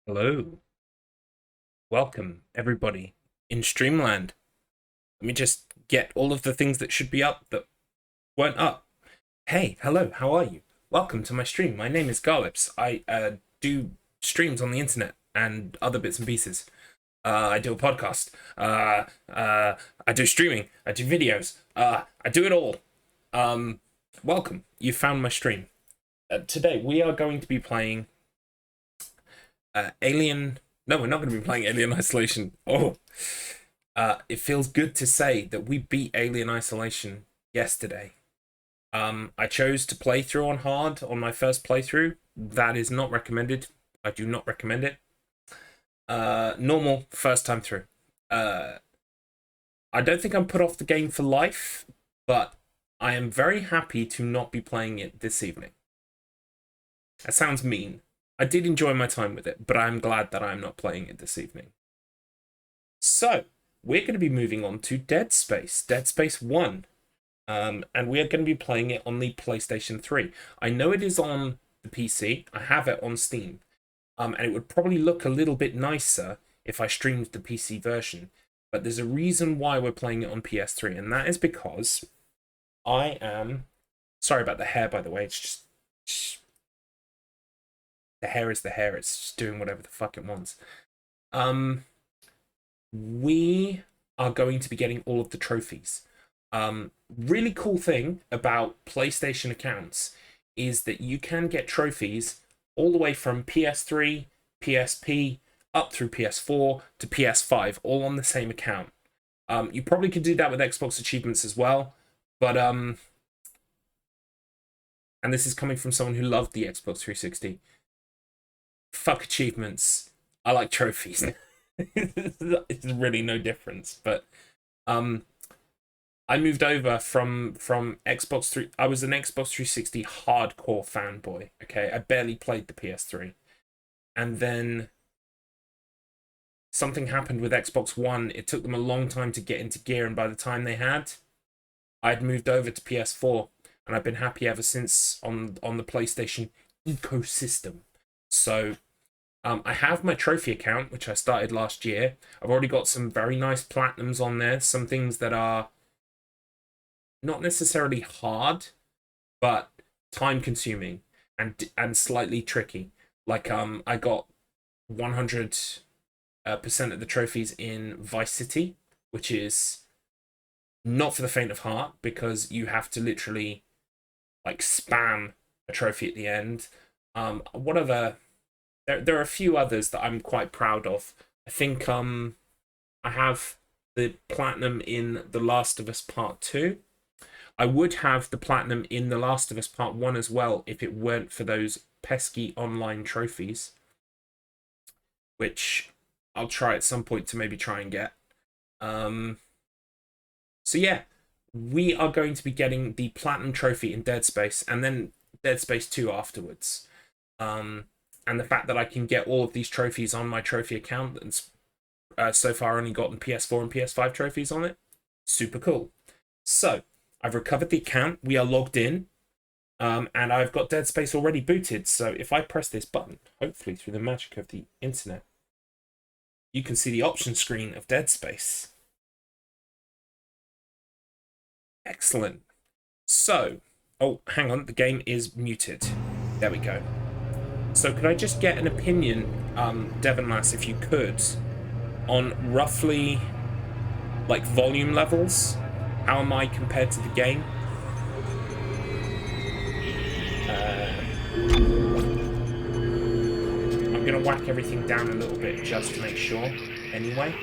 Hello, welcome everybody in Streamland. Let me just get all of the things that should be up that weren't up. Hey, hello, how are you? Welcome to my stream. My name is Garlips. I do streams on the internet and other bits and pieces. I do a podcast. I do streaming. I do videos. I do it all. Um, Welcome. You found my stream. Today we are going to be playing Alien. No, we're not going to be playing Alien Isolation. Oh, it feels good to say that we beat Alien Isolation yesterday. I chose to play through on hard on my first playthrough. That is not recommended. I do not recommend it. Normal first time through. I don't think I'm put off the game for life, but I am very happy to not be playing it this evening. That sounds mean. I did enjoy my time with it, but I'm glad that I'm not playing it this evening. So, we're going to be moving on to Dead Space 1. And we are going to be playing it on the PlayStation 3. I know it is on the PC. I have it on Steam. And it would probably look a little bit nicer if I streamed the PC version. But there's a reason why we're playing it on PS3, and that is because I am... Sorry about the hair, by the way. It's just the hair is the hair. It's just doing whatever the fuck it wants. We are going to be getting all of the trophies. Really cool thing about PlayStation accounts is that you can get trophies all the way from PS3, PSP, up through PS4 to PS5, all on the same account. You probably could do that with Xbox achievements as well, but and this is coming from someone who loved the Xbox 360. Fuck achievements. I like trophies. It's really no difference. But I moved over from Xbox 3. I was an Xbox 360 hardcore fanboy. Okay, I barely played the PS3, and then something happened with Xbox One. It took them a long time to get into gear, and by the time they had, I'd moved over to PS4, and I've been happy ever since on the PlayStation ecosystem. So I have my trophy account, which I started last year. I've already got some very nice platinums on there. Some things that are not necessarily hard, but time consuming and slightly tricky. Like I got 100% of the trophies in Vice City, which is not for the faint of heart, because you have to literally like spam a trophy at the end. What other... There are a few others that I'm quite proud of. I think I have the platinum in The Last of Us Part 2. I would have the platinum in The Last of Us Part 1 as well if it weren't for those pesky online trophies, which I'll try at some point to maybe try and get. So yeah, we are going to be getting the platinum trophy in Dead Space, and then Dead Space 2 afterwards. And the fact that I can get all of these trophies on my trophy account that's so far only gotten PS4 and PS5 trophies on it, super cool. So I've recovered the account. We are logged in, and I've got Dead Space already booted. So if I press this button, hopefully through the magic of the internet, you can see the option screen of Dead Space. Excellent. So, oh, hang on, the game is muted. There we go. So could I just get an opinion, Devon Lass, if you could, on roughly like volume levels? How am I compared to the game? I'm gonna whack everything down a little bit just to make sure, anyway.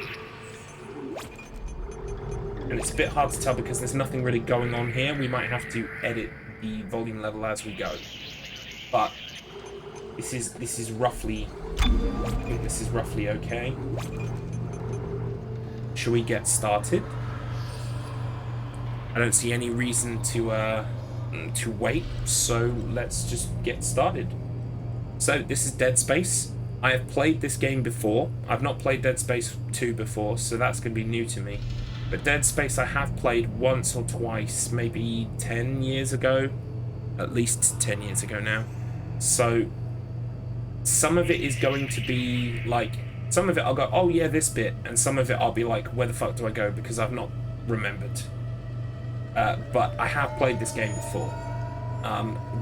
And it's a bit hard to tell because there's nothing really going on here. We might have to edit the volume level as we go. But this is roughly, I think this is roughly okay. Shall we get started? I don't see any reason to wait, so let's just get started. So this is Dead Space. I have played this game before. I've not played Dead Space 2 before, so that's going to be new to me. But Dead Space I have played once or twice, maybe 10 years ago. At least 10 years ago now. So some of it is going to be like, some of it I'll go, oh yeah, this bit, and some of it I'll be like, where the fuck do I go, because I've not remembered. But I have played this game before.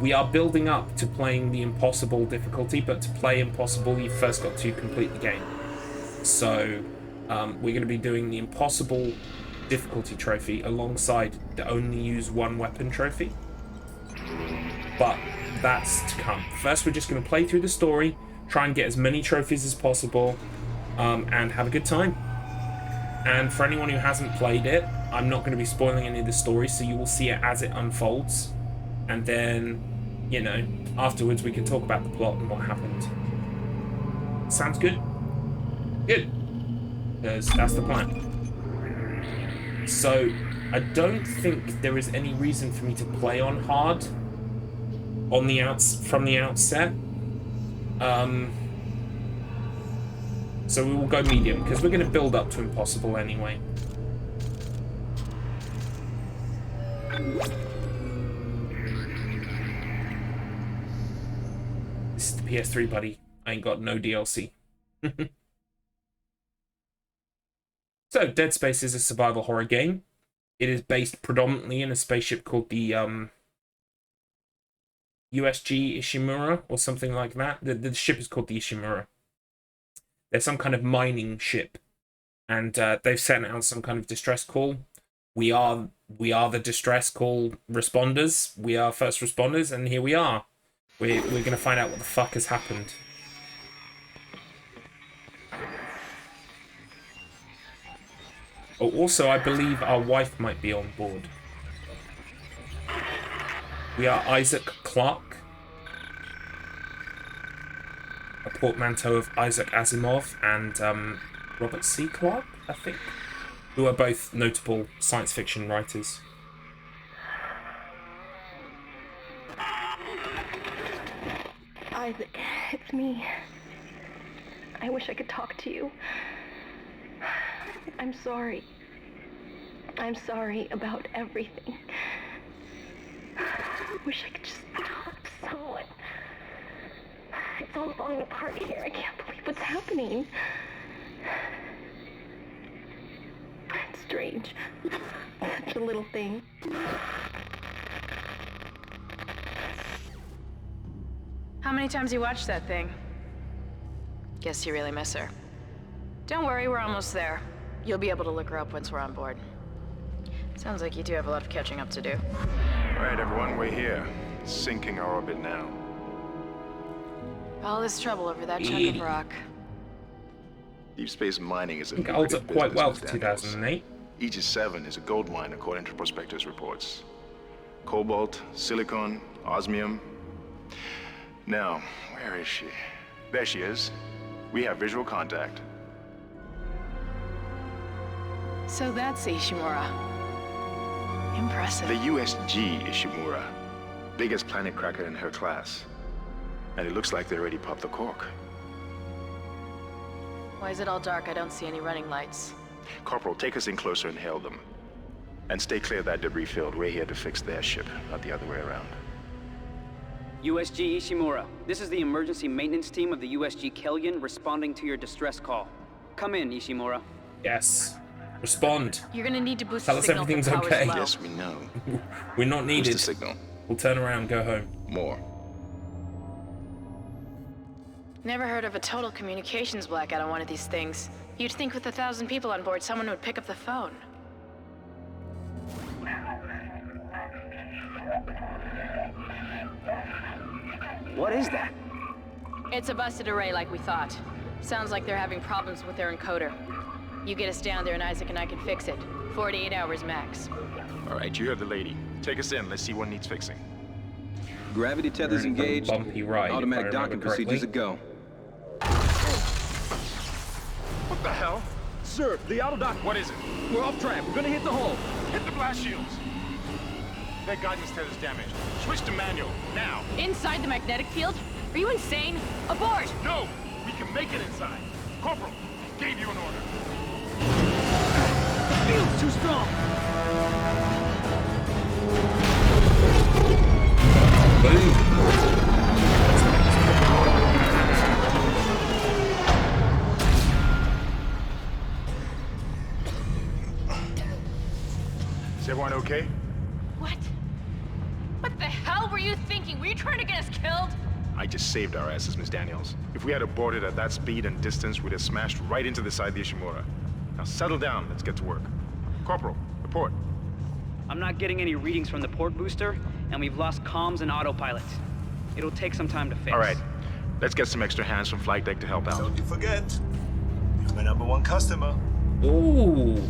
We are building up to playing the impossible difficulty, but to play impossible, you've first got to complete the game. So we're going to be doing the impossible difficulty trophy alongside the only use one weapon trophy. But that's to come. First, we're just going to play through the story, try and get as many trophies as possible, and have a good time. And for anyone who hasn't played it, I'm not going to be spoiling any of the story, so you will see it as it unfolds. And then, you know, afterwards we can talk about the plot and what happened. Sounds good? Good. Because that's the plan. So, I don't think there is any reason for me to play on hard on the from the outset. So we will go medium, because we're going to build up to impossible anyway. This is the PS3, buddy. I ain't got no DLC. So, Dead Space is a survival horror game. It is based predominantly in a spaceship called the USG Ishimura, or something like that. The ship is called the Ishimura. They're some kind of mining ship, and they've sent out some kind of distress call. We are the distress call responders. We are first responders, and here we are. We're going to find out what the fuck has happened. Oh, also, I believe our wife might be on board. We are Isaac Clarke, a portmanteau of Isaac Asimov and Robert C. Clarke, I think, who are both notable science fiction writers. Isaac, it's me. I wish I could talk to you. I'm sorry. I'm sorry about everything. I wish I could just talk to someone. It's all falling apart here. I can't believe what's happening. It's strange. Such a little thing. How many times you watched that thing? Guess you really miss her. Don't worry, we're almost there. You'll be able to look her up once we're on board. Sounds like you do have a lot of catching up to do. All right, everyone, we're here. Sinking our orbit now. All this trouble over that chunk of rock. Deep space mining is a I think it holds up quite well for 2008. Aegis 7 is a gold mine according to prospectors' reports. Cobalt, silicon, osmium. Now, where is she? There she is. We have visual contact. So that's Ishimura. Impressive. The USG Ishimura. Biggest planet cracker in her class. And it looks like they already popped the cork. Why is it all dark? I don't see any running lights. Corporal, take us in closer and hail them. And stay clear of that debris field. We're here to fix their ship, not the other way around. USG Ishimura, this is the emergency maintenance team of the USG Kellion responding to your distress call. Come in, Ishimura. Yes. Respond. You're gonna need to boost Tell the us signal everything's if the power's okay. low. Yes, we know. We're not needed. Boost the signal. We'll turn around, go home. More. Never heard of a total communications blackout on one of these things. You'd think with 1,000 people on board, someone would pick up the phone. What is that? It's a busted array like we thought. Sounds like they're having problems with their encoder. You get us down there and Isaac and I can fix it. 48 hours max. All right, you heard the lady. Take us in. Let's see what needs fixing. Gravity tethers engaged. Bumpy ride. Automatic docking procedures a go. What the hell? Sir, the auto dock. What is it? We're off track. We're gonna hit the hull. Hit the blast shields. Their guidance tether's damaged. Switch to manual, now. Inside the magnetic field? Are you insane? Abort! No! We can make it inside. Corporal, gave you an order. Field's too strong. Boom. everyone okay? What? What the hell were you thinking? Were you trying to get us killed? I just saved our asses, Miss Daniels. If we had aborted at that speed and distance, we'd have smashed right into the side of the Ishimura. Now settle down, let's get to work. Corporal, report. I'm not getting any readings from the port booster, and we've lost comms and autopilot. It'll take some time to fix. All right, let's get some extra hands from flight deck to help out. Don't you forget, you're my #1 customer. Ooh.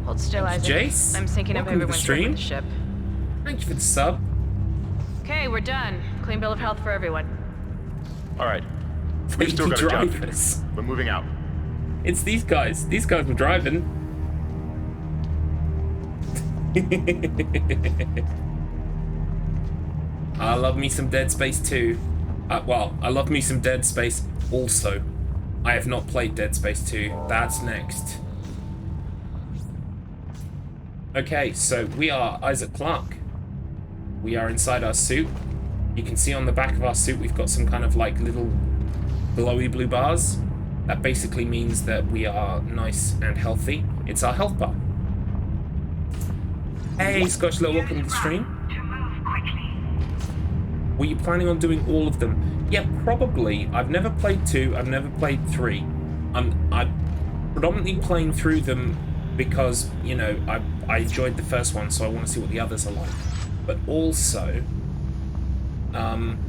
Hold still, Thanks, Isaac. Jace. I'm syncing up Welcome to the everyone's trip stream. with the ship. Thank you for the sub. Okay, we're done. Clean bill of health for everyone. All right, we've still got a job to do. drivers. We're moving out. It's these guys. These guys were driving. I love me some Dead Space 2. Well, I love me some Dead Space also. I have not played Dead Space 2. That's next. Okay, so we are Isaac Clarke. We are inside our suit. You can see on the back of our suit we've got some kind of like little glowy blue bars. That basically means that we are nice and healthy. It's our health bar. Hey, Scotch Little, welcome to the stream. Were you planning on doing all of them? Yeah, probably. I've never played 2, I've never played 3. I'm predominantly playing through them because, you know, I enjoyed the first one, so I want to see what the others are like. But also, I'm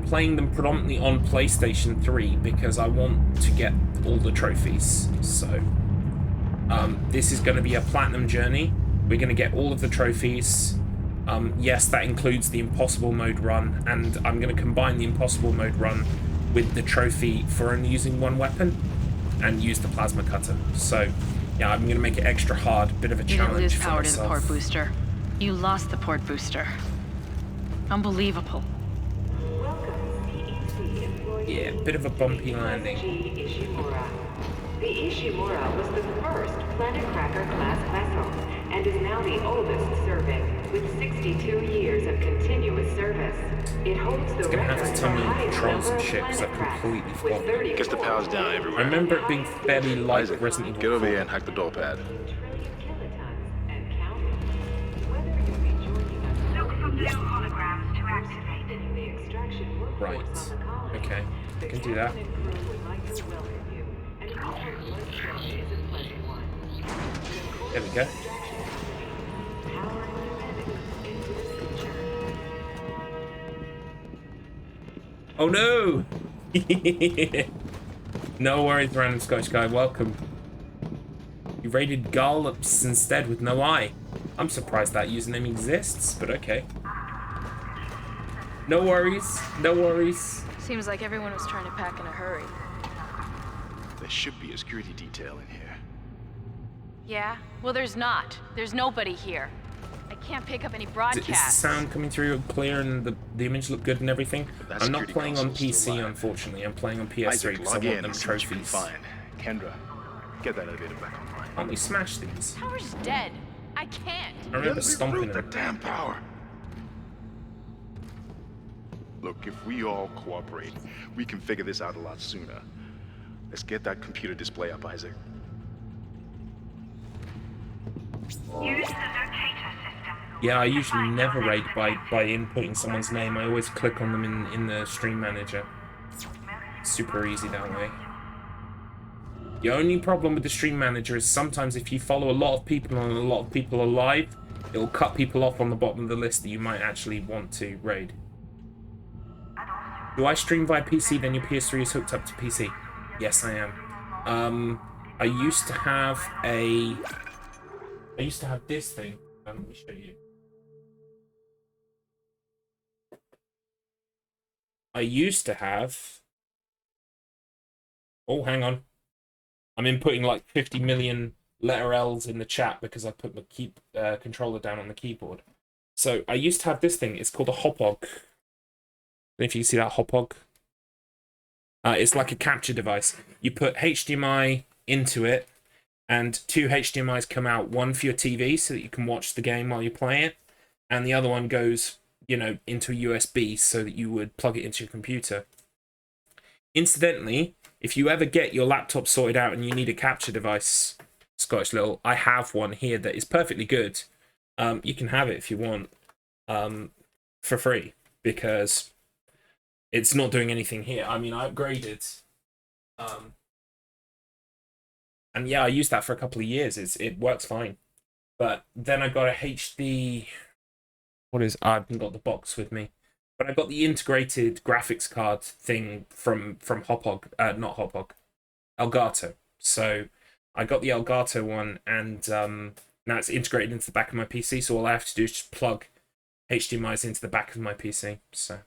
playing them predominantly on PlayStation 3 because I want to get all the trophies. So, this is going to be a platinum journey. We're going to get all of the trophies. Yes, that includes the impossible mode run, and I'm going to combine the impossible mode run with the trophy for only using one weapon and use the plasma cutter. So, yeah, I'm going to make it extra hard, bit of a You didn't challenge lose for power to the myself. port booster. You lost the port booster. Unbelievable. Yeah, bit of a bumpy landing. The Ishimura was the first Planet Cracker class vessel and is now the oldest serving, with 62 years of continuous service. It holds the Gonna have record to for tell me the highest controls number and of shit, 'cause I planet cracks, completely with forgot. 34 Guess the power's down I everywhere. remember it being fairly like Isaac, Resident get Evil over 4. here and hack the door pad. trillion kilotons and counting. Whether you'll be joining us Look for blue holograms to activate. in the extraction workforce Right. on the colony, Okay, the can do that. captain and crew would like to welcome you, and we hope your stay is a pleasant one. There we go. Powering humanity into the future. Oh no! No worries, random Scotch guy. Welcome. You raided Garlips instead with no eye. I'm surprised that username exists, but okay. No worries. No worries. Seems like everyone was trying to pack in a hurry. There should be a security detail in here. Yeah? Well, there's not. There's nobody here. I can't pick up any Is the broadcasts. sound coming through clear and the image look good and everything? That I'm not security playing on console's still PC, live. unfortunately. I'm playing on PS3 Isaac, because I log want in them and see what you can trophies. find. Kendra, get that elevator back online. Can't we smash these? Power's dead. I can't. I remember Let me stomping root the them. damn power. Look, if we all cooperate, we can figure this out a lot sooner. Let's get that computer display up, Isaac. Use the locator system. Yeah, I usually never raid by inputting someone's name. I always click on them in the stream manager. Super easy that way. The only problem with the stream manager is sometimes if you follow a lot of people and a lot of people are live, it'll cut people off on the bottom of the list that you might actually want to raid. Do I stream via PC, then your PS3 is hooked up to PC? Yes, I am. I used to have this thing. Let me show you. I used to have... Oh, hang on. I'm inputting like 50 million letter L's in the chat because I put my controller down on the keyboard. So I used to have this thing. It's called a hopog. I don't know if you can see that hopog. It's like a capture device. You put HDMI into it, and 2 HDMIs come out. One for your TV so that you can watch the game while you play it, and the other one goes, you know, into a USB so that you would plug it into your computer. Incidentally, if you ever get your laptop sorted out and you need a capture device Scottish little. I have one here that is perfectly good. You can have it if you want, for free, because it's not doing anything here. I mean, I upgraded, and yeah, I used that for a couple of years. It works fine. But then I got a HD. I haven't got the box with me, but I got the integrated graphics card thing from Hopog, not Hopog, Elgato. So I got the Elgato one, and now it's integrated into the back of my PC. So all I have to do is just plug HDMI's into the back of my PC. So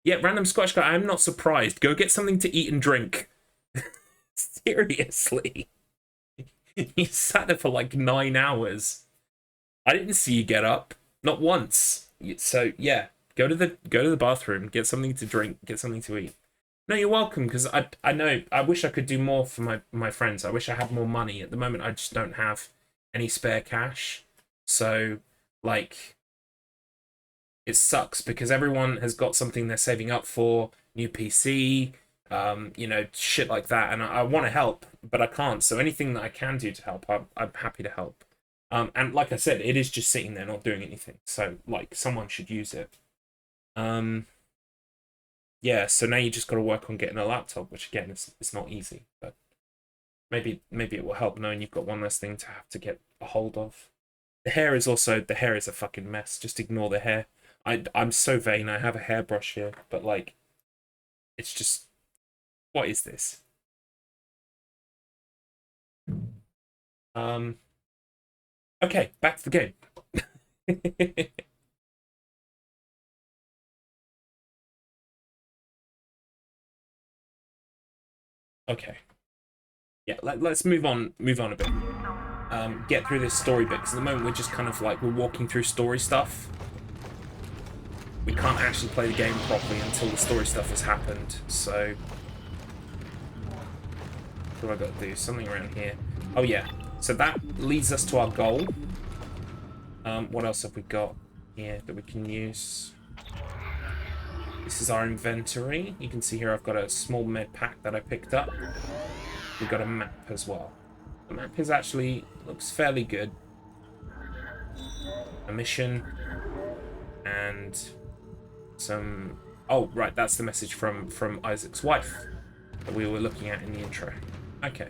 yeah, random Scottish guy. I'm not surprised. Go get something to eat and drink. Seriously, you sat there for like 9 hours. I didn't see you get up, not once. So yeah, go to the bathroom, get something to drink, get something to eat. No, you're welcome, because I know I wish I could do more for my friends. I wish I had more money. At the moment, I just don't have any spare cash. So like, it sucks because everyone has got something they're saving up for, new PC, you know, shit like that, and I want to help, but I can't. So anything that I can do to help, I'm happy to help. And like I said, it is just sitting there not doing anything. So like, someone should use it. Yeah, so now you just got to work on getting a laptop, which again, it's not easy, but maybe it will help knowing you've got one less thing to have to get a hold of. The hair is a fucking mess. Just ignore the hair. I'm so vain. I have a hairbrush here, but like, it's just, what is this? Okay, back to the game. Okay. Yeah, let's move on a bit. Get through this story bit, because at the moment we're just kind of like, we're walking through story stuff. We can't actually play the game properly until the story stuff has happened, so... What do I got to do? Something around here. Oh yeah, so that leads us to our goal. What else have we got here that we can use? This is our inventory. You can see here I've got a small med pack that I picked up. We've got a map as well. The map is actually, looks fairly good. A mission. And some... Oh, right, that's the message from Isaac's wife that we were looking at in the intro. Okay.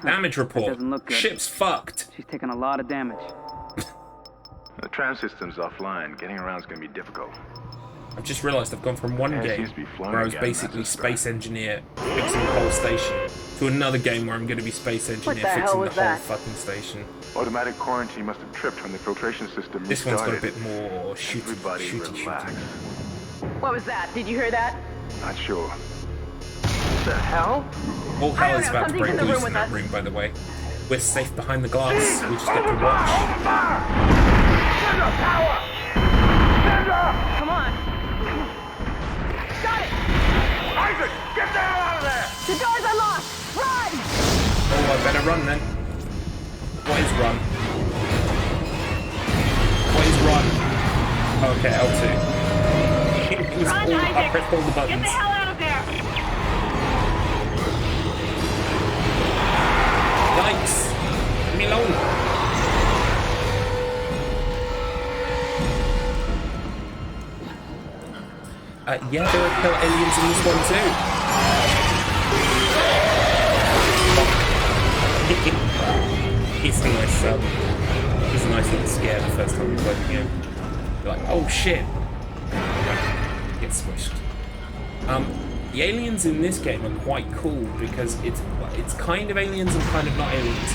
Damage report. Doesn't look good. Ship's fucked. She's taking a lot of damage. The tram system's offline. Getting around's gonna be difficult. I've just realised I've gone from one Yeah, it game seems to be flowing where I was again. basically That's a space engineer fixing the whole station to another game where I'm going to be space engineer fixing the whole fucking station. Automatic quarantine must have tripped when the filtration system This one's got a restarted. bit more Everybody shooty. relax. What was that? Did you hear that? Not sure. What the hell? All I hell don't is know, about to something's break in the loose room in with that us. room, by the way. We're safe behind the glass. We just get to watch. Come on. Got it! Isaac, get the hell out of there! The door's unlocked! Run! Oh, I better run then. What is run? What is run? Okay, L2. It was Run, all, I Isaac! pressed all the Get buttons. the hell out of there! Yikes! Leave me alone. Yeah, there are kill aliens in this one too. It's a nice, it's a nice little scare the first time you play the game. You're like, oh shit! Get squished. The aliens in this game are quite cool because it's kind of aliens and kind of not aliens,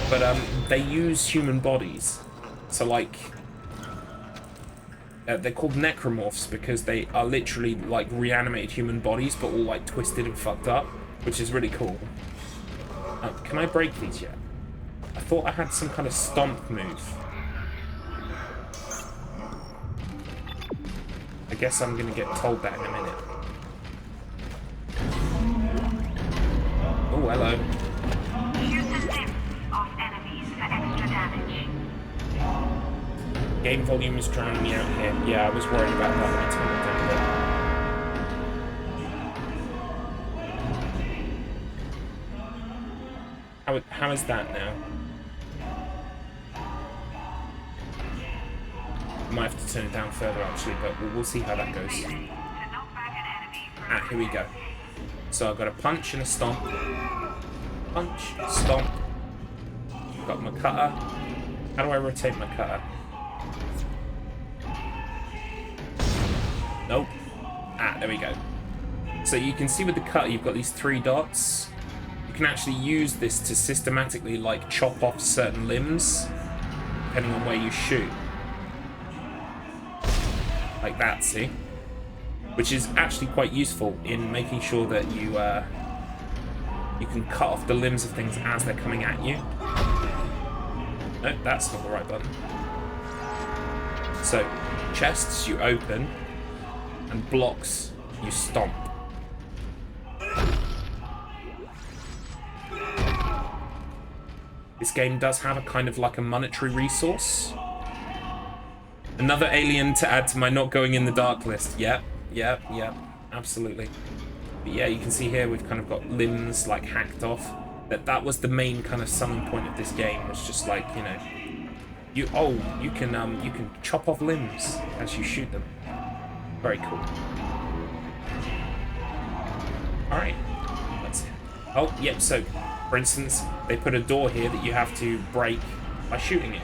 but they use human bodies. So like. They're called necromorphs because they are literally like reanimated human bodies, but all like twisted and fucked up, which is really cool. Can I break these yet? I thought I had some kind of stomp move. I guess I'm gonna get told that in a minute. Oh, hello. Use the limbs of enemies for extra damage. Game volume is drowning me out here. Yeah, I was worried about that when I turned it down. How is that now? I might have to turn it down further actually, but we'll see how that goes. Ah, here we go. So I've got a punch and a stomp. Punch, stomp. Got my cutter. How do I rotate my cutter? Nope. Ah, there we go. So you can see with the cutter, you've got these 3 dots. You can actually use this to systematically, like, chop off certain limbs, depending on where you shoot. Like that, see? Which is actually quite useful in making sure that you can cut off the limbs of things as they're coming at you. No, that's not the right button. So, chests you open, and blocks you stomp. This game does have a kind of like a monetary resource. Another alien to add to my not going in the dark list. Yep, absolutely. But yeah, you can see here we've kind of got limbs like hacked off. That was the main kind of selling point of this game, was just like, you know, you can chop off limbs as you shoot them. Very cool. Alright. Let's see. Oh, yep, so for instance, they put a door here that you have to break by shooting it.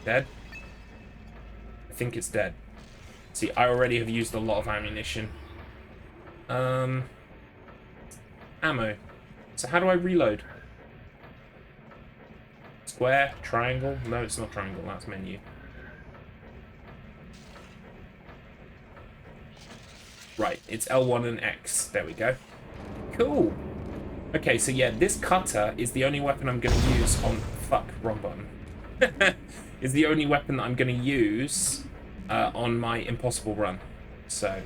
Dead? I think it's dead. See, I already have used a lot of ammunition. Ammo. So how do I reload? Square? Triangle? No, it's not triangle, that's menu. Right, it's L1 and X. There we go. Cool. Okay, so yeah, this cutter is the only weapon I'm going to use on... Fuck, wrong button. Is the only weapon that I'm going to use on my impossible run. So...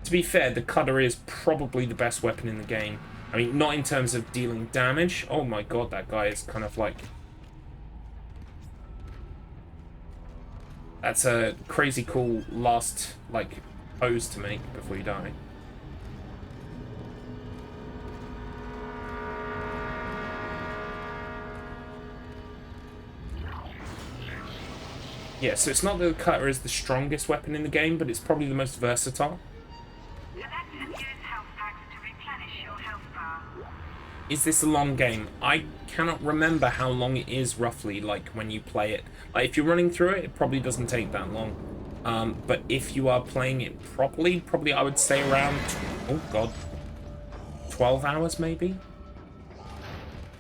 To be fair, the cutter is probably the best weapon in the game. I mean, not in terms of dealing damage. Oh my god, that guy is kind of like... That's a crazy cool last, like, pose to make before you die. Yeah, so it's not that the cutter is the strongest weapon in the game, but it's probably the most versatile. Is this a long game? I cannot remember how long it is roughly, like, when you play it. Like, if you're running through it, it probably doesn't take that long. But if you are playing it properly, probably I would say around, oh god, 12 hours maybe?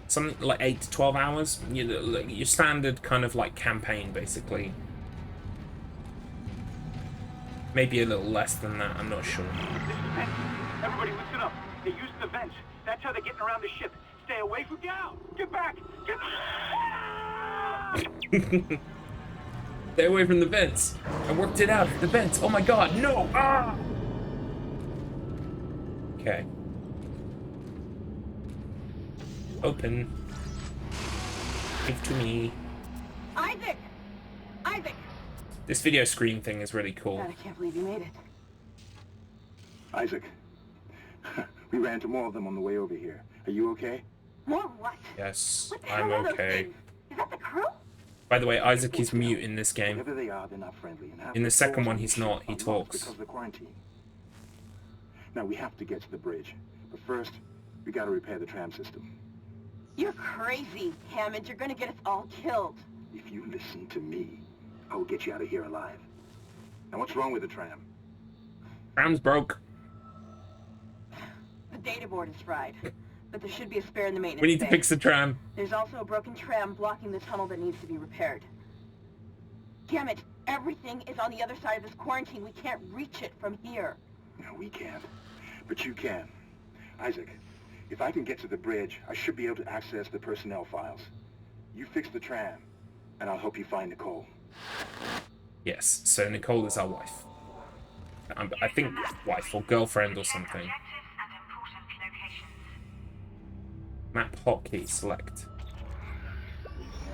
Something like 8 to 12 hours. Your standard kind of like campaign, basically. Maybe a little less than that, I'm not sure. Everybody listen up. They're using the vents. That's how they're getting around the ship. Stay away from... Get out! Get back! Get... Stay away from the vents. I worked it out. The vents. Oh my god, no! Ah! Okay. Open. Give to me. Isaac! Isaac! This video screen thing is really cool. God, I can't believe you made it. Isaac. We ran into more of them on the way over here. Are you okay? More what? Yes, What the I'm hell are those okay. things? Is that the crew? By the way, Isaac is mute in this game. Whatever they are, they're not friendly. And In the second one, he's not. He talks. Because of the quarantine. Now, we have to get to the bridge. But first, we gotta repair the tram system. You're crazy, Hammond. You're gonna get us all killed. If you listen to me, I will get you out of here alive. Now, what's wrong with the tram? Tram's broke. The data board is fried, but there should be a spare in the maintenance We need to bay. fix the tram. There's also a broken tram blocking the tunnel that needs to be repaired. Damn it! Everything is on the other side of this quarantine. We can't reach it from here. No, we can't. But you can. Isaac, if I can get to the bridge, I should be able to access the personnel files. You fix the tram, and I'll help you find Nicole. Yes, so Nicole is our wife. I think wife or girlfriend or something. Map hotkey, select.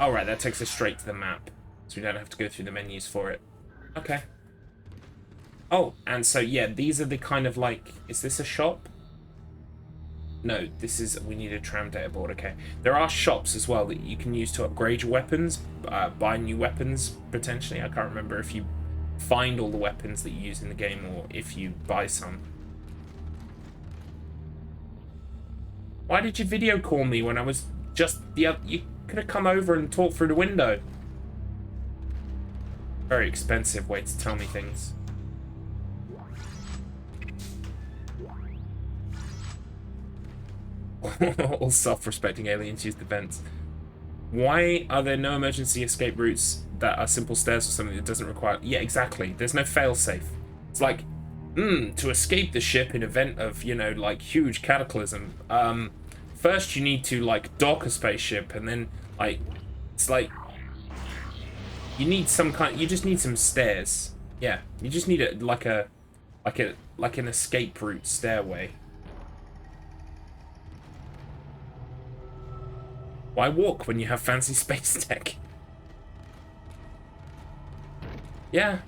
Alright, that takes us straight to the map. So we don't have to go through the menus for it. Okay. Oh, and so yeah, these are the kind of like... Is this a shop? No, this is... We need a tram data board, okay. There are shops as well that you can use to upgrade your weapons. Buy new weapons, potentially. I can't remember if you find all the weapons that you use in the game or if you buy some. Why did you video call me when I was just the other... You could have come over and talked through the window. Very expensive way to tell me things. All self-respecting aliens use the vents. Why are there no emergency escape routes that are simple stairs or something that doesn't require... Yeah, exactly. There's no failsafe. It's like, to escape the ship in event of, you know, like, huge cataclysm, first you need to, like, dock a spaceship, and then, like, it's like... You need some kind... You just need some stairs. Yeah, you just need a, like an escape route stairway. Why walk when you have fancy space tech? Yeah.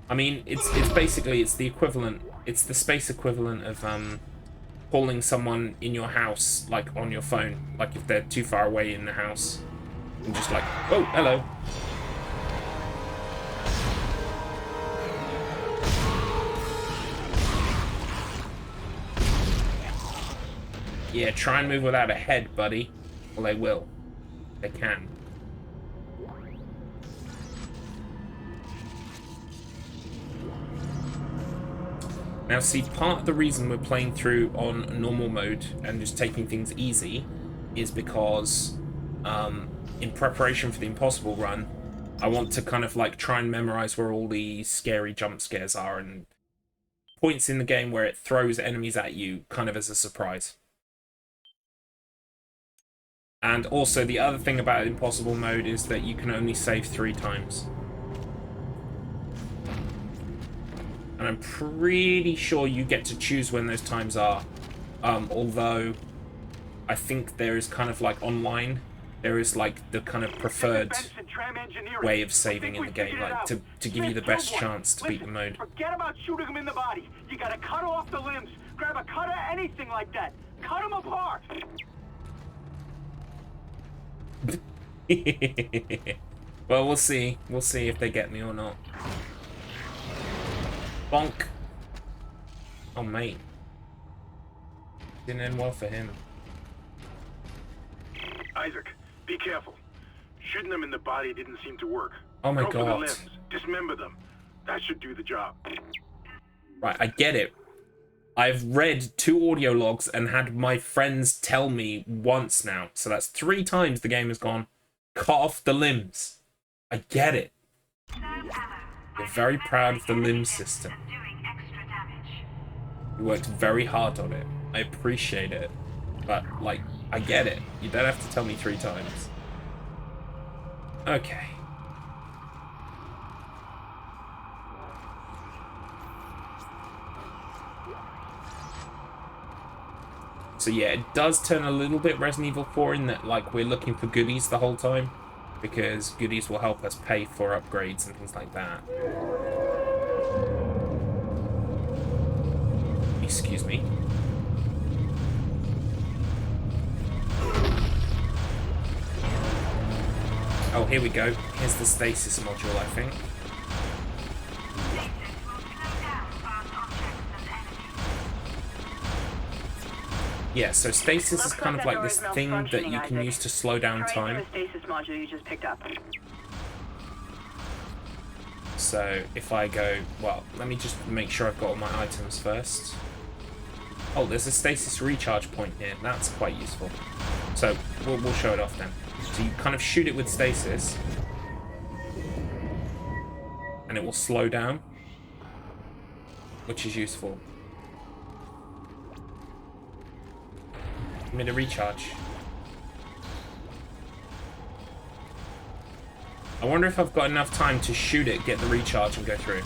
I mean, it's basically, it's the equivalent, it's the space equivalent of calling someone in your house, like on your phone, like if they're too far away in the house. And just like, oh, hello. Yeah, try and move without a head, buddy. Well, they will. They can. Now, see, part of the reason we're playing through on normal mode and just taking things easy is because, in preparation for the Impossible run, I want to kind of like try and memorize where all the scary jump scares are and points in the game where it throws enemies at you kind of as a surprise. And also, the other thing about Impossible mode is that you can only save 3 times. And I'm pretty sure you get to choose when those times are. Although, I think there is kind of like online, there is like the kind of preferred way of saving in the game, like to give you the best chance to beat the mode. Forget about shooting them in the body. You gotta cut off the limbs. Grab a cutter, anything like that. Cut them apart. Well, we'll see. We'll see if they get me or not. Bonk. Oh, mate. Didn't end well for him. Isaac, be careful. Shooting them in the body didn't seem to work. Oh my Go for the god. limbs. Dismember them. That should do the job. Right, I get it. I've read 2 audio logs and had my friends tell me once now. So that's 3 times the game has gone, cut off the limbs. I get it. You're very proud of the limb system. You worked very hard on it. I appreciate it. But, like, I get it. You don't have to tell me 3 times. Okay. So yeah, it does turn a little bit Resident Evil 4 in that, like, we're looking for goodies the whole time, because goodies will help us pay for upgrades and things like that. Excuse me. Oh, here we go. Here's the stasis module, I think. Yeah, so stasis is kind of like this thing that you can use to slow down time. Stasis module you just picked up. So if I go, well, let me just make sure I've got all my items first. Oh, there's a stasis recharge point here. That's quite useful. So we'll show it off then. So you kind of shoot it with stasis, and it will slow down, which is useful. Give me the recharge. I wonder if I've got enough time to shoot it, get the recharge, and go through.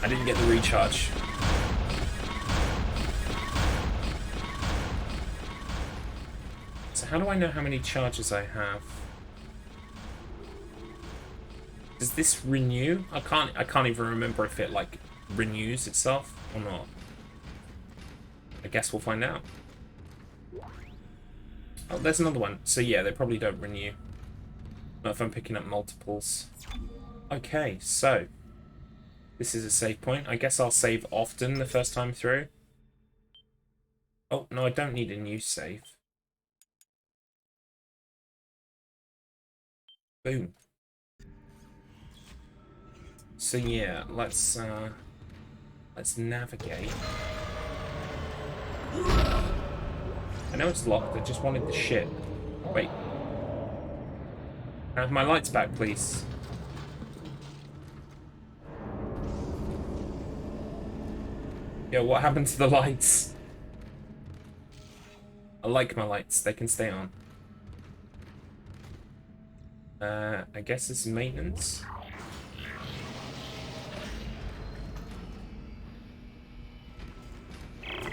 I didn't get the recharge. So how do I know how many charges I have? Does this renew? I can't even remember if it like renews itself or not. I guess we'll find out. Oh, there's another one. So yeah, they probably don't renew. Not if I'm picking up multiples. Okay, so this is a save point. I guess I'll save often the first time through. Oh, no, I don't need a new save. Boom. So yeah, let's navigate. I know it's locked, I just wanted the shit. Wait. Can I have my lights back, please? Yo, what happened to the lights? I like my lights, they can stay on. I guess it's maintenance.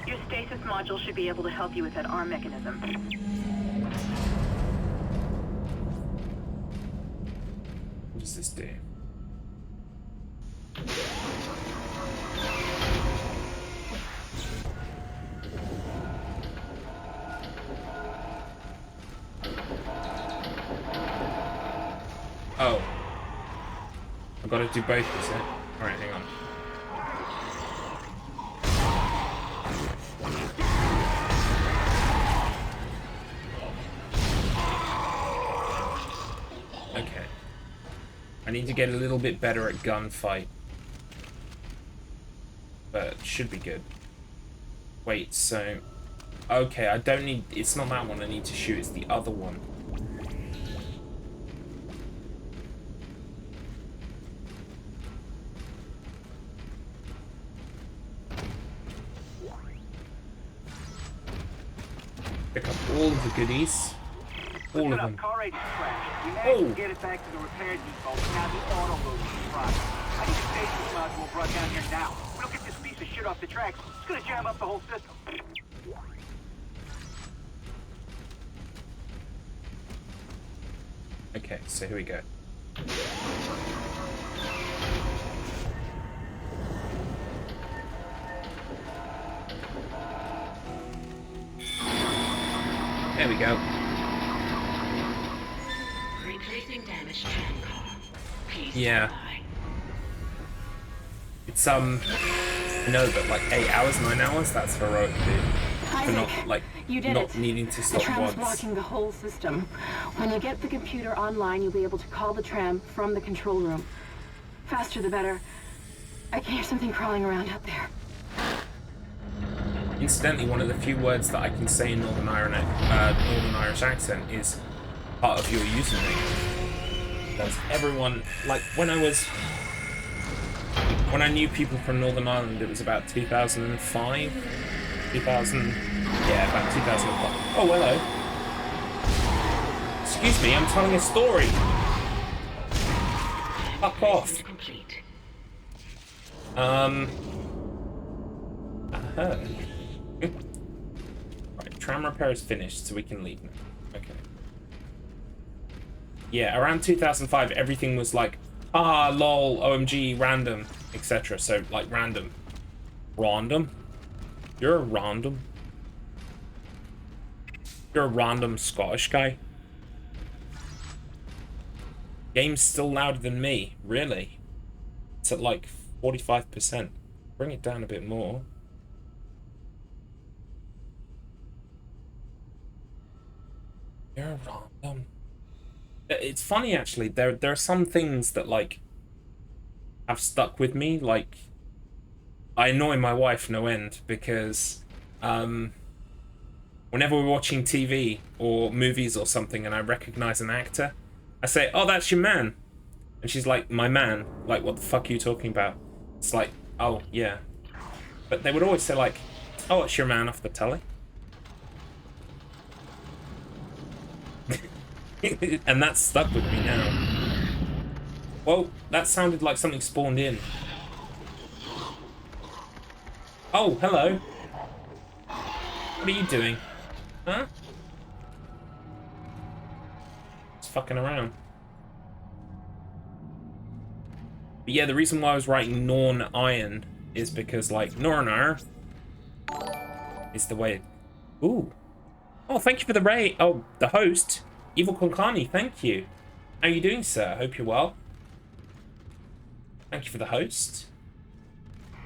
Your stasis module should be able to help you with that arm mechanism. What does this do? Oh. I've got to do both, is it? Alright, hang on. Okay. I need to get a little bit better at gunfight. But should be good. Wait, so... Okay, I don't need... It's not that one I need to shoot, it's the other one. Pick up all of the goodies. All of them. Car agent's crashed. We managed to get it back to the repair depot, but now the auto load is the problem. I need a stasis module brought down here now. If we don't get this piece of shit off the tracks, it's gonna jam up the whole system. Okay, so here we go. There we go. Replacing damaged tram car. Please yeah. It's no, but like 8 hours, 9 hours, that's heroic, dude. For not like not needing to stop the tram's once. blocking the whole system. When you get the computer online, you'll be able to call the tram from the control room. Faster the better. I can hear something crawling around out there. Incidentally, one of the few words that I can say in Northern Irish accent is part of your username. That's everyone, like when I knew people from Northern Ireland, it was about 2005, 2000, yeah, about 2005. Oh, hello. Excuse me, I'm telling a story. Fuck off. Right, tram repair is finished, so we can leave now. Okay. Yeah, around 2005, everything was like, ah, lol, OMG, random, etc. So, like, random. Random? You're a random? You're a random Scottish guy? Game's still louder than me, really? It's at like 45%. Bring it down a bit more. You're a random. It's funny, actually. There are some things that, like, have stuck with me. Like, I annoy my wife no end because whenever we're watching TV or movies or something and I recognize an actor, I say, oh, that's your man. And she's like, my man? Like, what the fuck are you talking about? It's like, oh, yeah. But they would always say, like, oh, it's your man off the telly. And that's stuck with me now. Well, that sounded like something spawned in. Oh, hello. What are you doing? Huh? Just fucking around. But yeah, the reason why I was writing Norn Iron is because, like, Nornar is the way... Ooh. Oh, thank you for the raid. Oh, the host. Evil Konkani, thank you. How are you doing, sir? Hope you're well. Thank you for the host.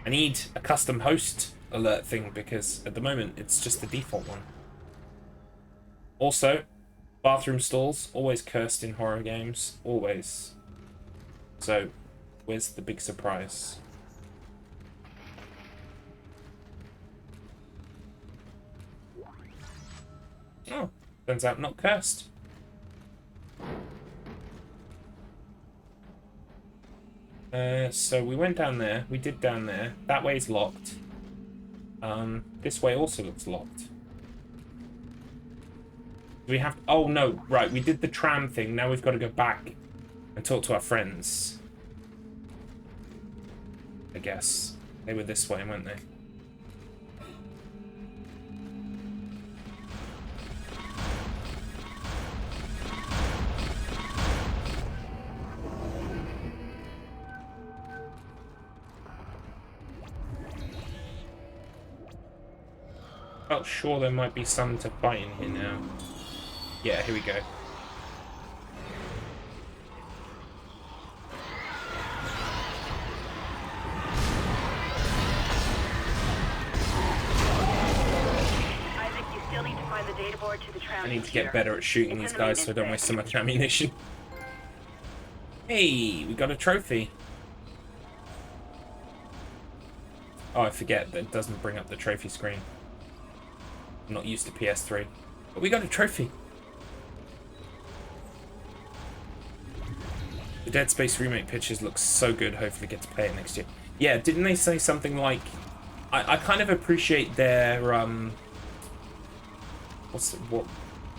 I need a custom host alert thing because at the moment it's just the default one. Also, bathroom stalls, always cursed in horror games. Always. So, where's the big surprise? Oh, turns out not cursed. So we went down there. We did down there. That way's locked. This way also looks locked. We have... Oh, no. Right, we did the tram thing. Now we've got to go back and talk to our friends. I guess. They were this way, weren't they? Felt sure there might be some to fight in here now. Yeah, here we go. I need to get better at shooting these guys so I don't waste so much ammunition. Hey, we got a trophy. Oh, I forget that it doesn't bring up the trophy screen. I'm not used to PS3. But we got a trophy. The Dead Space remake pictures look so good. Hopefully get to play it next year. Yeah, didn't they say something like... I kind of appreciate their...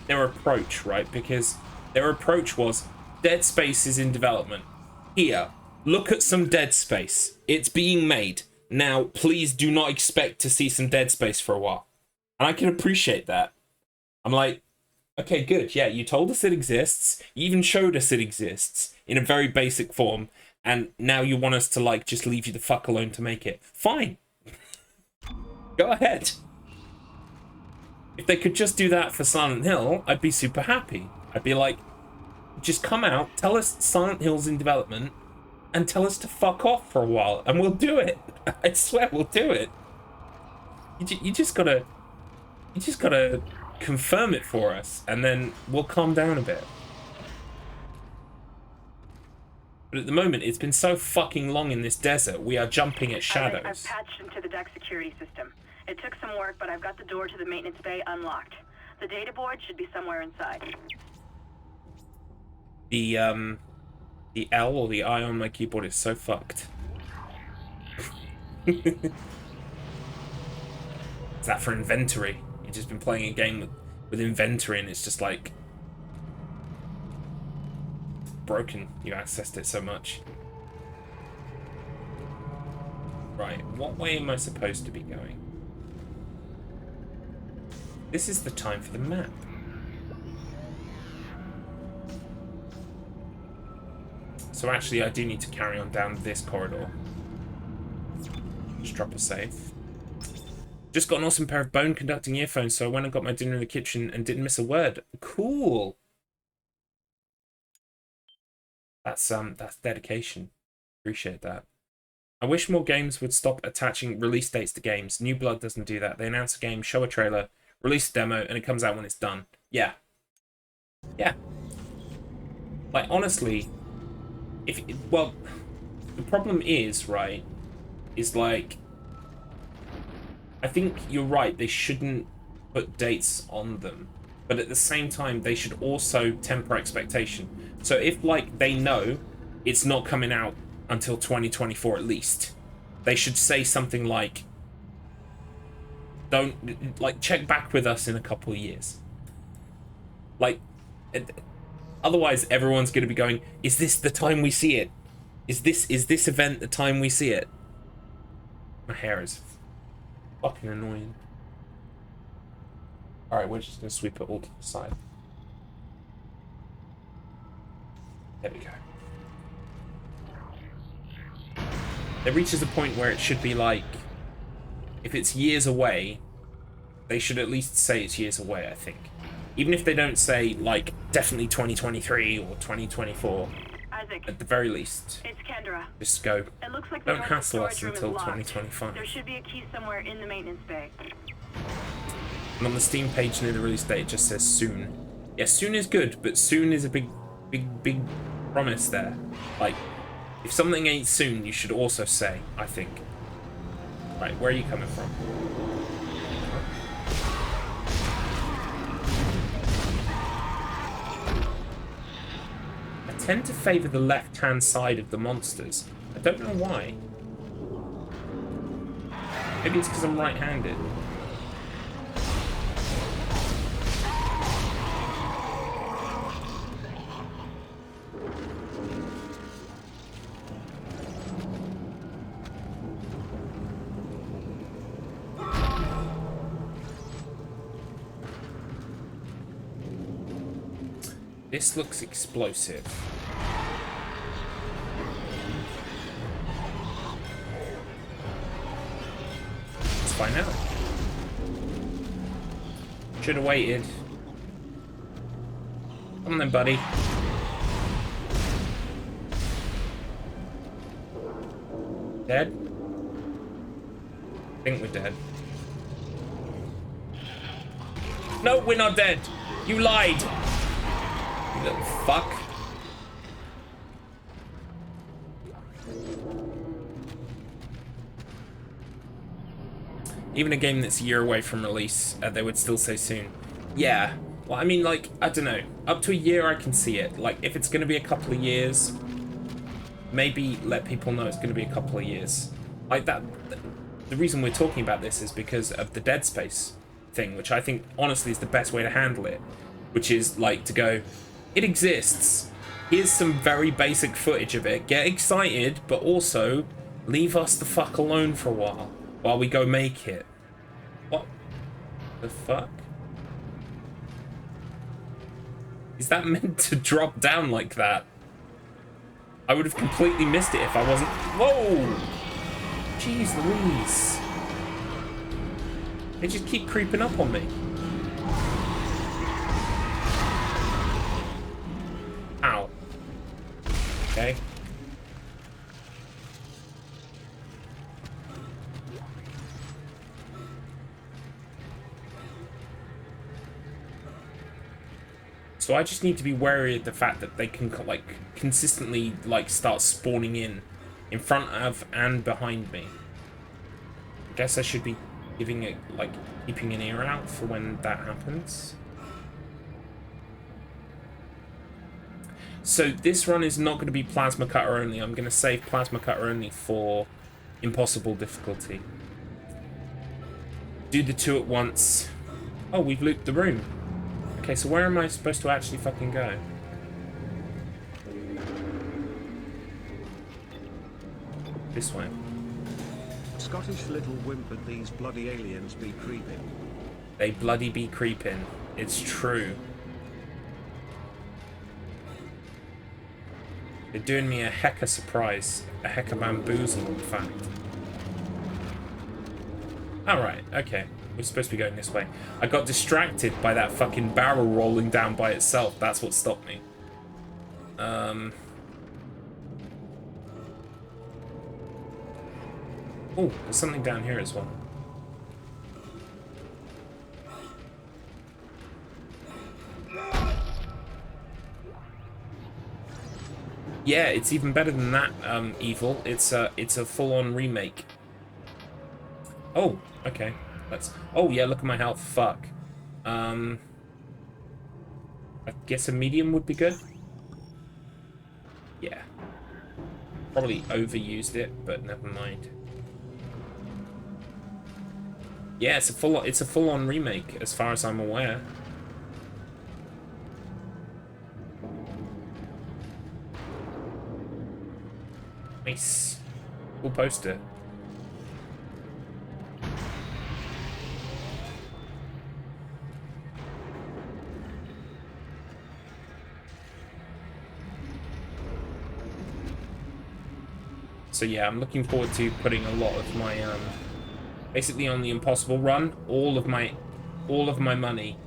their approach, right? Because their approach was, Dead Space is in development. Here, look at some Dead Space. It's being made. Now, please do not expect to see some Dead Space for a while. And I can appreciate that. I'm like, okay, good. Yeah, you told us it exists. You even showed us it exists in a very basic form. And now you want us to, like, just leave you the fuck alone to make it. Fine. Go ahead. If they could just do that for Silent Hill, I'd be super happy. I'd be like, just come out, tell us Silent Hill's in development, and tell us to fuck off for a while, and we'll do it. I swear we'll do it. You just gotta confirm it for us, and then we'll calm down a bit. But at the moment, it's been so fucking long in this desert, we are jumping at shadows. I've patched into the deck security system. It took some work, but I've got the door to the maintenance bay unlocked. The data board should be somewhere inside. The L or the I on my keyboard is so fucked. Is that for inventory? You've just been playing a game with inventory and it's just like broken. You accessed it so much. Right, what way am I supposed to be going? This is the time for the map. So actually, I do need to carry on down this corridor. Just drop a safe. Just got an awesome pair of bone-conducting earphones, so I went and got my dinner in the kitchen and didn't miss a word. Cool. That's dedication. Appreciate that. I wish more games would stop attaching release dates to games. New Blood doesn't do that. They announce a game, show a trailer, release a demo, and it comes out when it's done. Yeah. Yeah. Like, honestly, well, the problem is, right, is like, I think you're right, they shouldn't put dates on them. But at the same time, they should also temper expectation. So if, like, they know it's not coming out until 2024 at least, they should say something like, don't, like, check back with us in a couple of years. Like, otherwise everyone's going to be going, is this the time we see it? Is this event the time we see it? My hair is Fucking annoying. Alright, we're just gonna sweep it all to the side. There we go. It reaches a point where it should be like, if it's years away, they should at least say it's years away, I think. Even if they don't say, like, definitely 2023 or 2024, Isaac, at the very least, it's Kendra. just go. It looks like Don't the hassle us storage room until is locked. 2025. There should be a key somewhere in the maintenance bay. And on the Steam page near the release date, it just says soon. Yeah, soon is good, but soon is a big promise there. Like, if something ain't soon, you should also say, I think. Right, where are you coming from? I tend to favor the left-hand side of the monsters. I don't know why. Maybe it's because I'm right-handed. This looks explosive. Let's find out. Should have waited. Come on then, buddy. Dead? I think we're dead. No, we're not dead. You lied. You little fuck. Even a game that's a year away from release, they would still say soon. Yeah. Well, I mean, like, I don't know. Up to a year, I can see it. Like, if it's going to be a couple of years, maybe let people know it's going to be a couple of years. Like, that. The reason we're talking about this is because of the Dead Space thing, which I think, honestly, is the best way to handle it. Which is, like, to go, it exists. Here's some very basic footage of it. Get excited, but also leave us the fuck alone for a while we go make it. What the fuck? Is that meant to drop down like that? I would have completely missed it if I wasn't... Whoa! Jeez Louise. They just keep creeping up on me. Ow. Okay. So I just need to be wary of the fact that they can, like, consistently, like, start spawning in front of and behind me. I guess I should be giving it, like, keeping an ear out for when that happens. So this run is not going to be plasma cutter only. I'm going to save plasma cutter only for impossible difficulty. Do the two at once. Oh, we've looped the room. Okay, so where am I supposed to actually fucking go? This way. Scottish little whimpered, these bloody aliens be creeping. They bloody be creeping. It's true. They're doing me a hecka surprise. A hecka bamboozle, in fact. Alright, okay. We're supposed to be going this way. I got distracted by that fucking barrel rolling down by itself. That's what stopped me. Oh, there's something down here as well. Yeah, it's even better than that, Evil. It's a full-on remake. Oh, okay. Oh yeah, look at my health. Fuck. I guess a medium would be good. Yeah. Probably overused it, but never mind. Yeah, it's a full-on remake, as far as I'm aware. Nice. Cool poster. So yeah, I'm looking forward to putting a lot of my basically on the impossible run. All of my money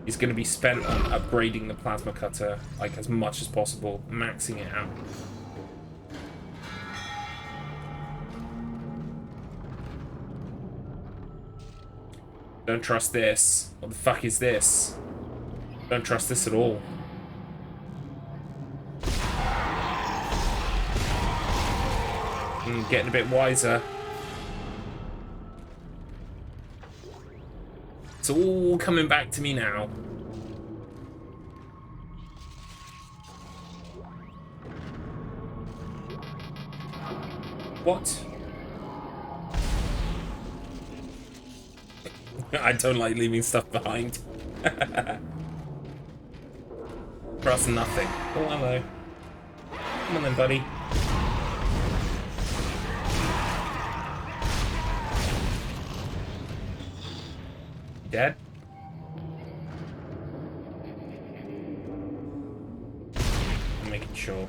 is going to be spent on upgrading the plasma cutter like as much as possible, maxing it out. Don't trust this. What the fuck is this? Don't trust this at all. Getting a bit wiser. It's all coming back to me now. What? I don't like leaving stuff behind. Trust nothing. Oh, hello. Come on then, buddy. Dead? I'm making sure.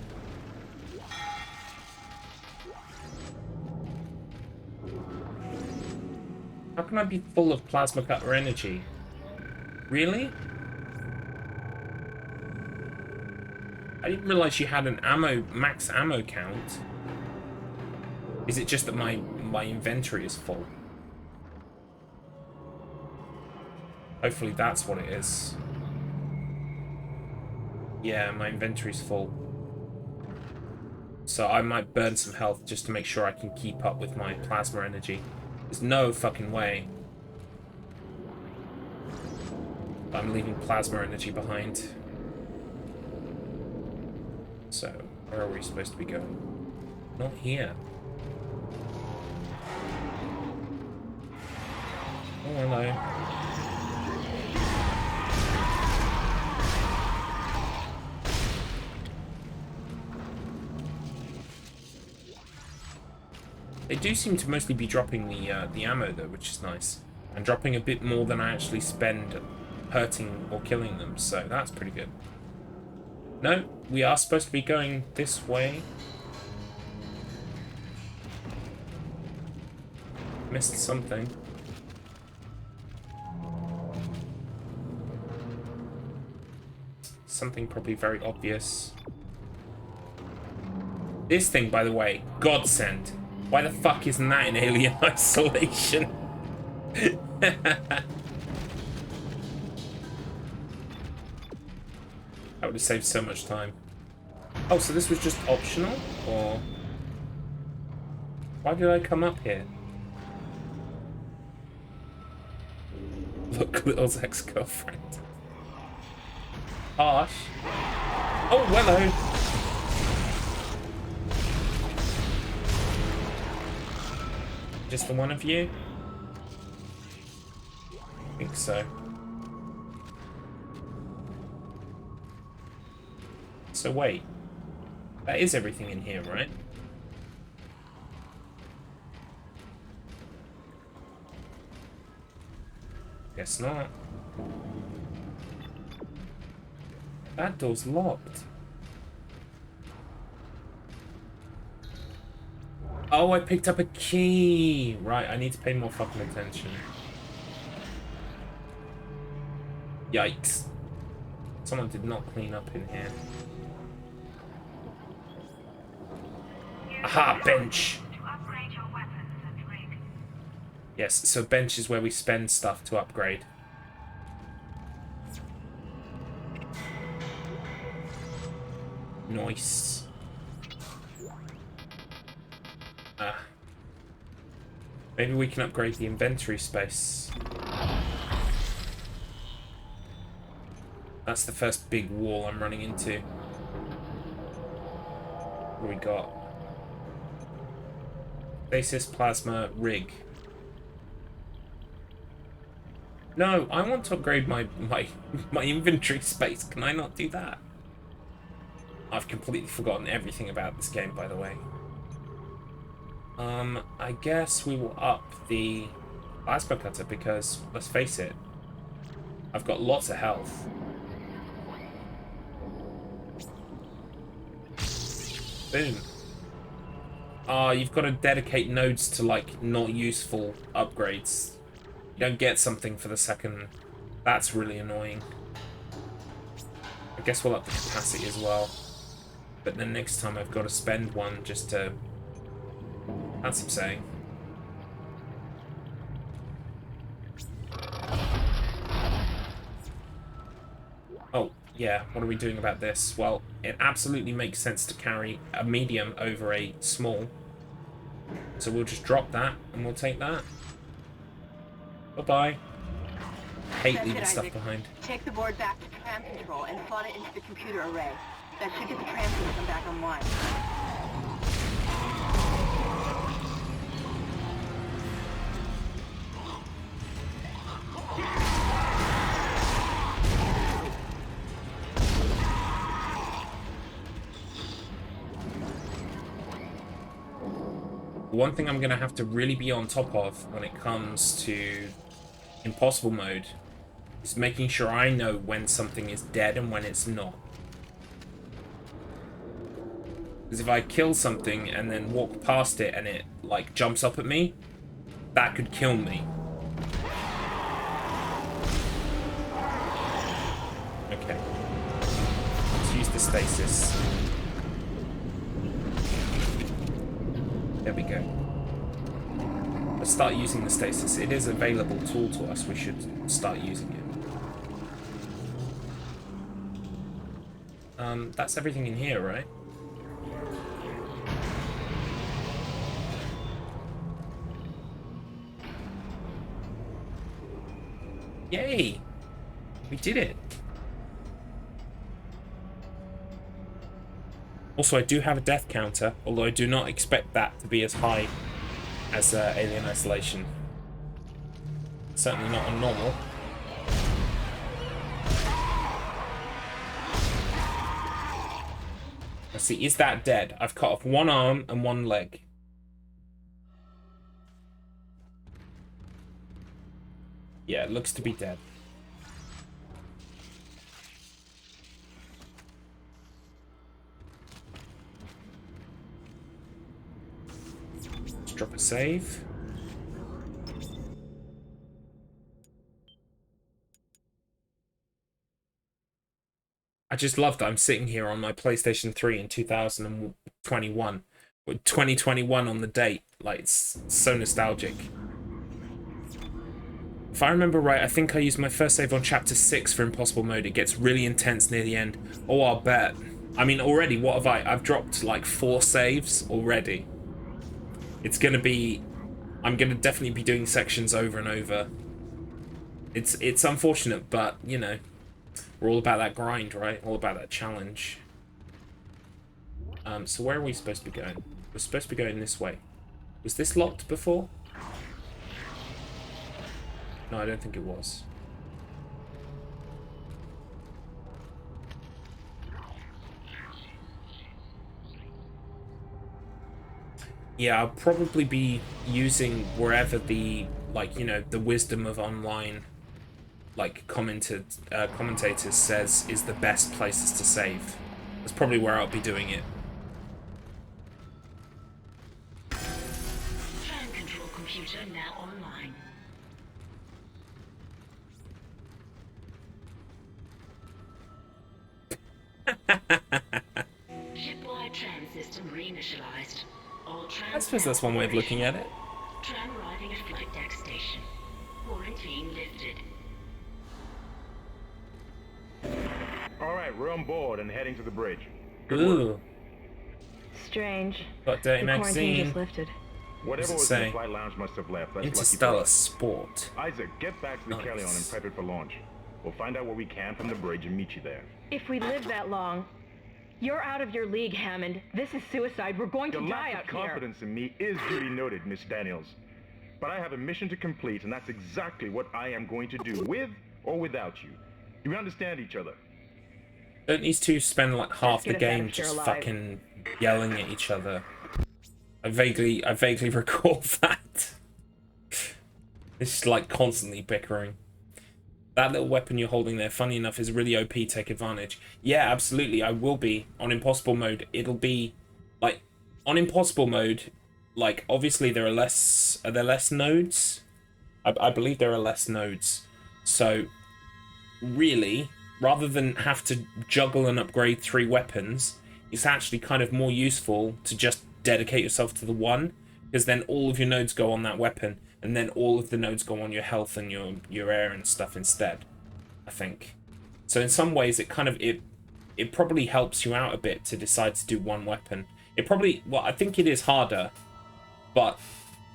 How can I be full of plasma cutter energy? Really? I didn't realize you had an max ammo count. Is it just that my inventory is full? Hopefully that's what it is. Yeah, my inventory's full. So I might burn some health just to make sure I can keep up with my plasma energy. There's no fucking way I'm leaving plasma energy behind. So, where are we supposed to be going? Not here. Oh, hello. They do seem to mostly be dropping the ammo though, which is nice. And dropping a bit more than I actually spend hurting or killing them, so that's pretty good. No, we are supposed to be going this way. Missed something. Something probably very obvious. This thing, by the way, godsend. Why the fuck isn't that in Alien Isolation? That would have saved so much time. Oh, so this was just optional? Or... why did I come up here? Look, Little's ex-girlfriend. Harsh. Oh, hello. Just the one of you? I think so. So wait. That is everything in here, right? Guess not. That door's locked. Oh, I picked up a key! Right, I need to pay more fucking attention. Yikes. Someone did not clean up in here. Aha, bench! Yes, so bench is where we spend stuff to upgrade. Nice. Maybe we can upgrade the inventory space. That's the first big wall I'm running into. What do we got? Stasis plasma rig. No, I want to upgrade my inventory space. Can I not do that? I've completely forgotten everything about this game, by the way. I guess we will up the plasma cutter because, let's face it, I've got lots of health. Boom. You've got to dedicate nodes to, like, not useful upgrades. You don't get something for the second. That's really annoying. I guess we'll up the capacity as well. But then next time I've got to spend one just to... That's some saying. Oh, yeah, what are we doing about this? Well, it absolutely makes sense to carry a medium over a small. So we'll just drop that, and we'll take that. Bye-bye. Hate leaving stuff behind. Take the board back to tram control and slot it into the computer array. That should get the tram system back online. One thing I'm going to have to really be on top of when it comes to impossible mode is making sure I know when something is dead and when it's not. Because if I kill something and then walk past it and it, like, jumps up at me, that could kill me. Okay. Let's use the stasis. There we go. Let's start using the stasis. It is an available tool to us. We should start using it. That's everything in here, right? Yay! We did it! Also, I do have a death counter, although I do not expect that to be as high as Alien Isolation. Certainly not on normal. Let's see, is that dead? I've cut off one arm and one leg. Yeah, it looks to be dead. Let's drop a save. I just love that I'm sitting here on my PlayStation 3 in 2021 with 2021 on the date. Like, it's so nostalgic. If I remember right, I think I used my first save on Chapter 6 for Impossible Mode. It gets really intense near the end. Oh, I'll bet. I mean, already, what have I? I've dropped like 4 saves already. It's going to be... I'm going to definitely be doing sections over and over. It's unfortunate, but, you know, we're all about that grind, right? All about that challenge. So where are we supposed to be going? We're supposed to be going this way. Was this locked before? No, I don't think it was. Yeah, I'll probably be using wherever the, like, you know, the wisdom of online, like, commentators says is the best places to save. That's probably where I'll be doing it. Tram control computer now online. Shipwide tram system reinitialized. All trams I suppose that's one way of looking at it. Tram arriving at flight deck station. Quarantine lifted. All right, we're on board and heading to the bridge. Ooh. Strange. Got Dirty The quarantine Magazine. just lifted. Whatever was in the flight lounge must have left. That's Interstellar lucky for us. Sport. Isaac, get back to the Nice. Kellion and prep it for launch. We'll find out what we can from the bridge and meet you there. If we live that long, you're out of your league, Hammond. This is suicide. We're going to Your die lack out of here. confidence in me is duly noted, Miss Daniels. But I have a mission to complete, and that's exactly what I am going to do, with or without you. Do we understand each other? Don't these two spend like half the get us out game of here just alive. fucking yelling at each other? I vaguely recall that. It's just like constantly bickering. That little weapon you're holding there, funny enough, is really OP. Take advantage. Yeah, absolutely. I will be on impossible mode. It'll be like on impossible mode, like, obviously there are less nodes? I believe there are less nodes. So, really, rather than have to juggle and upgrade 3 weapons, it's actually kind of more useful to just dedicate yourself to the one, because then all of your nodes go on that weapon, and then all of the nodes go on your health and your air and stuff instead, I think. So in some ways, it kind of, it probably helps you out a bit to decide to do one weapon. It probably, well, I think it is harder, but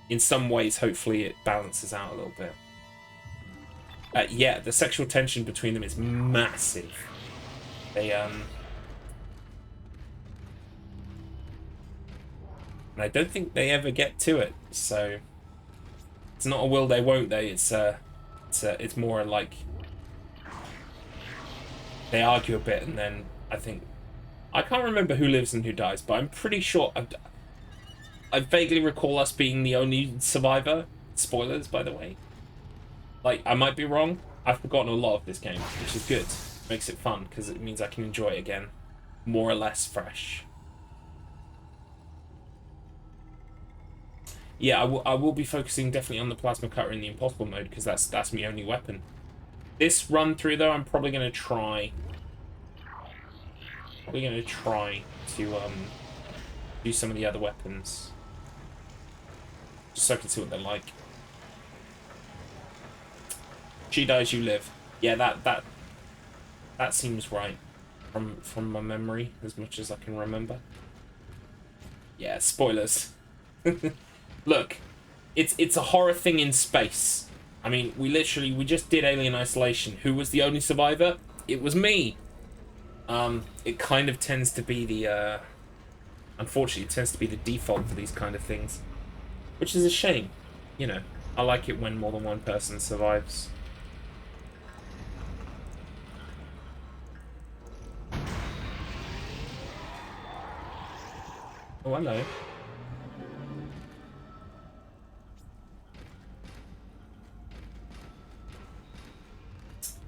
in some ways, hopefully, it balances out a little bit. Yeah, the sexual tension between them is massive. They, and I don't think they ever get to it, so it's not a will they, won't they. It's more like they argue a bit, and then I think I can't remember who lives and who dies, but I'm pretty sure I vaguely recall us being the only survivor. Spoilers, by the way. Like, I might be wrong. I've forgotten a lot of this game, which is good. Makes it fun, because it means I can enjoy it again. More or less fresh. Yeah, I will be focusing definitely on the plasma cutter in the impossible mode, because that's my only weapon. This run through, though, I'm probably going to try... to do some of the other weapons. Just so I can see what they're like. She dies, you live. Yeah, that seems right from my memory, as much as I can remember. Yeah, spoilers. Look, it's a horror thing in space. I mean, we just did Alien Isolation. Who was the only survivor? It was me. It kind of tends to be the unfortunately, it tends to be the default for these kind of things, which is a shame. You know, I like it when more than one person survives. Oh, hello.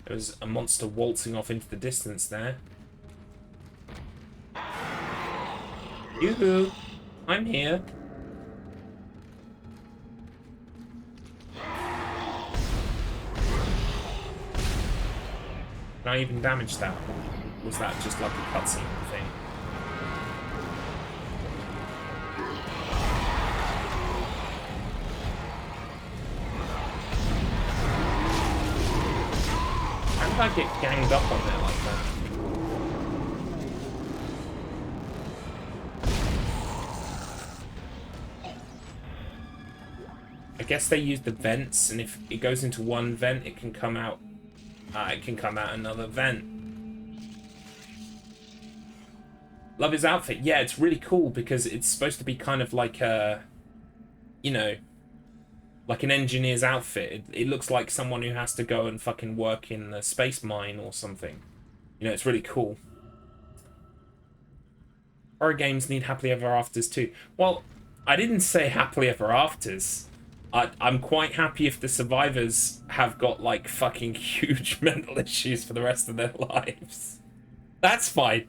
There's a monster waltzing off into the distance there. Yoo-hoo! I'm here. Can I even damage that? Or was that just like a cutscene thing? How did I get ganged up on there like that? I guess they use the vents, and if it goes into one vent, it can come out. It can come out another vent. Love his outfit. Yeah, it's really cool because it's supposed to be kind of like a, you know, like an engineer's outfit. It looks like someone who has to go and fucking work in the space mine or something. You know, it's really cool. Horror games need happily ever afters too. Well, I didn't say happily ever afters. I'm quite happy if the survivors have got, like, fucking huge mental issues for the rest of their lives. That's fine.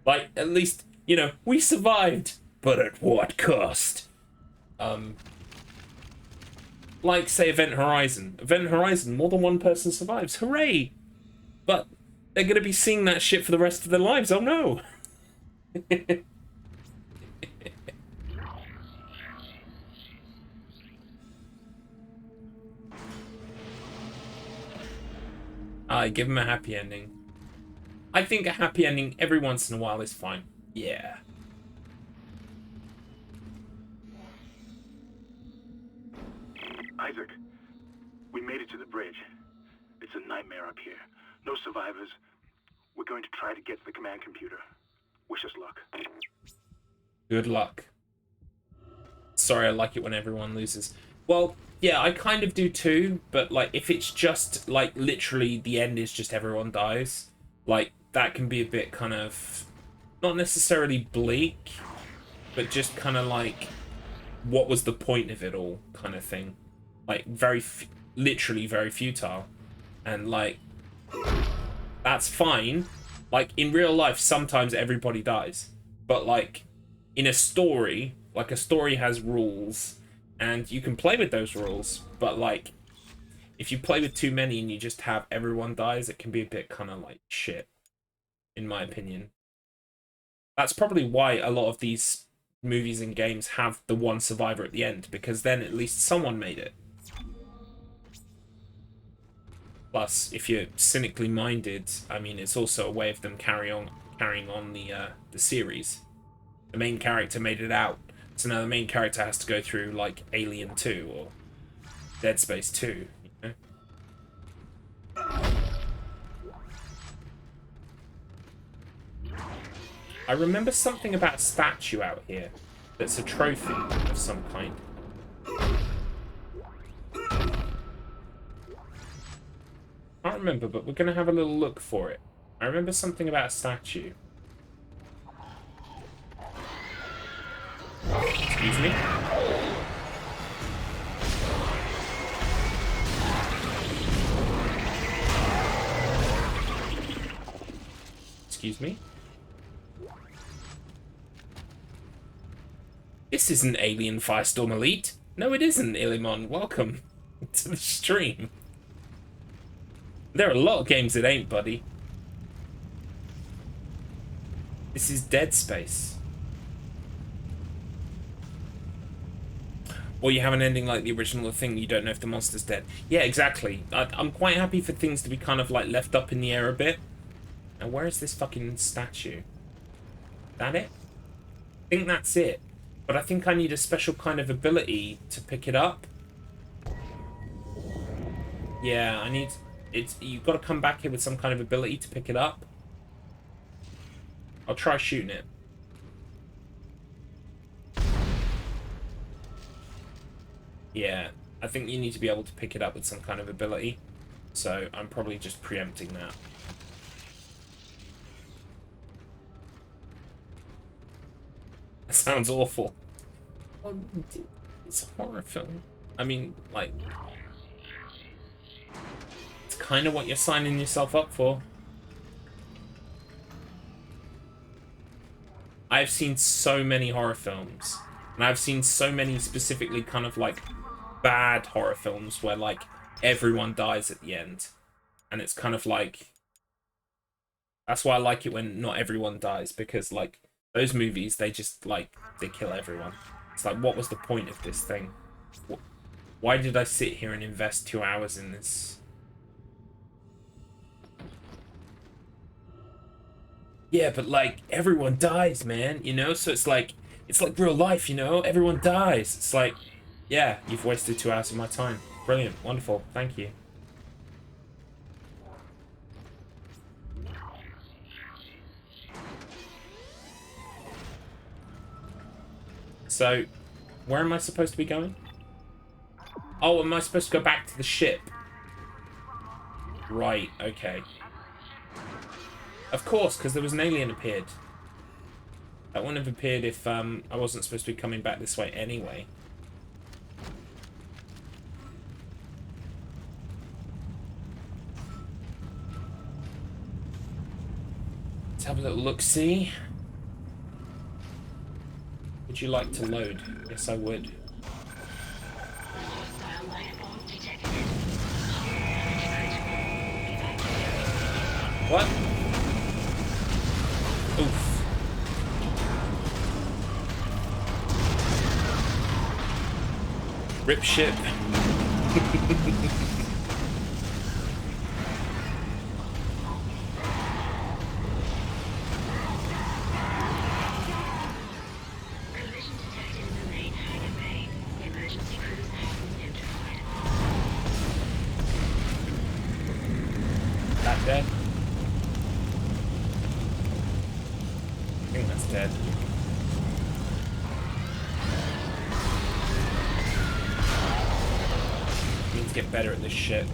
Like, at least, you know, we survived, but at what cost? Like, say, Event Horizon. Event Horizon, more than one person survives. Hooray! But they're gonna be seeing that shit for the rest of their lives. Oh, no! Give him a happy ending. I think a happy ending every once in a while is fine. Yeah. Isaac, we made it to the bridge. It's a nightmare up here. No survivors. We're going to try to get to the command computer. Wish us luck. Good luck. Sorry, I like it when everyone loses. Well, yeah, I kind of do too, but, like, if it's just, like, literally the end is just everyone dies, like, that can be a bit kind of, not necessarily bleak, but just kind of like, what was the point of it all kind of thing. Like, literally very futile. And, like, that's fine. Like, in real life, sometimes everybody dies. But, like, in a story, like a story has rules, and you can play with those rules, but like, if you play with too many and you just have everyone dies, it can be a bit kind of like shit, in my opinion. That's probably why a lot of these movies and games have the one survivor at the end, because then at least someone made it. Plus, if you're cynically minded, I mean, it's also a way of them carrying on the series. The main character made it out, so now the main character has to go through like Alien 2 or Dead Space 2. You know? I remember something about a statue out here that's a trophy of some kind. I can't remember, but we're going to have a little look for it. I remember something about a statue. Excuse me? Excuse me? This isn't Alien Firestorm Elite. No, it isn't, Illimon. Welcome to the stream. There are a lot of games that ain't, buddy. This is Dead Space. Or you have an ending like the original thing, you don't know if the monster's dead. Yeah, exactly. I'm quite happy for things to be kind of like left up in the air a bit. Now, where is this fucking statue? Is that it? I think that's it. But I think I need a special kind of ability to pick it up. Yeah, I need... You've got to come back here with some kind of ability to pick it up. I'll try shooting it. Yeah, I think you need to be able to pick it up with some kind of ability. So I'm probably just preempting that. That sounds awful. Well, it's a horror film. I mean, like... It's kind of what you're signing yourself up for. I've seen so many horror films. And I've seen so many specifically kind of like bad horror films where like everyone dies at the end. And it's kind of like... That's why I like it when not everyone dies, because like those movies, they just like, they kill everyone. It's like, what was the point of this thing? Why did I sit here and invest 2 hours in this? Yeah, but like everyone dies, man, you know? So it's like real life, you know? Everyone dies. It's like, yeah, you've wasted 2 hours of my time. Brilliant, wonderful, thank you. So, where am I supposed to be going? Oh, am I supposed to go back to the ship? Right, okay. Of course, because there was an alien appeared. That wouldn't have appeared if I wasn't supposed to be coming back this way anyway. Let's have a little look-see. Would you like to load? Yes, I would. What? Oof. Rip ship. That dead? I think that's dead. We need to get better at this shit.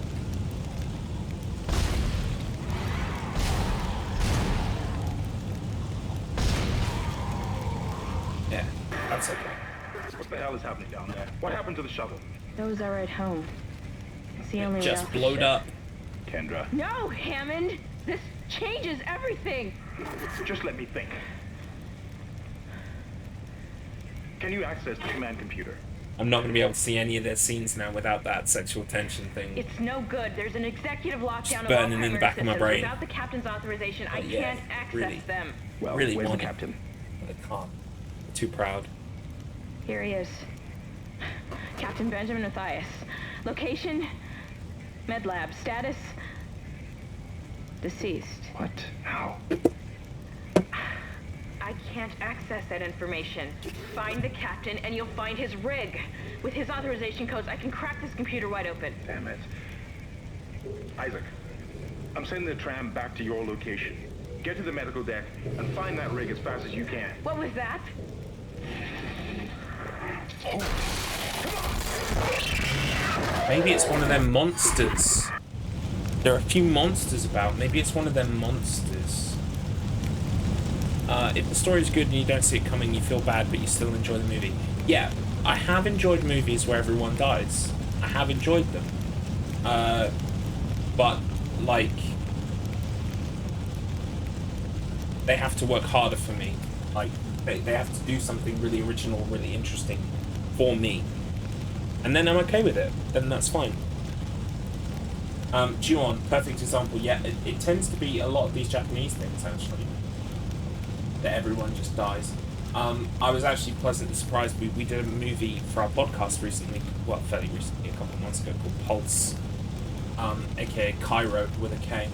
Yeah, that's okay. What the hell is happening down there? What happened to the shuttle? Those are right home. It's the only way Just off the blowed ship. up. Kendra. No, Hammond! This changes everything! Just let me think. Can you access the command computer? I'm not going to be able to see any of their scenes now without that sexual tension thing. It's no good. There's an executive lockdown of all burning in the back of my brain. Without the captain's authorization, I can't access them. Well, really where's the want captain? But I can't. I'm too proud. Here he is. Captain Benjamin Mathias. Location, med lab. Status, deceased. What? How? I can't access that information. Find the captain and you'll find his rig. With his authorization codes, I can crack this computer wide open. Damn it. Isaac, I'm sending the tram back to your location. Get to the medical deck and find that rig as fast as you can. What was that? Maybe it's one of them monsters. There are a few monsters about. Maybe it's one of them monsters. If the story's good and you don't see it coming, you feel bad, but you still enjoy the movie. Yeah, I have enjoyed movies where everyone dies. I have enjoyed them. But, like, they have to work harder for me. Like, they have to do something really original, really interesting for me. And then I'm okay with it. Then that's fine. Ju-on, perfect example. Yeah, it tends to be a lot of these Japanese things, actually. That everyone just dies. I was actually pleasantly surprised. We did a movie for our podcast recently, well, fairly recently, a couple of months ago, called Pulse, aka Cairo with a K.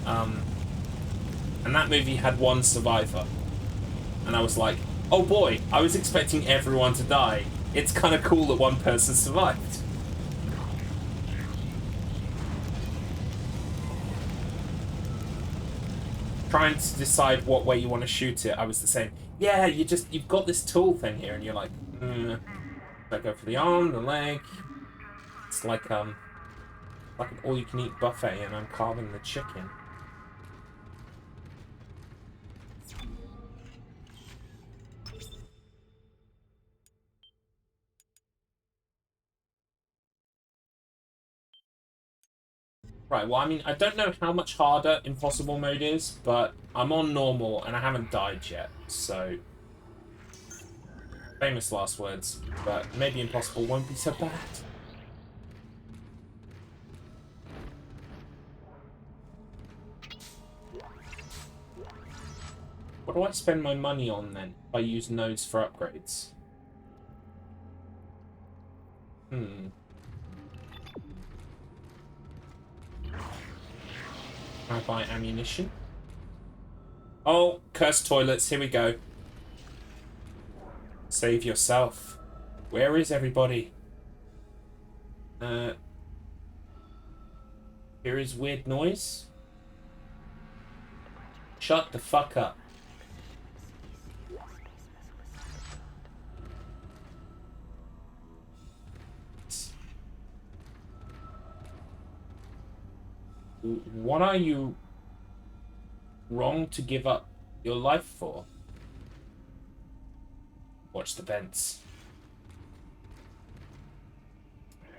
And that movie had one survivor. And I was like, oh boy, I was expecting everyone to die. It's kind of cool that one person survived. Trying to decide what way you want to shoot it, I was the same. Yeah, you've got this tool thing here, and you're like, I go for the arm, the leg. It's like an all-you-can-eat buffet, and I'm carving the chicken. Right, well, I mean, I don't know how much harder Impossible mode is, but I'm on normal and I haven't died yet, so... Famous last words, but maybe Impossible won't be so bad. What do I spend my money on, then, if I use nodes for upgrades? Can I buy ammunition? Oh, cursed toilets, here we go. Save yourself. Where is everybody? Here is weird noise. Shut the fuck up. What are you wrong to give up your life for? Watch the vents.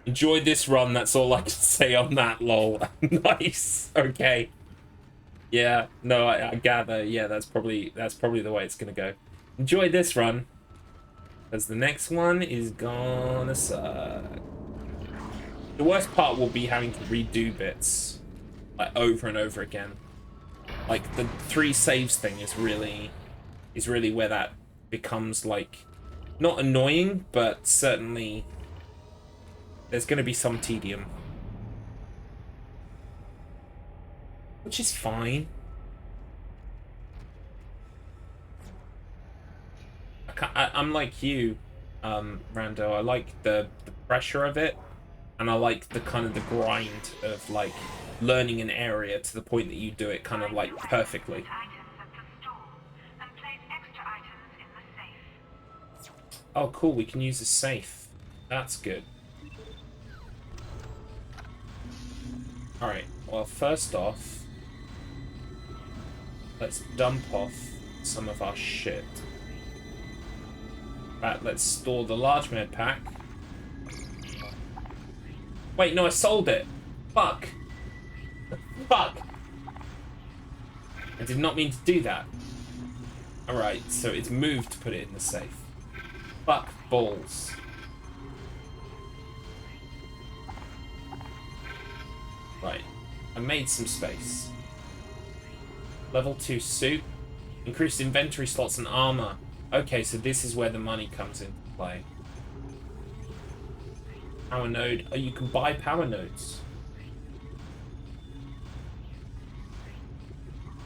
Enjoy this run, that's all I can say on that, lol. Nice. Okay. Yeah, no, I gather, yeah, that's probably the way it's gonna go. Enjoy this run. Because the next one is gonna suck. The worst part will be having to redo bits. Like over and over again. Like the 3 saves thing is really where that becomes like not annoying, but certainly there's going to be some tedium, which is fine. I'm like you, Rando. I like the pressure of it, and I like the kind of the grind of like learning an area to the point that you do it kind of like perfectly. Oh cool, we can use a safe. That's good. Alright, well first off, let's dump off some of our shit. Right, let's store the large med pack. Wait, no, I sold it. Fuck. Fuck! I did not mean to do that. Alright, so it's moved to put it in the safe. Fuck balls. Right. I made some space. Level 2 suit. Increased inventory slots and armor. Okay, so this is where the money comes into play. Power node. Oh, you can buy power nodes.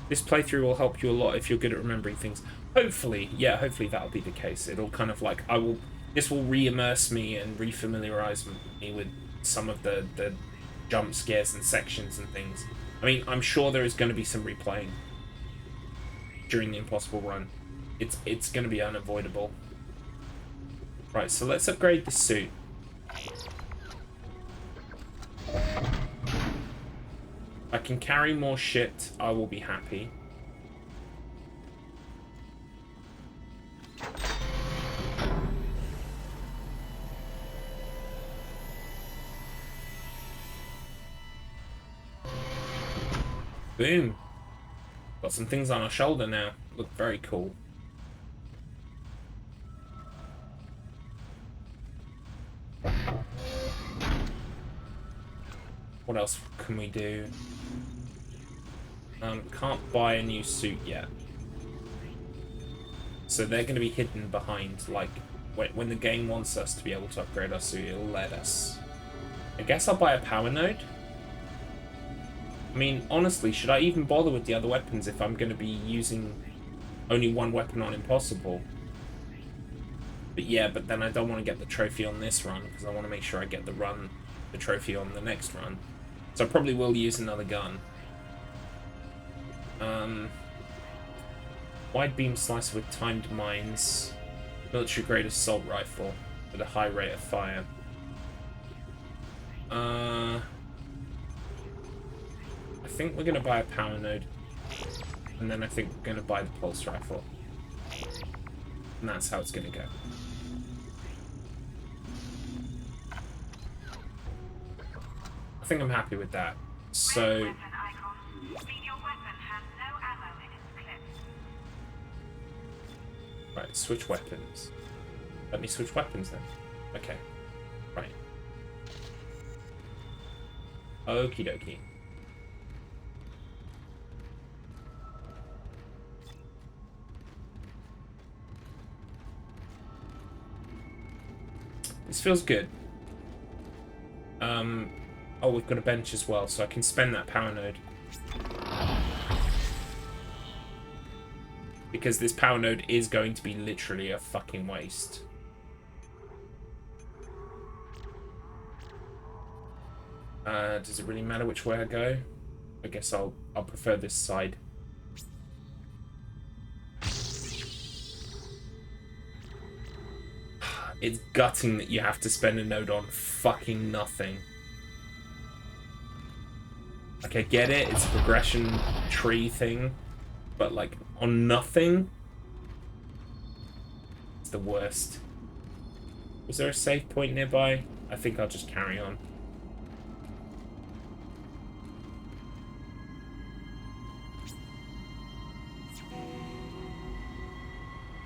This playthrough will help you a lot if you're good at remembering things. Hopefully, yeah, hopefully that'll be the case. It'll kind of like, this will re-immerse me and re-familiarize me with some of the jump scares and sections and things. I mean, I'm sure there is going to be some replaying during the impossible run. It's going to be unavoidable. Right, so let's upgrade the suit. I can carry more shit, I will be happy. Boom. Got some things on our shoulder now. Look very cool. What else can we do? Can't buy a new suit yet. So they're going to be hidden behind, like, when the game wants us to be able to upgrade our suit, it'll let us. I guess I'll buy a power node. I mean, honestly, should I even bother with the other weapons if I'm going to be using only one weapon on Impossible? But yeah, but then I don't want to get the trophy on this run, because I want to make sure I get the trophy on the next run. So I probably will use another gun. Wide beam slicer with timed mines. Military grade assault rifle with a high rate of fire. I think we're going to buy a power node. And then I think we're going to buy the pulse rifle. And that's how it's going to go. I think I'm happy with that. So... Right, switch weapons. Let me switch weapons then. Okay. Right. Okie dokie. This feels good. Oh, we've got a bench as well, so I can spend that power node. Because this power node is going to be literally a fucking waste. Does it really matter which way I go? I guess I'll prefer this side. It's gutting that you have to spend a node on fucking nothing. Like, I get it, it's a progression tree thing, but like, on nothing? It's the worst. Was there a save point nearby? I think I'll just carry on.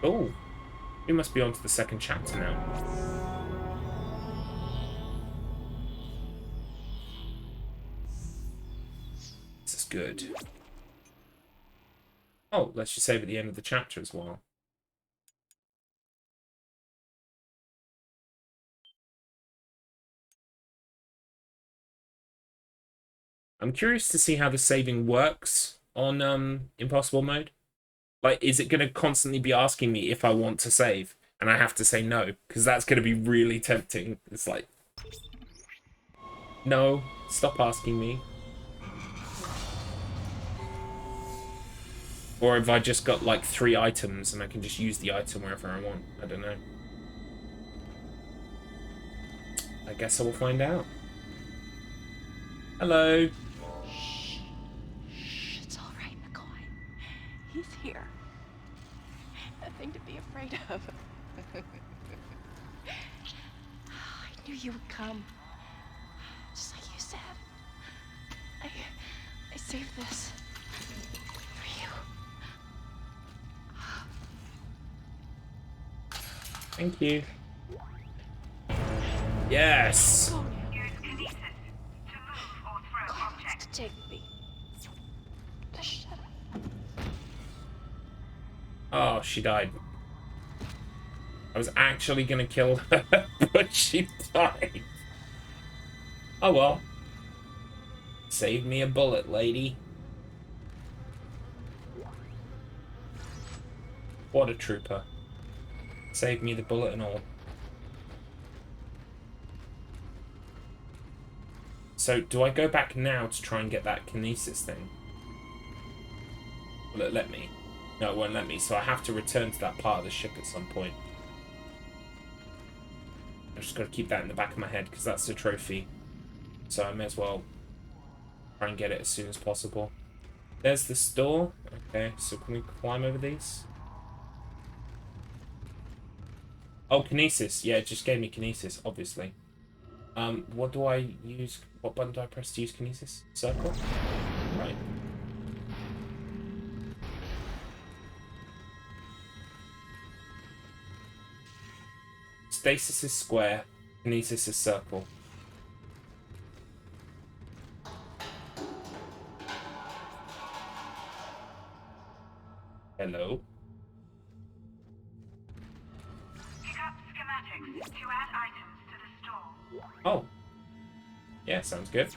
Oh, we must be on to the second chapter now. This is good. Oh, let's just save at the end of the chapter as well. I'm curious to see how the saving works on Impossible mode. Like, is it going to constantly be asking me if I want to save? And I have to say no, because that's going to be really tempting. It's like, no, stop asking me. Or if I just got like 3 items and I can just use the item wherever I want. I don't know. I guess I will find out. Hello. Shh. Shh. It's all right, McCoy. He's here. Nothing to be afraid of. I knew you would come. Just like you said. I saved this. Thank you. Yes! Use kinesis to move or throw objects. Take me. Just shut up. Oh, she died. I was actually gonna kill her, but she died. Oh well. Save me a bullet, lady. What a trooper. Save me the bullet and all. So, do I go back now to try and get that kinesis thing? Will it let me? No, it won't let me, so I have to return to that part of the ship at some point. I've just got to keep that in the back of my head, because that's the trophy. So I may as well try and get it as soon as possible. There's the store. Okay, so can we climb over these? Oh, kinesis. Yeah, it just gave me kinesis, obviously. What do I use? What button do I press to use kinesis? Circle? Right. Stasis is square. Kinesis is circle. Hello? Pick up schematics to add items to the store. Oh. Yeah, sounds good.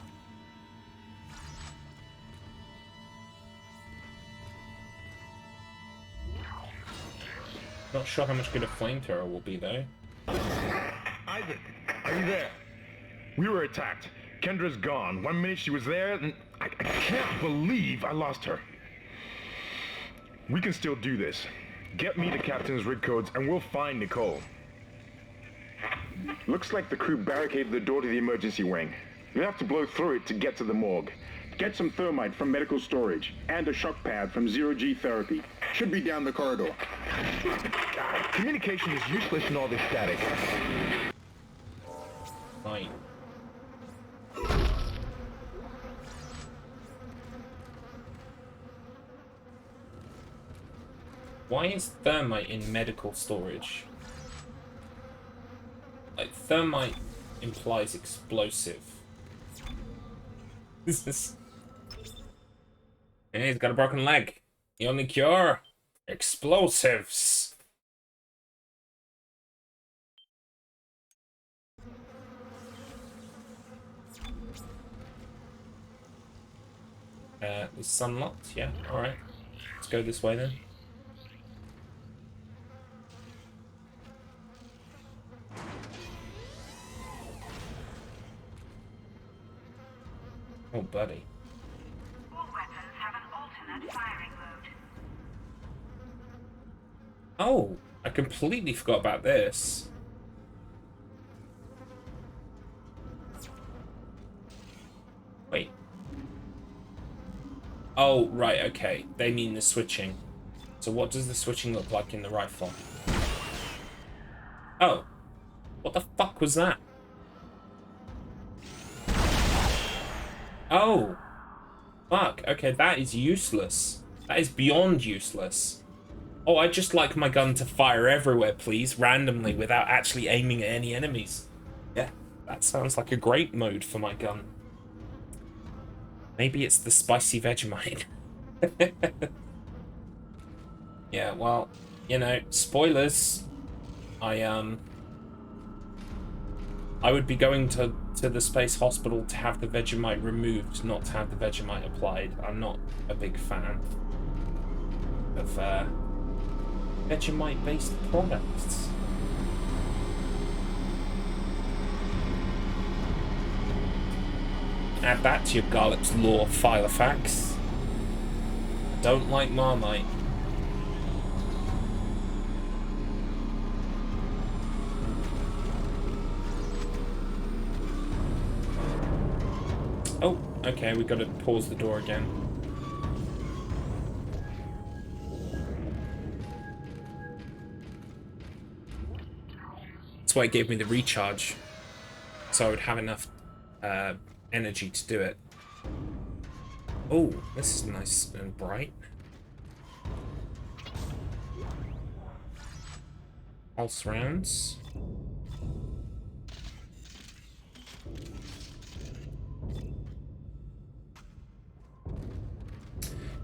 Not sure how much good a flamethrower will be, though. Isaac, are you there? We were attacked. Kendra's gone. 1 minute she was there, and I can't believe I lost her. We can still do this. Get me the captain's rig codes, and we'll find Nicole. Looks like the crew barricaded the door to the emergency wing. You'll have to blow through it to get to the morgue. Get some thermite from medical storage, and a shock pad from zero-G therapy. Should be down the corridor. Communication is useless in all this static. Fine. Why is thermite in medical storage? Like, thermite implies explosive. This is... Hey, he's got a broken leg. The only cure? Explosives. Is unlocked? Yeah, alright. Let's go this way then. Oh, buddy. All weapons have an alternate firing mode. Oh, I completely forgot about this. Wait. Oh, right, okay. They mean the switching. So what does the switching look like in the rifle? Oh. What the fuck was that? Oh. Fuck. Okay, that is useless. That is beyond useless. Oh, I'd just like my gun to fire everywhere, please, randomly, without actually aiming at any enemies. Yeah, that sounds like a great mode for my gun. Maybe it's the spicy Vegemite. Yeah, well, you know, spoilers. I would be going to the space hospital to have the Vegemite removed, not to have the Vegemite applied. I'm not a big fan of Vegemite-based products. Add that to your Garlips lore file of facts. Don't like Marmite. Oh, okay, we gotta pause the door again. That's why it gave me the recharge, so I would have enough energy to do it. Oh, this is nice and bright. Pulse rounds.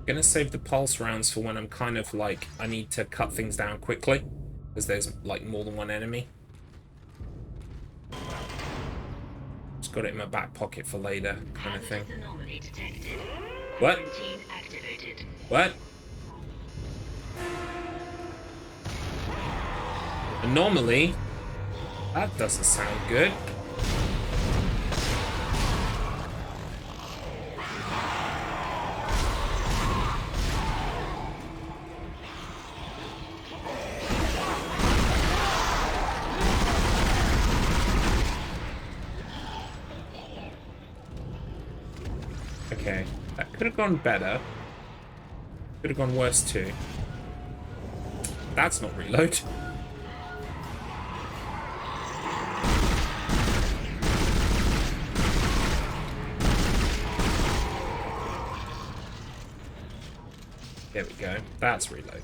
Gonna save the pulse rounds for when I'm kind of like, I need to cut things down quickly, because there's like more than one enemy. Just got it in my back pocket for later, kind of thing. What? What? Anomaly? That doesn't sound good. Okay, that could have gone better. Could have gone worse too. That's not reload. There we go. That's reload.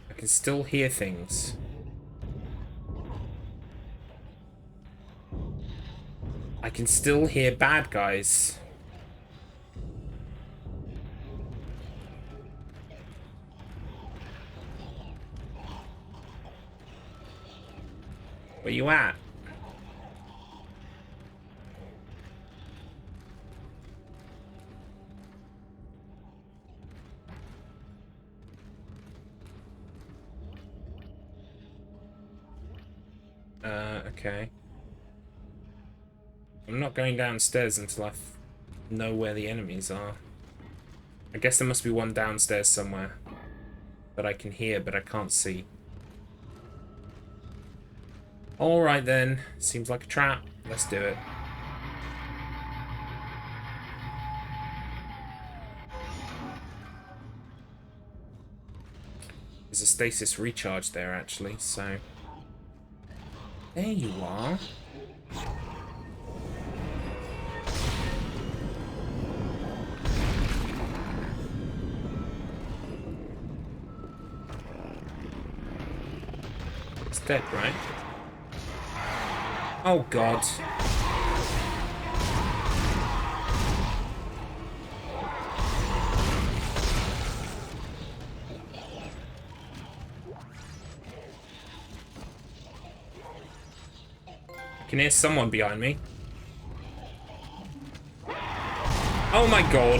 I can still hear things. I can still hear bad guys. Where you at? Okay. I'm not going downstairs until I know where the enemies are. I guess there must be one downstairs somewhere that I can hear, but I can't see. Alright then. Seems like a trap. Let's do it. There's a stasis recharge there, actually, so... There you are. It's dead, right? Oh, God. I can hear someone behind me. Oh my God.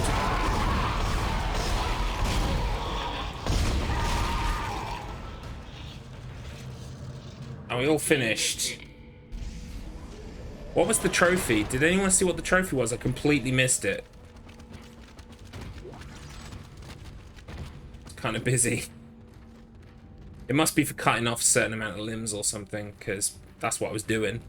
Are we all finished? What was the trophy? Did anyone see what the trophy was? I completely missed it. It's kind of busy. It must be for cutting off a certain amount of limbs or something, because that's what I was doing.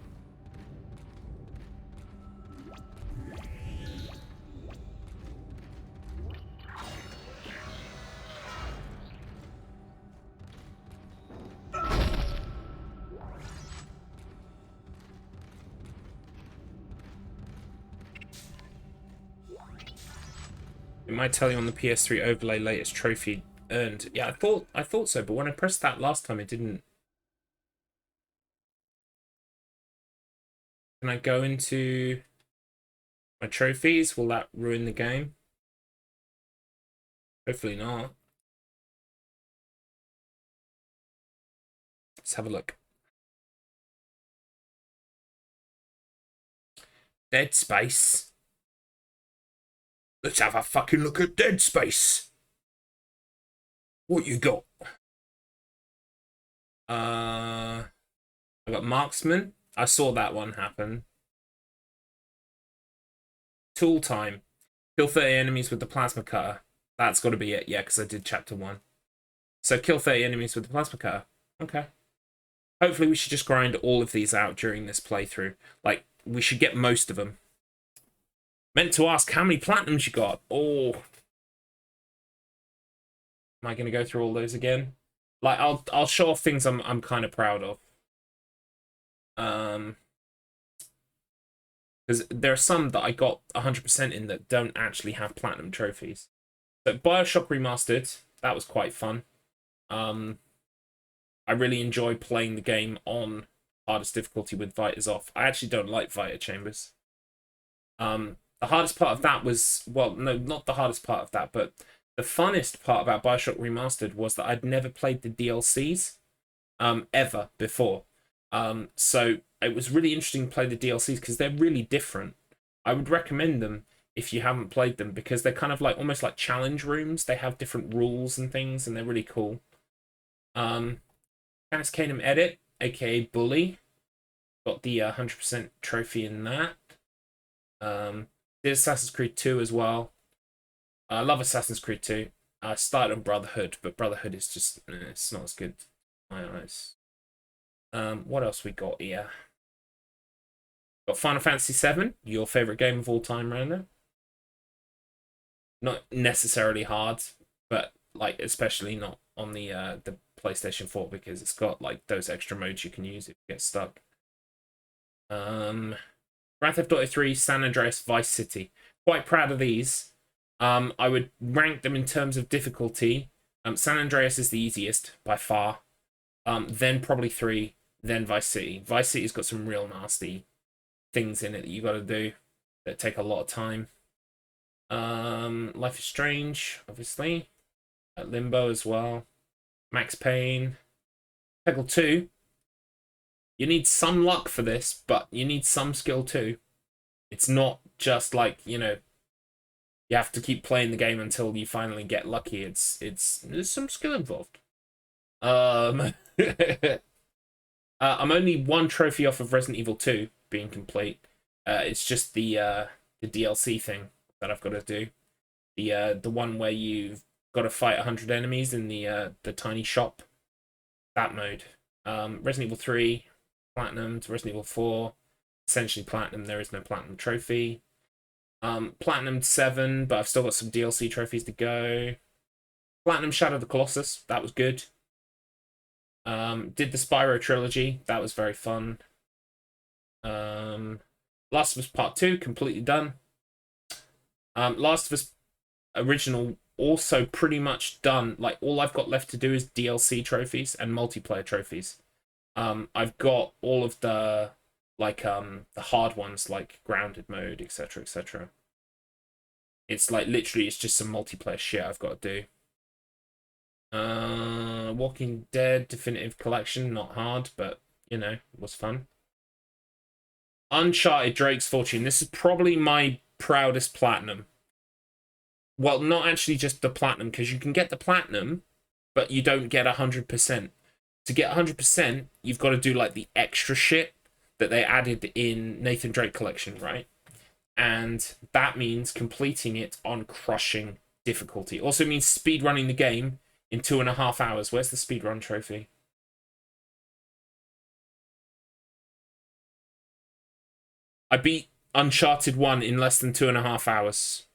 It might tell you on the PS3 overlay latest trophy earned. Yeah, I thought so, but when I pressed that last time, it didn't. Can I go into my trophies? Will that ruin the game? Hopefully not. Let's have a look. Dead Space. Let's have a fucking look at Dead Space. What you got? I got Marksman. I saw that one happen. Tool time. Kill 30 enemies with the plasma cutter. That's got to be it, yeah, because I did chapter 1. So kill 30 enemies with the plasma cutter. Okay. Hopefully we should just grind all of these out during this playthrough. Like, we should get most of them. Meant to ask how many platinums you got. Oh. Am I going to go through all those again? Like, I'll show off things I'm kind of proud of. Because there are some that I got 100% in that don't actually have platinum trophies. But Bioshock Remastered, that was quite fun. I really enjoy playing the game on hardest difficulty with Viters off. I actually don't like Viter chambers. The hardest part of that was, well, no, not the hardest part of that, but the funnest part about Bioshock Remastered was that I'd never played the DLCs ever before. So it was really interesting to play the DLCs because they're really different. I would recommend them if you haven't played them because they're kind of like almost like challenge rooms. They have different rules and things, and they're really cool. Canis Canem Edit, aka Bully, got the 100% trophy in that. Did Assassin's Creed 2 as well. I love Assassin's Creed 2. I started on Brotherhood, but Brotherhood is just, it's not as good in my eyes. What else we got here? Got Final Fantasy VII, your favorite game of all time, Randa. Not necessarily hard, but like especially not on the PlayStation 4 because it's got like those extra modes you can use if you get stuck. Grand Theft Auto 3, San Andreas, Vice City. Quite proud of these. I would rank them in terms of difficulty. San Andreas is the easiest by far. Then probably 3, then Vice City. Vice City's got some real nasty things in it that you got to do that take a lot of time. Life is Strange, obviously. Limbo as well. Max Payne. Peggle 2. You need some luck for this, but you need some skill too. It's not just like, you know, you have to keep playing the game until you finally get lucky. There's some skill involved. I'm only one trophy off of Resident Evil 2 being complete. It's just the DLC thing that I've got to do. The one where you've got to fight 100 enemies in the tiny shop. That mode. Resident Evil 3, Platinum to Resident Evil 4. Essentially Platinum, there is no Platinum trophy. Platinum 7, but I've still got some DLC trophies to go. Platinum Shadow of the Colossus, that was good. Did the Spyro trilogy, that was very fun. Last of Us Part 2, completely done. Last of Us Original, also pretty much done. Like, all I've got left to do is DLC trophies and multiplayer trophies. I've got all of the, like, the hard ones, like Grounded mode, etc., etc. It's like, literally, it's just some multiplayer shit I've got to do. Walking Dead Definitive Collection, not hard, but, you know, it was fun. Uncharted Drake's Fortune. This is probably my proudest platinum. Well, not actually just the platinum, because you can get the platinum, but you don't get 100%. To get 100%, you've got to do, like, the extra shit that they added in Nathan Drake Collection, right? And that means completing it on crushing difficulty. Also means speedrunning the game in 2.5 hours. Where's the speedrun trophy? I beat Uncharted 1 in less than 2.5 hours.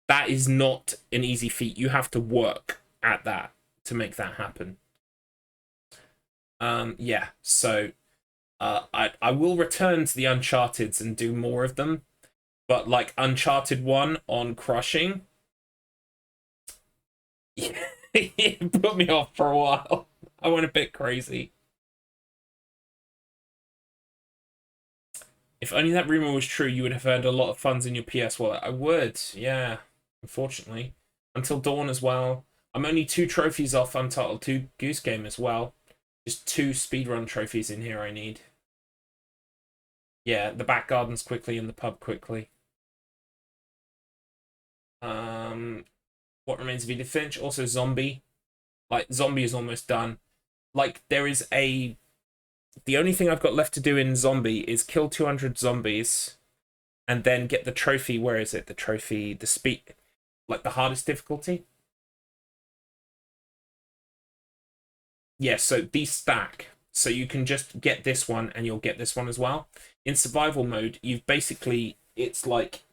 That is not an easy feat. You have to work at that to make that happen. Yeah, so I will return to the Uncharteds and do more of them, but like Uncharted 1 on crushing, it put me off for a while. I went a bit crazy. If only that rumor was true, you would have earned a lot of funds in your PS wallet. I would, yeah, unfortunately. Until Dawn as well. I'm only 2 trophies off Untitled 2 Goose Game as well. Just 2 speedrun trophies in here I need. Yeah, the back gardens quickly and the pub quickly. What Remains of Edith Finch? Also Zombie. Like, Zombie is almost done. Like, there is a... The only thing I've got left to do in Zombie is kill 200 zombies and then get the trophy. Where is it? The trophy, the speed... Like, the hardest difficulty? Yeah, so these stack. So you can just get this one and you'll get this one as well. In survival mode, you've basically... It's like,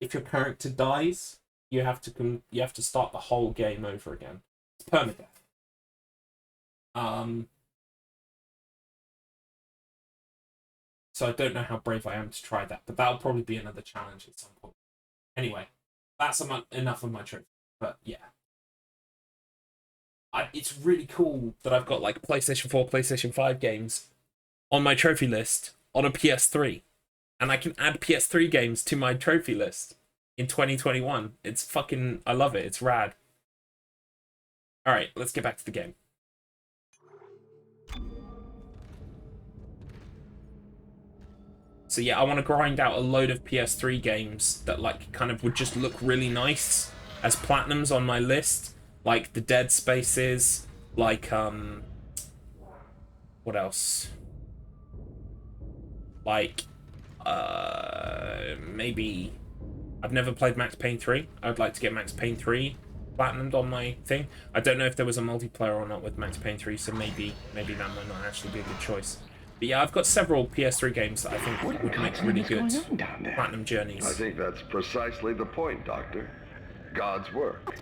if your character dies, you have to start the whole game over again. It's permadeath. So I don't know how brave I am to try that, but that'll probably be another challenge at some point. Anyway, that's enough of my trophy. But yeah. It's really cool that I've got like PlayStation 4, PlayStation 5 games on my trophy list on a PS3. And I can add PS3 games to my trophy list in 2021. It's fucking... I love it. It's rad. Alright, let's get back to the game. So yeah, I want to grind out a load of PS3 games that like kind of would just look really nice as platinums on my list. Like the Dead Spaces, like what else? Like maybe I've never played Max Payne 3. I would like to get Max Payne 3 platinumed on my thing. I don't know if there was a multiplayer or not with Max Payne 3, so maybe that might not actually be a good choice. But yeah, I've got several PS3 games that I think would make really good platinum journeys. I think that's precisely the point, Doctor. God's work.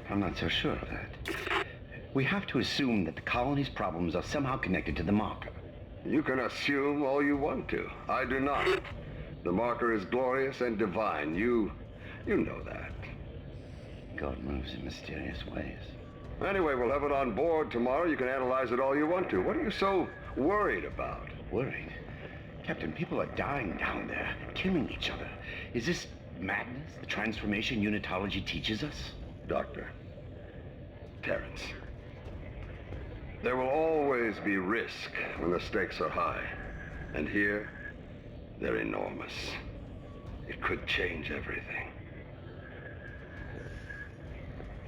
I'm not so sure of that. We have to assume that the colony's problems are somehow connected to the marker. You can assume all you want to. I do not. The marker is glorious and divine. You know that. God moves in mysterious ways. Anyway, we'll have it on board tomorrow. You can analyze it all you want to. What are you so worried about? Worried? Captain, people are dying down there, killing each other. Is this madness, the transformation unitology teaches us? Doctor, Terrence, there will always be risk when the stakes are high. And here, they're enormous. It could change everything.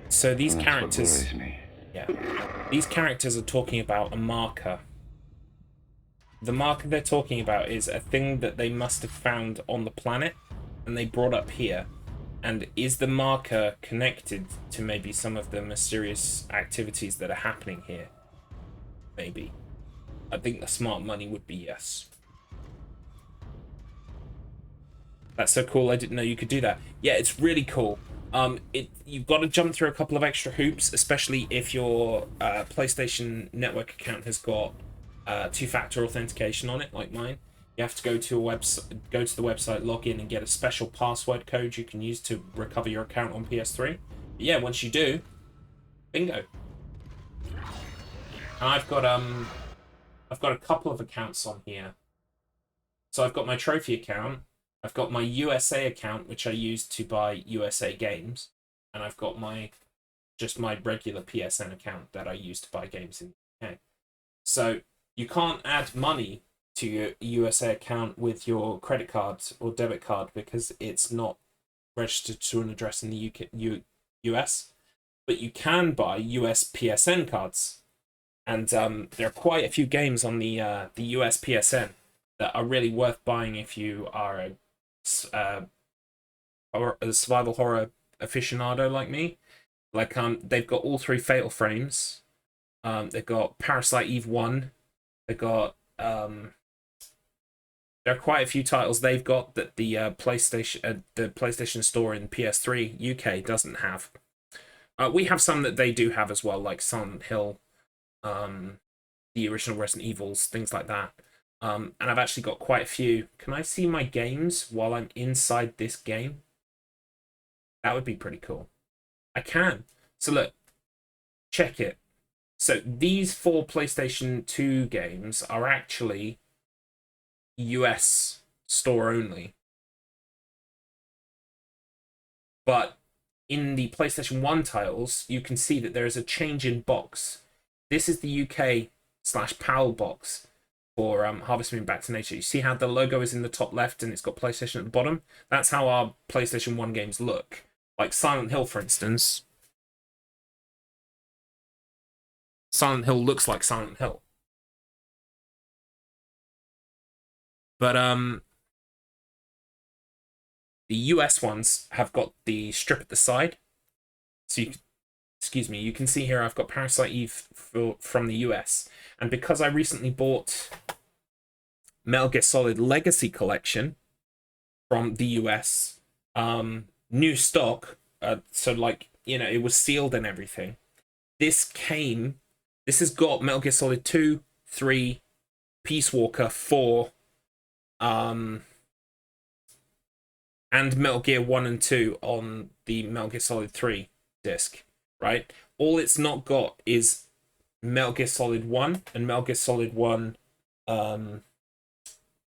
So these That's characters... what worries me. Yeah. These characters are talking about a marker. The marker they're talking about is a thing that they must have found on the planet and they brought up here. And is the marker connected to maybe some of the mysterious activities that are happening here? Maybe. I think the smart money would be yes. That's so cool. I didn't know you could do that. Yeah, it's really cool. You've got to jump through a couple of extra hoops, especially if your PlayStation Network account has got two-factor authentication on it, like mine. You have to go to the website, log in, and get a special password code you can use to recover your account on PS3. But yeah, once you do, bingo. And I've got a couple of accounts on here. So I've got my trophy account. I've got my USA account, which I use to buy USA games, and I've got just my regular PSN account that I use to buy games in the UK. So you can't add money to your USA account with your credit card or debit card because it's not registered to an address in the US, but you can buy US PSN cards, and there are quite a few games on the US PSN that are really worth buying if you are a survival horror aficionado like me. Like they've got all three Fatal Frames. They've got Parasite Eve 1. They've got there are quite a few titles they've got that the PlayStation Store in PS3 UK doesn't have. We have some that they do have as well, like Silent Hill, the original Resident Evils, things like that. And I've actually got quite a few. Can I see my games while I'm inside this game? That would be pretty cool. I can. So look, check it. So these 4 PlayStation 2 games are actually US store only. But in the PlayStation 1 titles, you can see that there is a change in box. This is the UK/PAL box for Harvest Moon Back to Nature. You see how the logo is in the top left and it's got PlayStation at the bottom? That's how our PlayStation 1 games look. Like Silent Hill, for instance. Silent Hill looks like Silent Hill. But the US ones have got the strip at the side. So you can see here I've got Parasite Eve from the US. And because I recently bought Metal Gear Solid Legacy Collection from the US, new stock, so like, you know, it was sealed and everything. This has got Metal Gear Solid 2, 3, Peace Walker, 4, and Metal Gear 1 and 2 on the Metal Gear Solid 3 disc, right? All it's not got is Metal Gear Solid 1 and Metal Gear Solid 1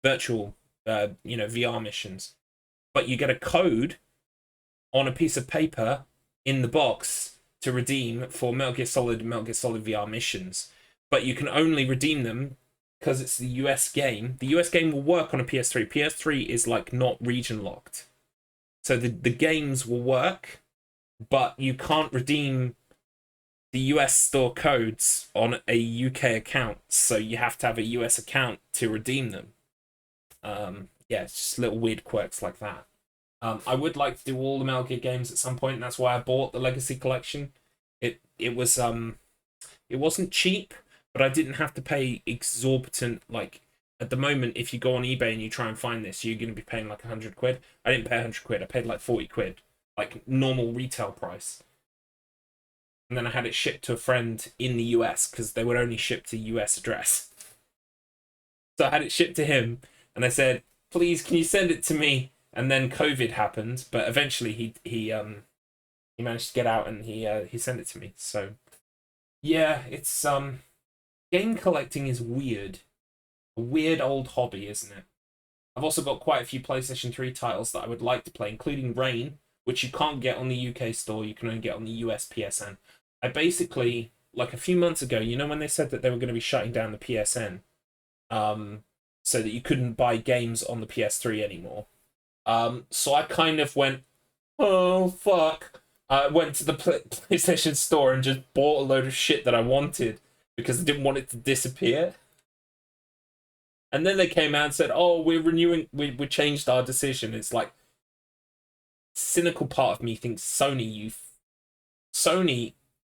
virtual, VR missions. But you get a code on a piece of paper in the box to redeem for Metal Gear Solid and Metal Gear Solid VR missions. But you can only redeem them because it's the US game. The US game will work on a PS3. PS3 is like not region locked. So the games will work, but you can't redeem the US store codes on a UK account. So you have to have a US account to redeem them. It's just little weird quirks like that. I would like to do all the Metal Gear games at some point, and that's why I bought the Legacy Collection. It wasn't cheap, but I didn't have to pay exorbitant, like, at the moment, if you go on eBay and you try and find this, you're going to be paying like 100 quid. I didn't pay 100 quid, I paid like 40 quid, like normal retail price. And then I had it shipped to a friend in the US, because they would only ship to US address. So I had it shipped to him, and I said, please, can you send it to me? And then COVID happened, but eventually he managed to get out and he sent it to me. So yeah, it's game collecting is weird. A weird old hobby, isn't it? I've also got quite a few PlayStation 3 titles that I would like to play, including Rain, which you can't get on the UK store, you can only get on the US PSN. I basically, like a few months ago, you know when they said that they were going to be shutting down the PSN, so that you couldn't buy games on the PS3 anymore. So I kind of went, oh, fuck. I went to the PlayStation store and just bought a load of shit that I wanted because I didn't want it to disappear. And then they came out and said, oh, we're renewing, we changed our decision. It's like, cynical part of me thinks Sony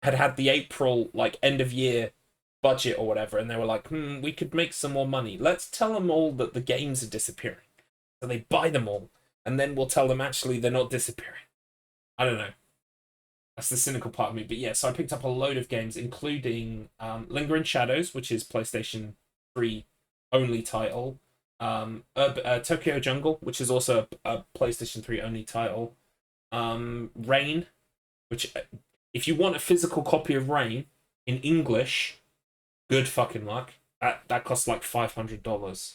had the April, like, end of year budget or whatever, and they were like, we could make some more money. Let's tell them all that the games are disappearing. So they buy them all, and then we'll tell them actually they're not disappearing. I don't know. That's the cynical part of me. But yeah, so I picked up a load of games, including Lingering Shadows, which is PlayStation 3 only title. Tokyo Jungle, which is also a PlayStation 3 only title. Rain, which, if you want a physical copy of Rain in English, good fucking luck. That costs like $500.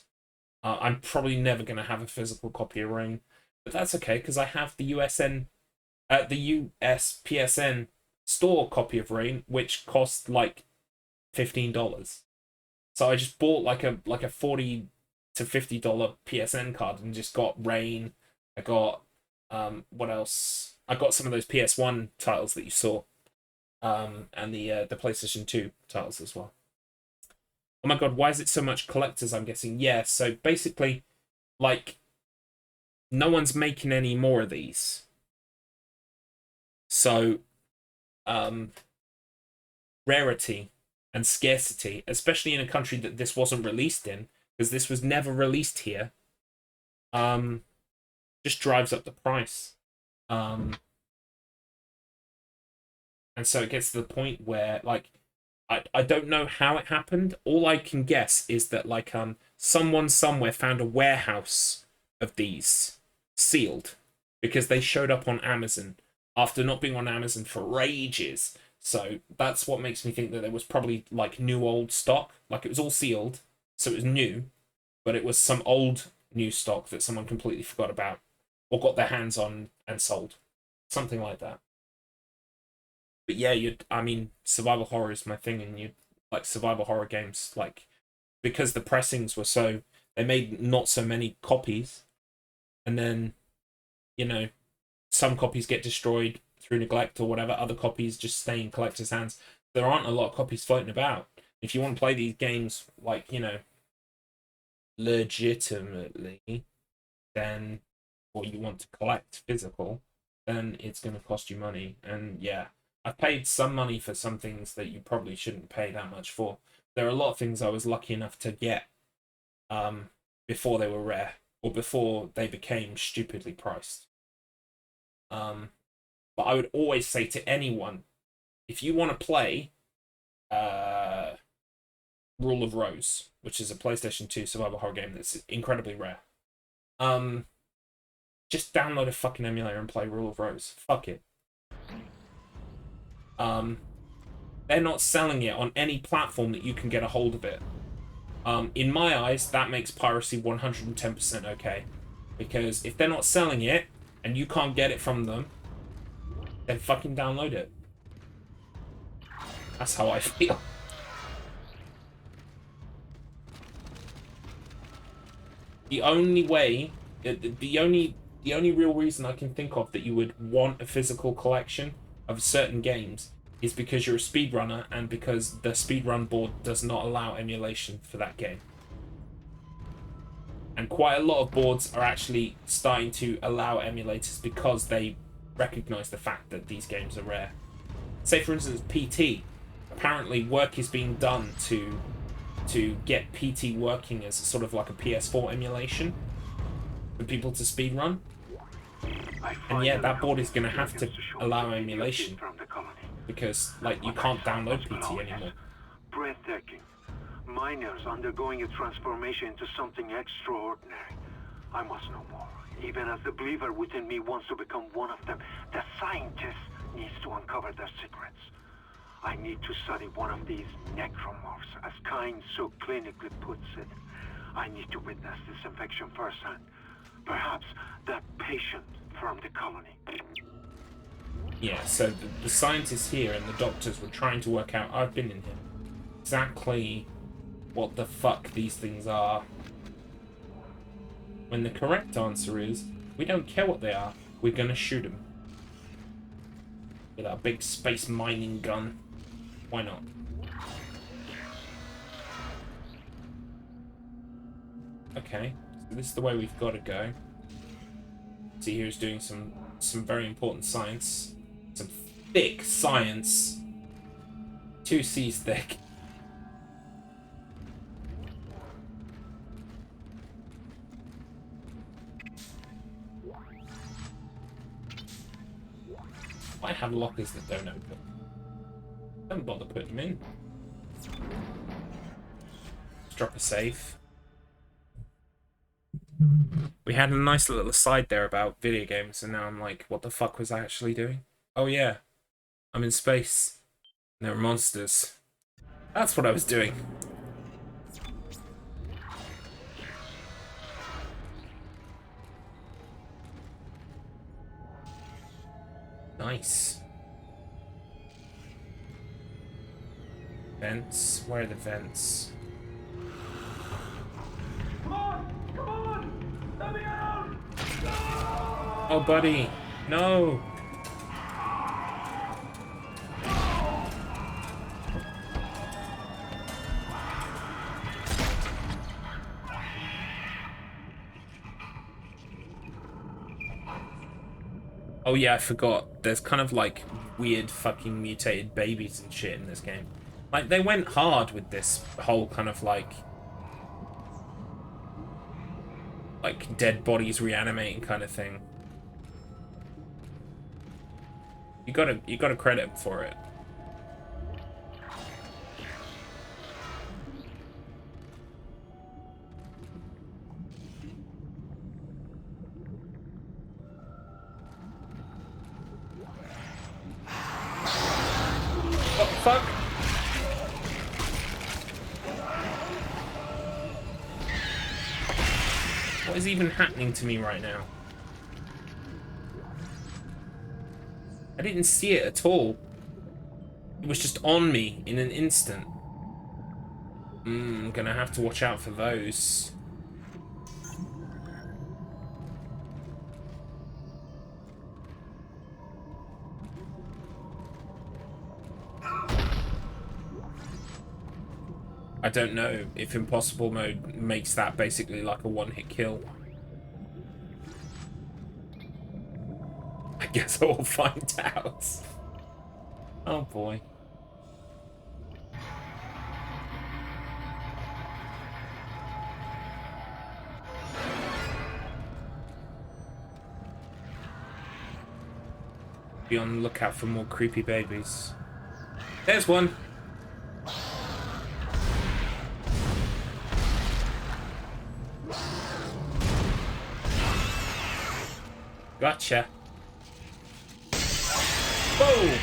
I'm probably never going to have a physical copy of Rain, but that's okay because I have the US PSN store copy of Rain, which cost like $15. So I just bought like a $40 to $50 PSN card and just got Rain. I got what else? I got some of those PS1 titles that you saw, and the PlayStation 2 titles as well. Oh my god, why is it so much collectors, I'm guessing? Yeah, so basically, like, no one's making any more of these. So, rarity and scarcity, especially in a country that this wasn't released in, because this was never released here, just drives up the price. And so it gets to the point where, like, I don't know how it happened. All I can guess is that, like, someone somewhere found a warehouse of these sealed because they showed up on Amazon after not being on Amazon for ages. So that's what makes me think that there was probably, like, new old stock. Like, it was all sealed, so it was new, but it was some old new stock that someone completely forgot about or got their hands on and sold. Something like that. But yeah, survival horror is my thing, and you like survival horror games, like, because the pressings were so, they made not so many copies, and then, some copies get destroyed through neglect or whatever, other copies just stay in collectors' hands. There aren't a lot of copies floating about. If you want to play these games, like, legitimately, then, or you want to collect physical, then it's going to cost you money. And yeah, I've paid some money for some things that you probably shouldn't pay that much for. There are a lot of things I was lucky enough to get before they were rare, or before they became stupidly priced. But I would always say to anyone, if you want to play Rule of Rose, which is a PlayStation 2 survival horror game that's incredibly rare, just download a fucking emulator and play Rule of Rose. Fuck it. They're not selling it on any platform that you can get a hold of it. In my eyes, that makes piracy 110% okay. Because if they're not selling it, and you can't get it from them, then fucking download it. That's how I feel. The only way, the only real reason I can think of that you would want a physical collection of certain games is because you're a speedrunner and because the speedrun board does not allow emulation for that game. And quite a lot of boards are actually starting to allow emulators because they recognize the fact that these games are rare. Say, for instance, PT. Apparently, work is being done to get PT working as sort of like a PS4 emulation for people to speedrun. And yeah, that board is going to have to allow emulation because, like, you can't download PT anymore. Breathtaking. Miners undergoing a transformation into something extraordinary. I must know more. Even as the believer within me wants to become one of them, the scientist needs to uncover their secrets. I need to study one of these necromorphs, as Kyne so clinically puts it. I need to witness this infection firsthand. Perhaps that patient from the colony. Yeah, so the scientists here and the doctors were trying to work out, I've been in here, exactly what the fuck these things are. When the correct answer is, we don't care what they are, we're gonna shoot them. With our big space mining gun. Why not? Okay, so this is the way we've got to go. See, here's doing some very important science. Some thick science. 2 C's thick. Might have lockers that don't open. Don't bother putting them in. Let's drop a safe. We had a nice little aside there about video games, and now I'm like, what the fuck was I actually doing? Oh yeah, I'm in space. There are monsters. That's what I was doing. Nice. Vents? Where are the vents? Come on! Come on! Let me out! No! Oh, buddy. No! Oh yeah, I forgot. There's kind of like weird fucking mutated babies and shit in this game. Like, they went hard with this whole kind of like dead bodies reanimating kind of thing. You gotta credit them for it. What the fuck? What is even happening to me right now? I didn't see it at all. It was just on me in an instant. I'm gonna have to watch out for those. I don't know if impossible mode makes that basically like a one-hit kill. I guess I'll find out. Oh boy. Be on the lookout for more creepy babies. There's one. Gotcha. Whoa!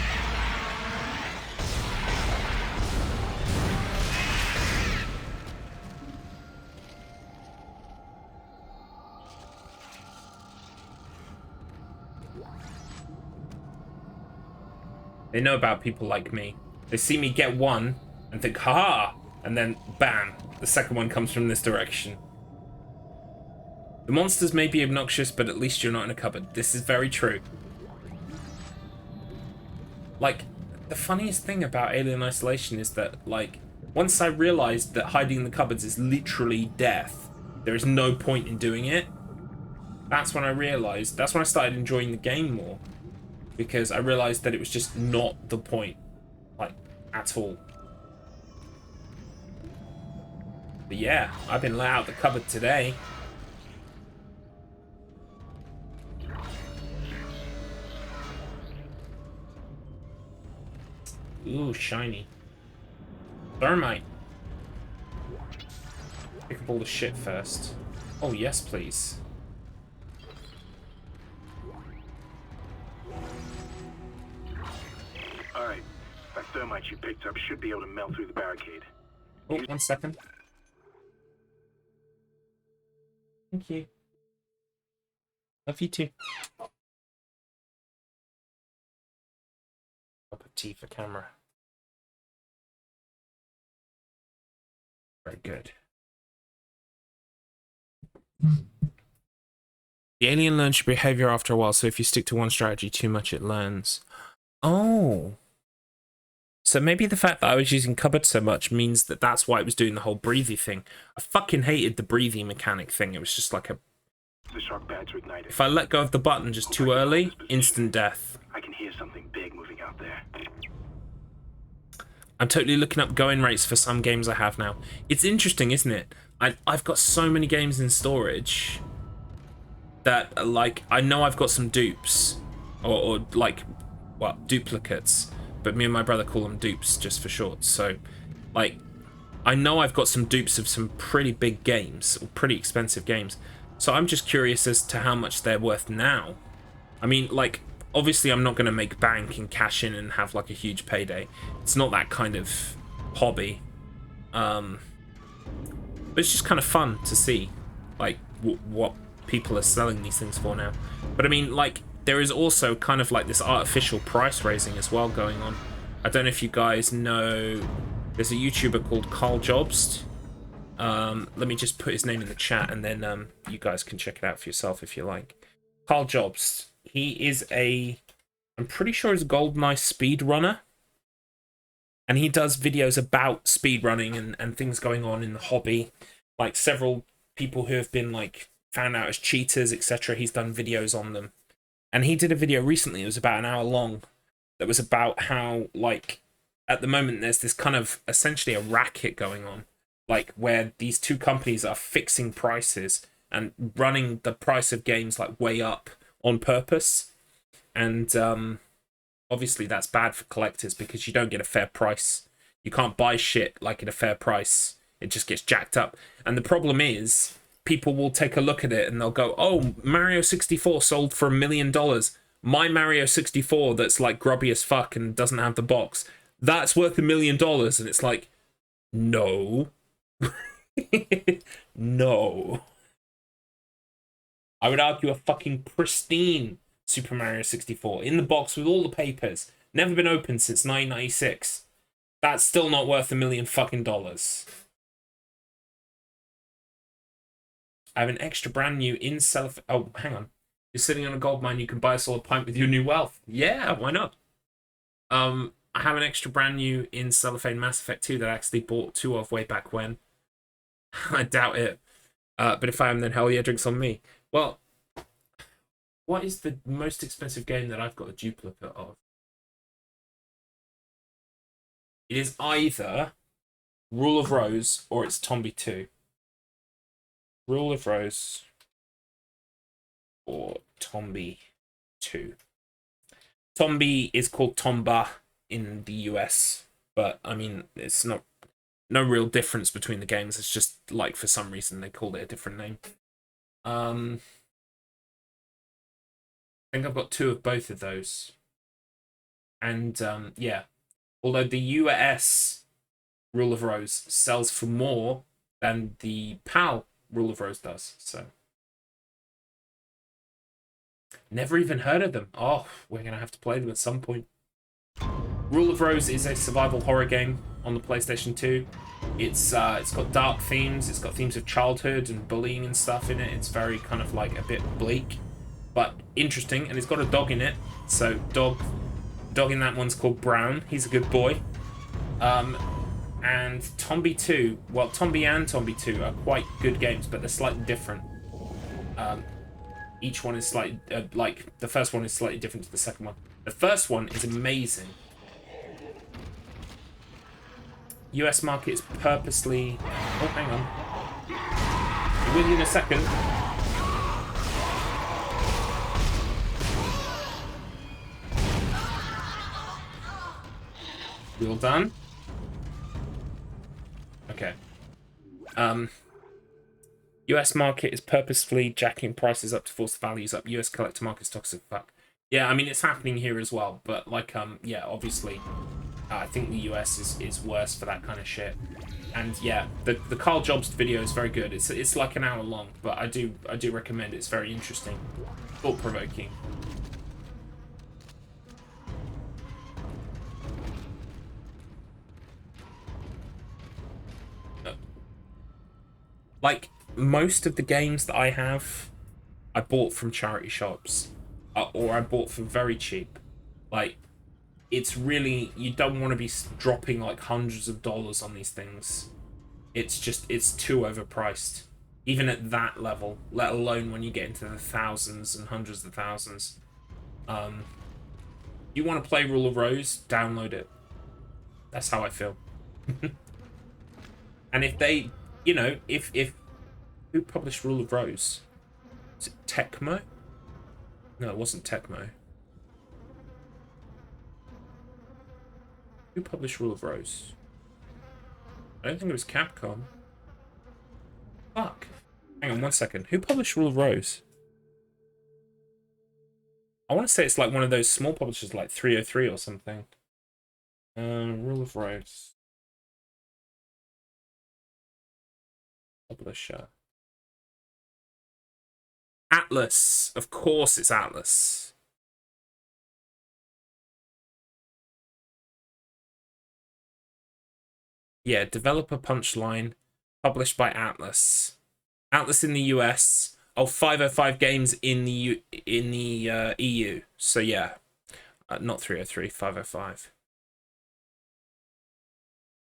They know about people like me. They see me get one and think, haha, and then bam, the second one comes from this direction. The monsters may be obnoxious, but at least you're not in a cupboard. This is very true. Like, the funniest thing about Alien Isolation is that, like, once I realized that hiding in the cupboards is literally death, there is no point in doing it. That's when I realized, that's when I started enjoying the game more. Because I realized that it was just not the point. Like, at all. But yeah, I've been let out the cupboard today. Ooh, shiny. Thermite. Pick up all the shit first. Oh, yes, please. Alright. That thermite you picked up should be able to melt through the barricade. Oh, 1 second. Thank you. Love you too. Cup of tea for camera. Very good. The alien learns your behavior after a while, so if you stick to one strategy too much, it learns. Oh. So maybe the fact that I was using cupboard so much means that that's why it was doing the whole breathy thing. I fucking hated the breathy mechanic thing. It was just like a... The shock pads are ignited. If I let go of the button just too early, instant death. I can hear something big moving out there. I'm totally looking up going rates for some games I have now. It's interesting, isn't it? I've got so many games in storage that, like, I know I've got some dupes. Or like, well, duplicates. But me and my brother call them dupes just for short. So, like, I know I've got some dupes of some pretty big games, or pretty expensive games. So I'm just curious as to how much they're worth now. I mean, like, obviously I'm not going to make bank and cash in and have, like, a huge payday. It's not that kind of hobby. But it's just kind of fun to see, like, what people are selling these things for now. But I mean, like, there is also kind of like this artificial price raising as well going on. I don't know if you guys know, there's a YouTuber called Carl Jobst. Let me just put his name in the chat and then you guys can check it out for yourself if you like. Carl Jobst. He is I'm pretty sure he's a GoldenEye speedrunner. And he does videos about speedrunning and things going on in the hobby. Like several people who have been like found out as cheaters, etc. He's done videos on them. And he did a video recently, it was about an hour long, that was about how, like, at the moment there's this kind of essentially a racket going on. Like, where these two companies are fixing prices and running the price of games, like, way up on purpose. And obviously that's bad for collectors because you don't get a fair price. You can't buy shit, like, at a fair price. It just gets jacked up. And the problem is, people will take a look at it and they'll go, oh, Mario 64 sold for $1 million. My Mario 64 that's like grubby as fuck and doesn't have the box, that's worth $1 million. And it's like, no. No. I would argue a fucking pristine Super Mario 64 in the box with all the papers, never been opened since 1996. That's still not worth $1 million fucking dollars. I have an extra brand new in cellophane. Oh, hang on. You're sitting on a gold mine. You can buy us all a pint with your new wealth. Yeah, why not? I have an extra brand new in cellophane Mass Effect 2 that I actually bought 2 of way back when. I doubt it. But if I am, then hell yeah, drinks on me. Well, what is the most expensive game that I've got a duplicate of? It is either Rule of Rose or it's Tombi 2. Rule of Rose or Tombi 2. Tombi is called Tomba in the US, but I mean, it's no real difference between the games. It's just like for some reason they called it a different name. think I've got 2 of both of those. And yeah, although the US Rule of Rose sells for more than the PAL Rule of Rose does. So never even heard of them. Oh, we're gonna have to play them at some point. Rule of Rose is a survival horror game on the PlayStation 2. It's got dark themes. It's got themes of childhood and bullying and stuff in it. It's very kind of like a bit bleak, but interesting. And it's got a dog in it. So dog in that one's called Brown. He's a good boy. And Tombi 2. Well, Tombi and Tombi 2 are quite good games, but they're slightly different. Each one is slightly like the first one is slightly different to the second one. The first one is amazing. US market is purposely... Oh, hang on. I'll be with you in a second. We all done? Okay. US market is purposefully jacking prices up to force the values up. US collector market's toxic fuck. Yeah, I mean, it's happening here as well, but like, yeah, obviously... I think the US is worse for that kind of shit. And yeah, the Carl Jobs video is very good. It's like an hour long, but I do recommend it. It's very interesting, thought-provoking. Like most of the games that I have, I bought from charity shops, or I bought for very cheap. Like, it's really, you don't want to be dropping like hundreds of dollars on these things. It's too overpriced, even at that level, let alone when you get into the thousands and hundreds of thousands. You want to play Rule of Rose, download it. That's how I feel. And if they, you know, if who published Rule of Rose? Is it Tecmo? No, it wasn't Tecmo. Who published Rule of Rose? I don't think it was Capcom. Fuck. Hang on 1 second. Who published Rule of Rose? I want to say it's like one of those small publishers like 303 or something. Rule of Rose. Publisher. Atlas. Of course it's Atlas. Yeah, developer Punchline, published by Atlas. Atlas in the US. Oh, 505 Games in the EU. So yeah, not 303, 505.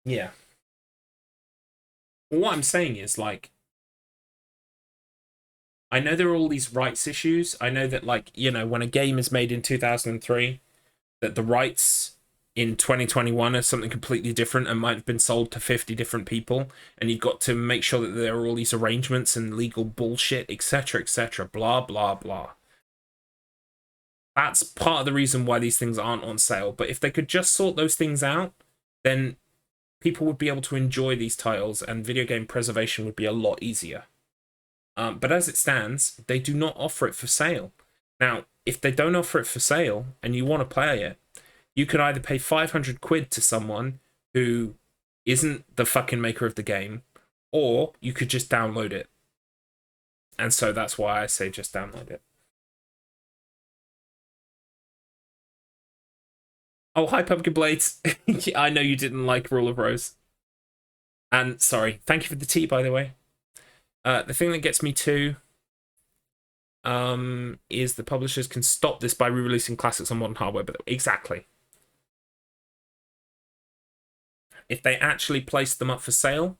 Yeah. Well, what I'm saying is, like, I know there are all these rights issues. I know that, like, you know, when a game is made in 2003, that the rights in 2021 are something completely different and might have been sold to 50 different people, and you've got to make sure that there are all these arrangements and legal bullshit, etc., blah, blah, blah. That's part of the reason why these things aren't on sale. But if they could just sort those things out, then people would be able to enjoy these titles and video game preservation would be a lot easier. But as it stands, they do not offer it for sale. Now, if they don't offer it for sale and you want to play it, you could either pay 500 quid to someone who isn't the fucking maker of the game, or you could just download it. And so that's why I say just download it. Oh, hi, Pumpkin Blades. I know you didn't like Rule of Rose. And sorry, thank you for the tea, by the way. The thing that gets me too is the publishers can stop this by re-releasing classics on modern hardware. But exactly. If they actually placed them up for sale,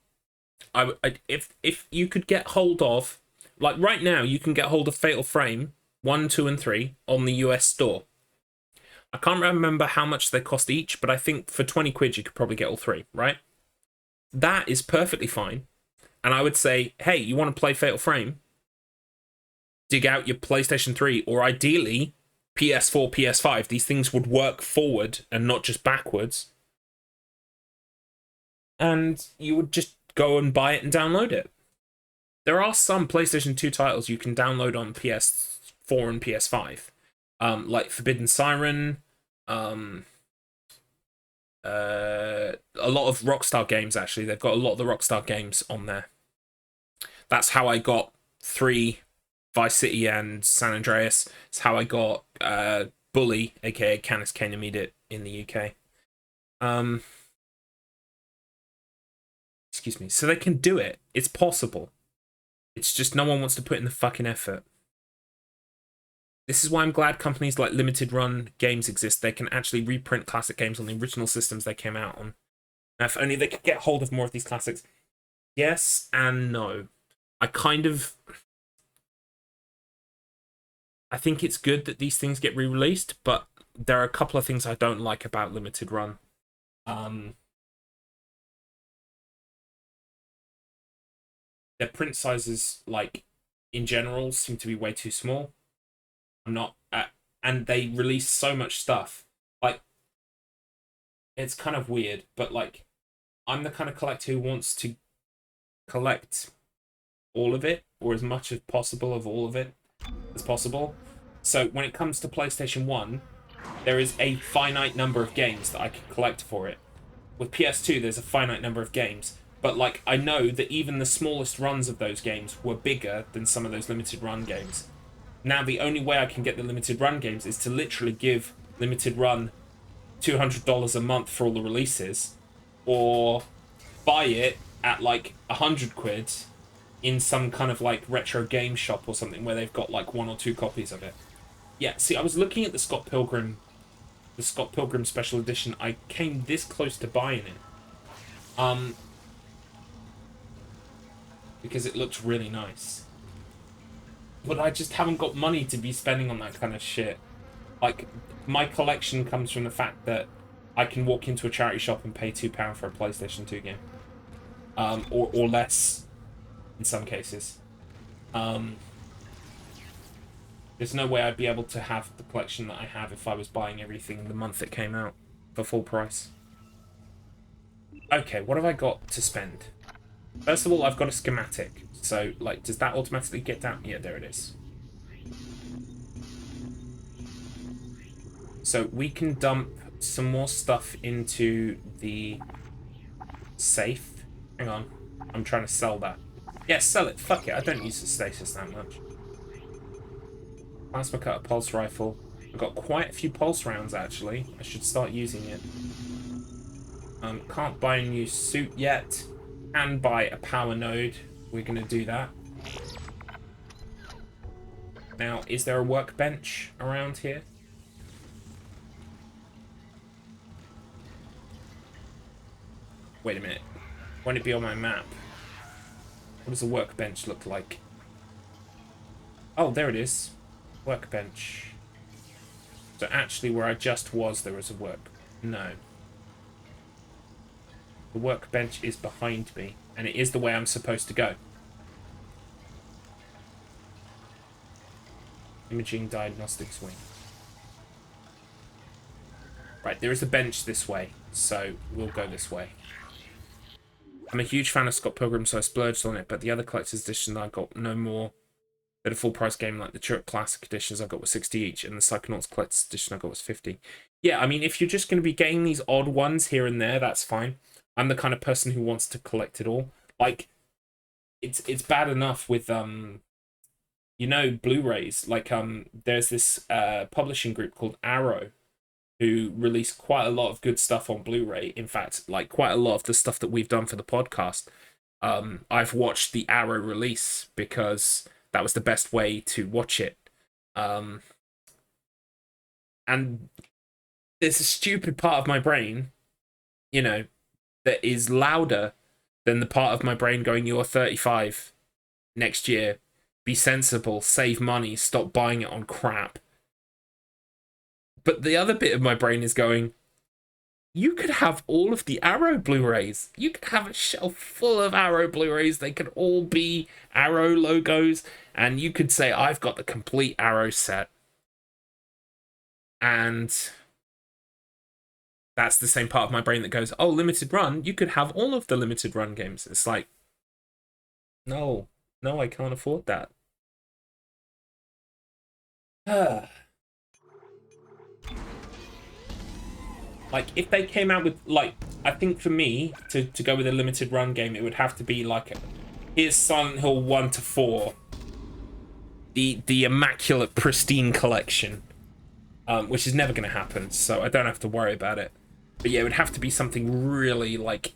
if you could get hold of, like right now, you can get hold of Fatal Frame 1, 2, and 3 on the US store. I can't remember how much they cost each, but I think for 20 quid you could probably get all 3, right? That is perfectly fine. And I would say, hey, you want to play Fatal Frame? Dig out your PlayStation 3, or ideally PS4, PS5. These things would work forward and not just backwards. And you would just go and buy it and download it. There are some PlayStation 2 titles you can download on PS4 and PS5. like Forbidden Siren, a lot of Rockstar games. Actually, they've got a lot of the Rockstar games on there. That's how I got 3, Vice City and San Andreas. It's how I got Bully, aka Canis Cain Immediate, in the UK. Excuse me. So they can do it. It's possible. It's just no one wants to put in the fucking effort. This is why I'm glad companies like Limited Run Games exist. They can actually reprint classic games on the original systems they came out on. Now, if only they could get hold of more of these classics. Yes and no. I think it's good that these things get re-released, but there are a couple of things I don't like about Limited Run. Their print sizes, like, in general, seem to be way too small. And they release so much stuff. Like, it's kind of weird, but, like, I'm the kind of collector who wants to collect all of it, or as much as possible of all of it as possible. So when it comes to PlayStation 1, there is a finite number of games that I can collect for it. With PS2, there's a finite number of games. But, like, I know that even the smallest runs of those games were bigger than some of those limited run games. Now, the only way I can get the limited run games is to literally give limited run $200 a month for all the releases, or buy it at, like, 100 quid in some kind of, like, retro game shop or something where they've got, like, 1 or 2 copies of it. Yeah, see, I was looking at the Scott Pilgrim Special Edition. I came this close to buying it. Because it looks really nice. But I just haven't got money to be spending on that kind of shit. Like, my collection comes from the fact that I can walk into a charity shop and pay £2 for a PlayStation 2 game. Or less, in some cases. There's no way I'd be able to have the collection that I have if I was buying everything the month it came out for full price. Okay, what have I got to spend? First of all, I've got a schematic. So, like, does that automatically get down? Yeah, there it is. So we can dump some more stuff into the safe. Hang on. I'm trying to sell that. Yeah, sell it. Fuck it. I don't use the stasis that much. Plasma cutter, pulse rifle. I've got quite a few pulse rounds, actually. I should start using it. Can't buy a new suit yet. And buy a power node. We're going to do that. Now, is there a workbench around here? Wait a minute. Won't it be on my map? What does a workbench look like? Oh, there it is. Workbench. So actually, where I just was, there was a work... No. The workbench is behind me, and it is the way I'm supposed to go. Imaging diagnostics wing. Right, there is a bench this way, so we'll go this way. I'm a huge fan of Scott Pilgrim, so I splurged on it, but the other collector's edition I got no more than a full price game, like the Turok Classic editions I got was 60 each, and the Psychonauts Collector's edition I got was 50. Yeah, I mean, if you're just going to be getting these odd ones here and there, that's fine. I'm the kind of person who wants to collect it all. Like, it's bad enough with you know, Blu-rays. Like, there's this publishing group called Arrow, who release quite a lot of good stuff on Blu-ray. In fact, like, quite a lot of the stuff that we've done for the podcast, I've watched the Arrow release because that was the best way to watch it. And there's a stupid part of my brain, you know, that is louder than the part of my brain going, you're 35 next year, be sensible, save money, stop buying it on crap. But the other bit of my brain is going, you could have all of the Arrow Blu-rays. You could have a shelf full of Arrow Blu-rays. They could all be Arrow logos. And you could say, I've got the complete Arrow set. And that's the same part of my brain that goes, oh, limited run. You could have all of the limited run games. It's like, no, I can't afford that. Like, if they came out with, like, I think for me, to go with a limited run game, it would have to be like, here's Silent Hill 1 to 4. The immaculate, pristine collection. Which is never going to happen, so I don't have to worry about it. But yeah, it would have to be something really, like,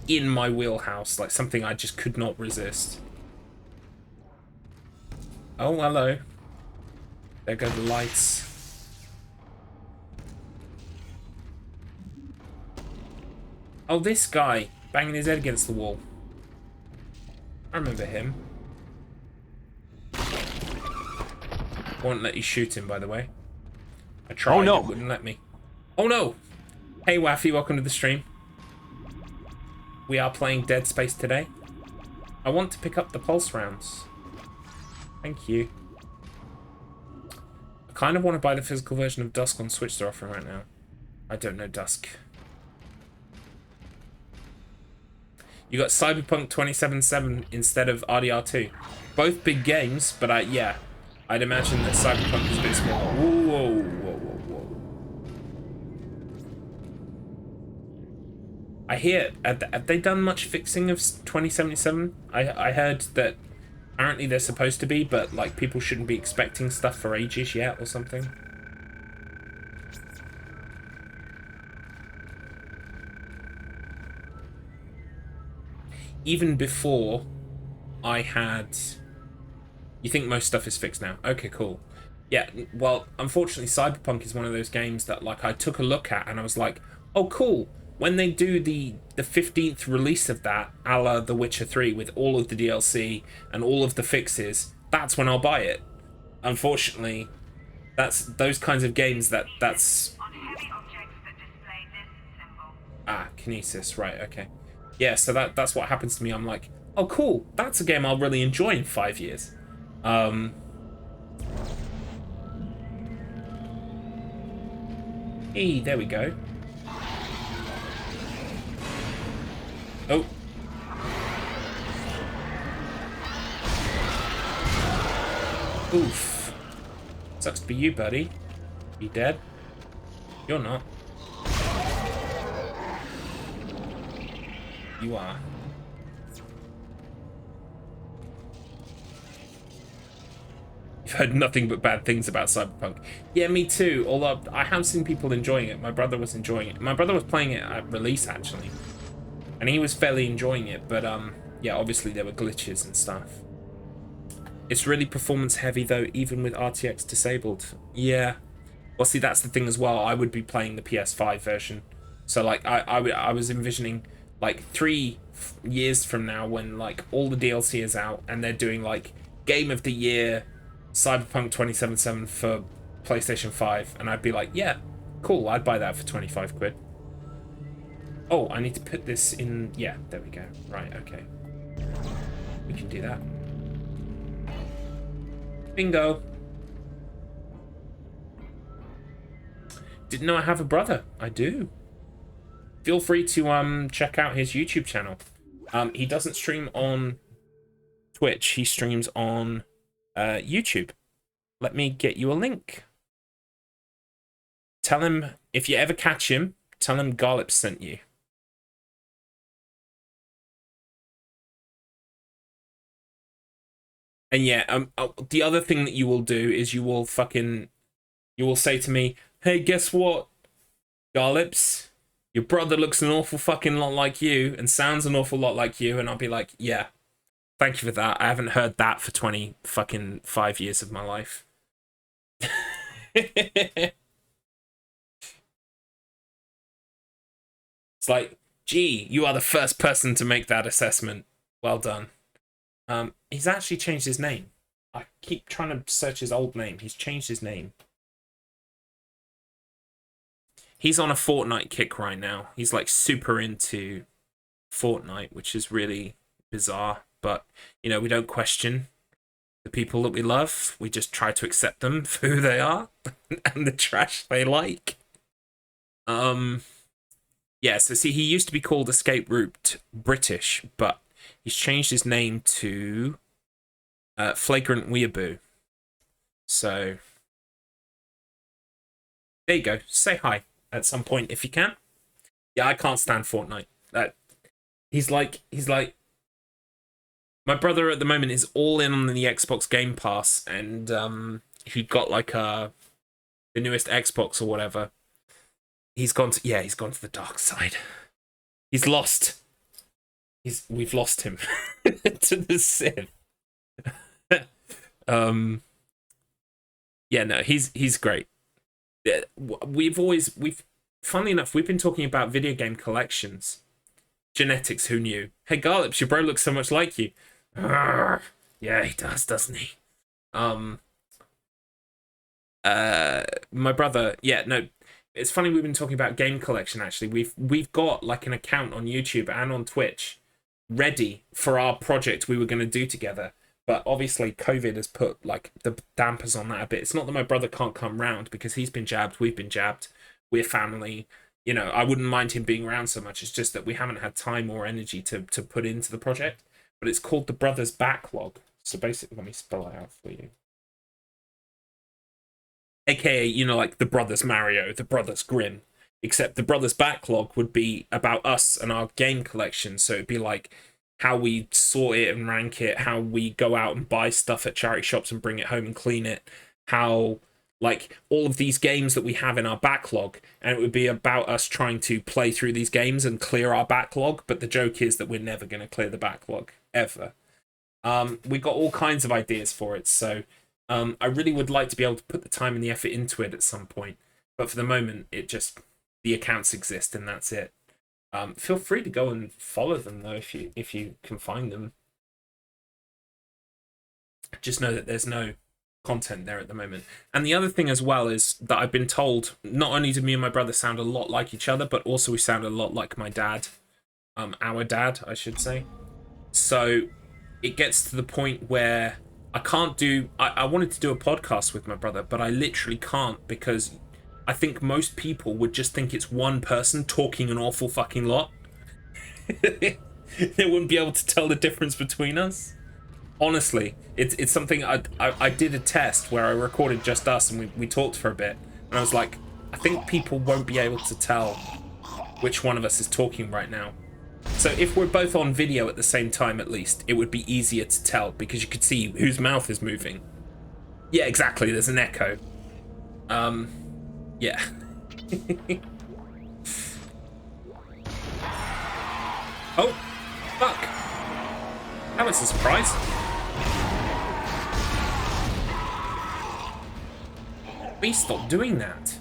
in my wheelhouse. Like, something I just could not resist. Oh, hello. There go the lights. Oh, this guy banging his head against the wall. I remember him. Won't let you shoot him, by the way. I tried, oh, no. It wouldn't let me. Oh no! Hey Waffy, welcome to the stream. We are playing Dead Space today. I want to pick up the pulse rounds. Thank you. I kind of want to buy the physical version of Dusk on Switch they're offering right now. I don't know Dusk. You got Cyberpunk 2077 instead of RDR2. Both big games, but yeah. I'd imagine that Cyberpunk is a bit smaller. Whoa, whoa, whoa, whoa. I hear, have they done much fixing of 2077? I heard that apparently they're supposed to be, but like people shouldn't be expecting stuff for ages yet or something. Even before I had... You think most stuff is fixed now? Okay, cool. Yeah, well, unfortunately, Cyberpunk is one of those games that, like, I took a look at and I was like, oh, cool. When they do the 15th release of that, a la The Witcher 3, with all of the DLC and all of the fixes, that's when I'll buy it. Unfortunately, that's those kinds of games that's... Ah, Kinesis, right, okay. Yeah, so that's what happens to me. I'm like, oh, cool. That's a game I'll really enjoy in 5 years. Hey, there we go. Oh. Oof. Sucks to be you, buddy. You dead? You're not. You are. You've heard nothing but bad things about Cyberpunk. Yeah, me too. Although I have seen people enjoying it. My brother was enjoying it. My brother was playing it at release, actually. And he was fairly enjoying it. But, yeah, obviously there were glitches and stuff. It's really performance heavy, though, even with RTX disabled. Yeah. Well, see, that's the thing as well. I would be playing the PS5 version. So, like, I was envisioning, like, 3 years from now when, like, all the DLC is out and they're doing, like, Game of the Year... Cyberpunk 2077 for PlayStation 5, and I'd be like, yeah, cool, I'd buy that for 25 quid. Oh, I need to put this in... Yeah, there we go. Right, okay. We can do that. Bingo. Didn't know I have a brother. I do. Feel free to check out his YouTube channel. He doesn't stream on Twitch. He streams on... YouTube. Let me get you a link. Tell him, if you ever catch him, tell him Garlips sent you. And yeah, the other thing that you will do is you will say to me, hey, guess what, Garlips? Your brother looks an awful fucking lot like you and sounds an awful lot like you, and I'll be like, yeah. Thank you for that. I haven't heard that for 5 years of my life. It's like, gee, you are the first person to make that assessment. Well done. He's actually changed his name. I keep trying to search his old name. He's changed his name. He's on a Fortnite kick right now. He's like super into Fortnite, which is really bizarre. But, you know, we don't question the people that we love. We just try to accept them for who they are and the trash they like. Yeah, so see, he used to be called Escape Route British, but he's changed his name to Flagrant Weeaboo. So, there you go. Say hi. at some point if you can. Yeah, I can't stand Fortnite. He's like my brother at the moment is all in on the Xbox Game Pass, and he got like the newest Xbox or whatever. He's gone to the dark side. We've lost him to the Sith. Yeah, no, he's great. Funnily enough, we've been talking about video game collections. Genetics, who knew? Hey, Garlips, your bro looks so much like you. Yeah, he does, doesn't he? My brother, yeah, no, it's funny we've been talking about game collection, actually. We've got, like, an account on YouTube and on Twitch ready for our project we were going to do together. But obviously, COVID has put, like, the dampers on that a bit. It's not that my brother can't come round, because he's been jabbed, we've been jabbed, we're family. You know, I wouldn't mind him being around so much. It's just that we haven't had time or energy to put into the project. But it's called the Brothers Backlog. So basically, let me spell it out for you. AKA, you know, like the Brothers Mario, the Brothers Grimm. Except the Brothers Backlog would be about us and our game collection. So it'd be like how we sort it and rank it, how we go out and buy stuff at charity shops and bring it home and clean it, how, like, all of these games that we have in our backlog, and it would be about us trying to play through these games and clear our backlog, but the joke is that we're never going to clear the backlog, ever. We got all kinds of ideas for it, so I really would like to be able to put the time and the effort into it at some point, but for the moment, the accounts exist and that's it. Feel free to go and follow them, though, if you can find them. Just know that there's no content there at the moment. And the other thing as well is that I've been told, not only do me and my brother sound a lot like each other, but also we sound a lot like my dad. Our dad, I should say. So it gets to the point where I can't do... I wanted to do a podcast with my brother, but I literally can't, because I think most people would just think it's one person talking an awful fucking lot. They wouldn't be able to tell the difference between us. Honestly, it's something I did a test where I recorded just us and we talked for a bit, and I was like, I think people won't be able to tell which one of us is talking right now. So if we're both on video at the same time, at least, it would be easier to tell, because you could see whose mouth is moving. Yeah, exactly, there's an echo. Yeah. Oh, fuck. That was a surprise. Please stop doing that.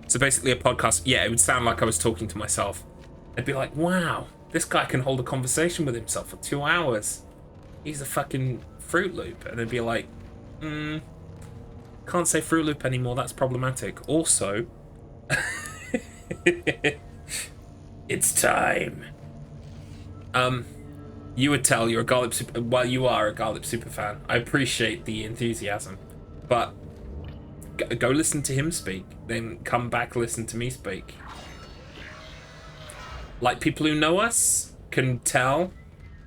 So basically a podcast, yeah, it would sound like I was talking to myself. I'd be like, wow, this guy can hold a conversation with himself for 2 hours. He's a fucking Fruit Loop. And they'd be like, can't say Fruit Loop anymore, that's problematic. Also, it's time. You would tell you're a Garlips super... Well, you are a Garlips super fan. I appreciate the enthusiasm. But go listen to him speak. Then come back, listen to me speak. Like, people who know us can tell.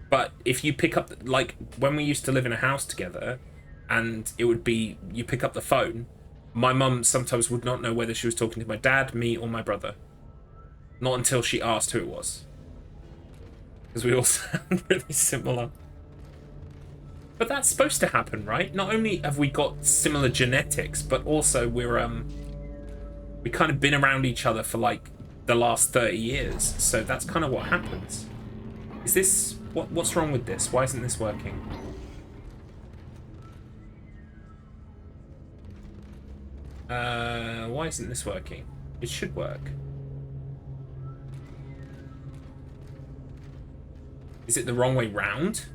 But if you pick up... Like, when we used to live in a house together, and it would be... You pick up the phone, my mum sometimes would not know whether she was talking to my dad, me, or my brother. Not until she asked who it was. Because we all sound really similar. But that's supposed to happen, right? Not only have we got similar genetics, but also we kind of been around each other for like the last 30 years. So that's kind of what happens. Is this... What's wrong with this? Why isn't this working? Why isn't this working? It should work. Is it the wrong way round?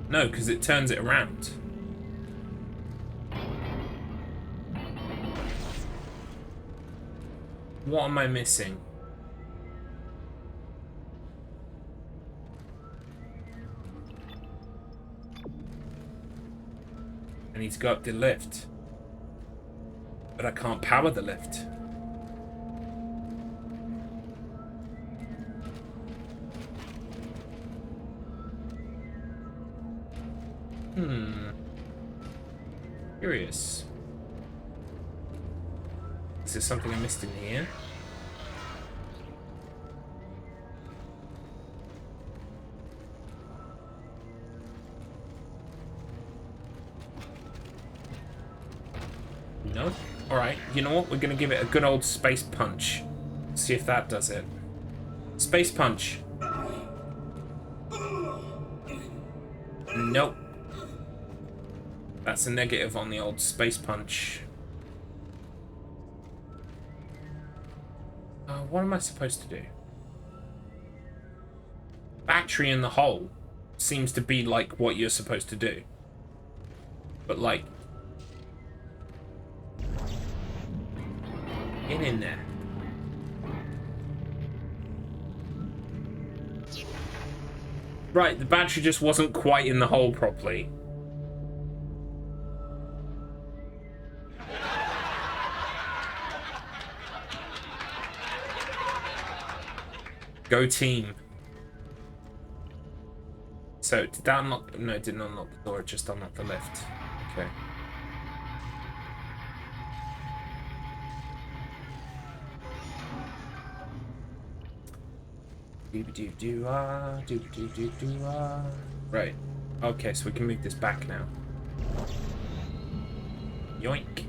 No, because it turns it around. What am I missing? I need to go up the lift. But I can't power the lift. Curious. Is there something I missed in here? No? Alright, you know what? We're gonna give it a good old space punch. See if that does it. Space punch. Nope. That's a negative on the old space punch. What am I supposed to do? Battery in the hole seems to be like what you're supposed to do. But like... Get in there. Right, the battery just wasn't quite in the hole properly. Go team. So, did that unlock? No, it didn't unlock the door, it just unlocked the lift. Okay. Doo-ba-doo-doo-ah, doo-ba-doo-doo-doo-ah. Right. Okay, so we can move this back now. Yoink.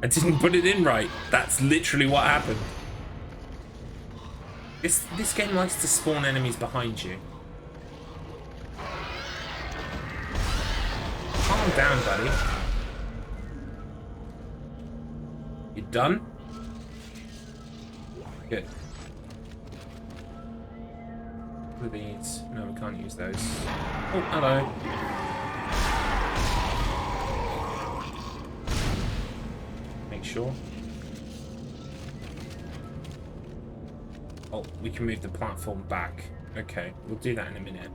I didn't put it in right. That's literally what happened. This game likes to spawn enemies behind you. Calm down, buddy. You done? Good. What are these? No, we can't use those. Oh, hello. Make sure. Oh, we can move the platform back. Okay, we'll do that in a minute.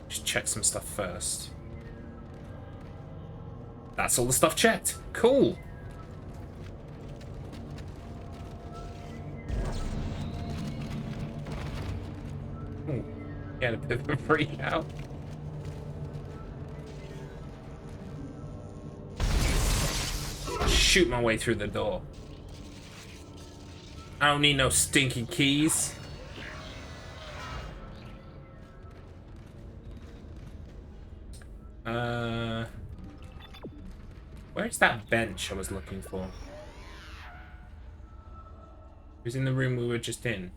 Just check some stuff first. That's all the stuff checked. Cool. Ooh, get a bit of a freak out. Shoot my way through the door. I don't need no stinky keys. Where's that bench I was looking for? It was in the room we were just in.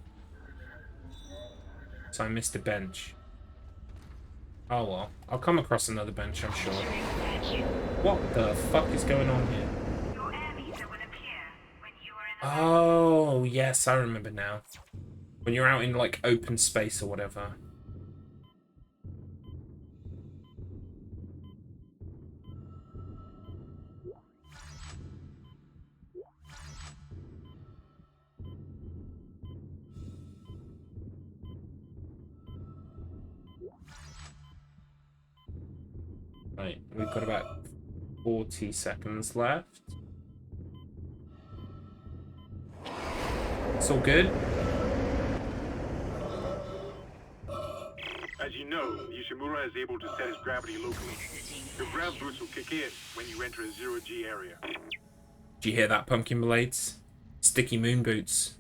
So I missed a bench. Oh well, I'll come across another bench, I'm sure. What the fuck is going on here? Oh, yes, I remember now. When you're out in, like, open space or whatever. Right, we've got about 40 seconds left. It's all good. As you know, Ishimura is able to set his gravity locally. Your grav boots will kick in when you enter a zero-G area. Do you hear that, Pumpkin Blades? Sticky moon boots.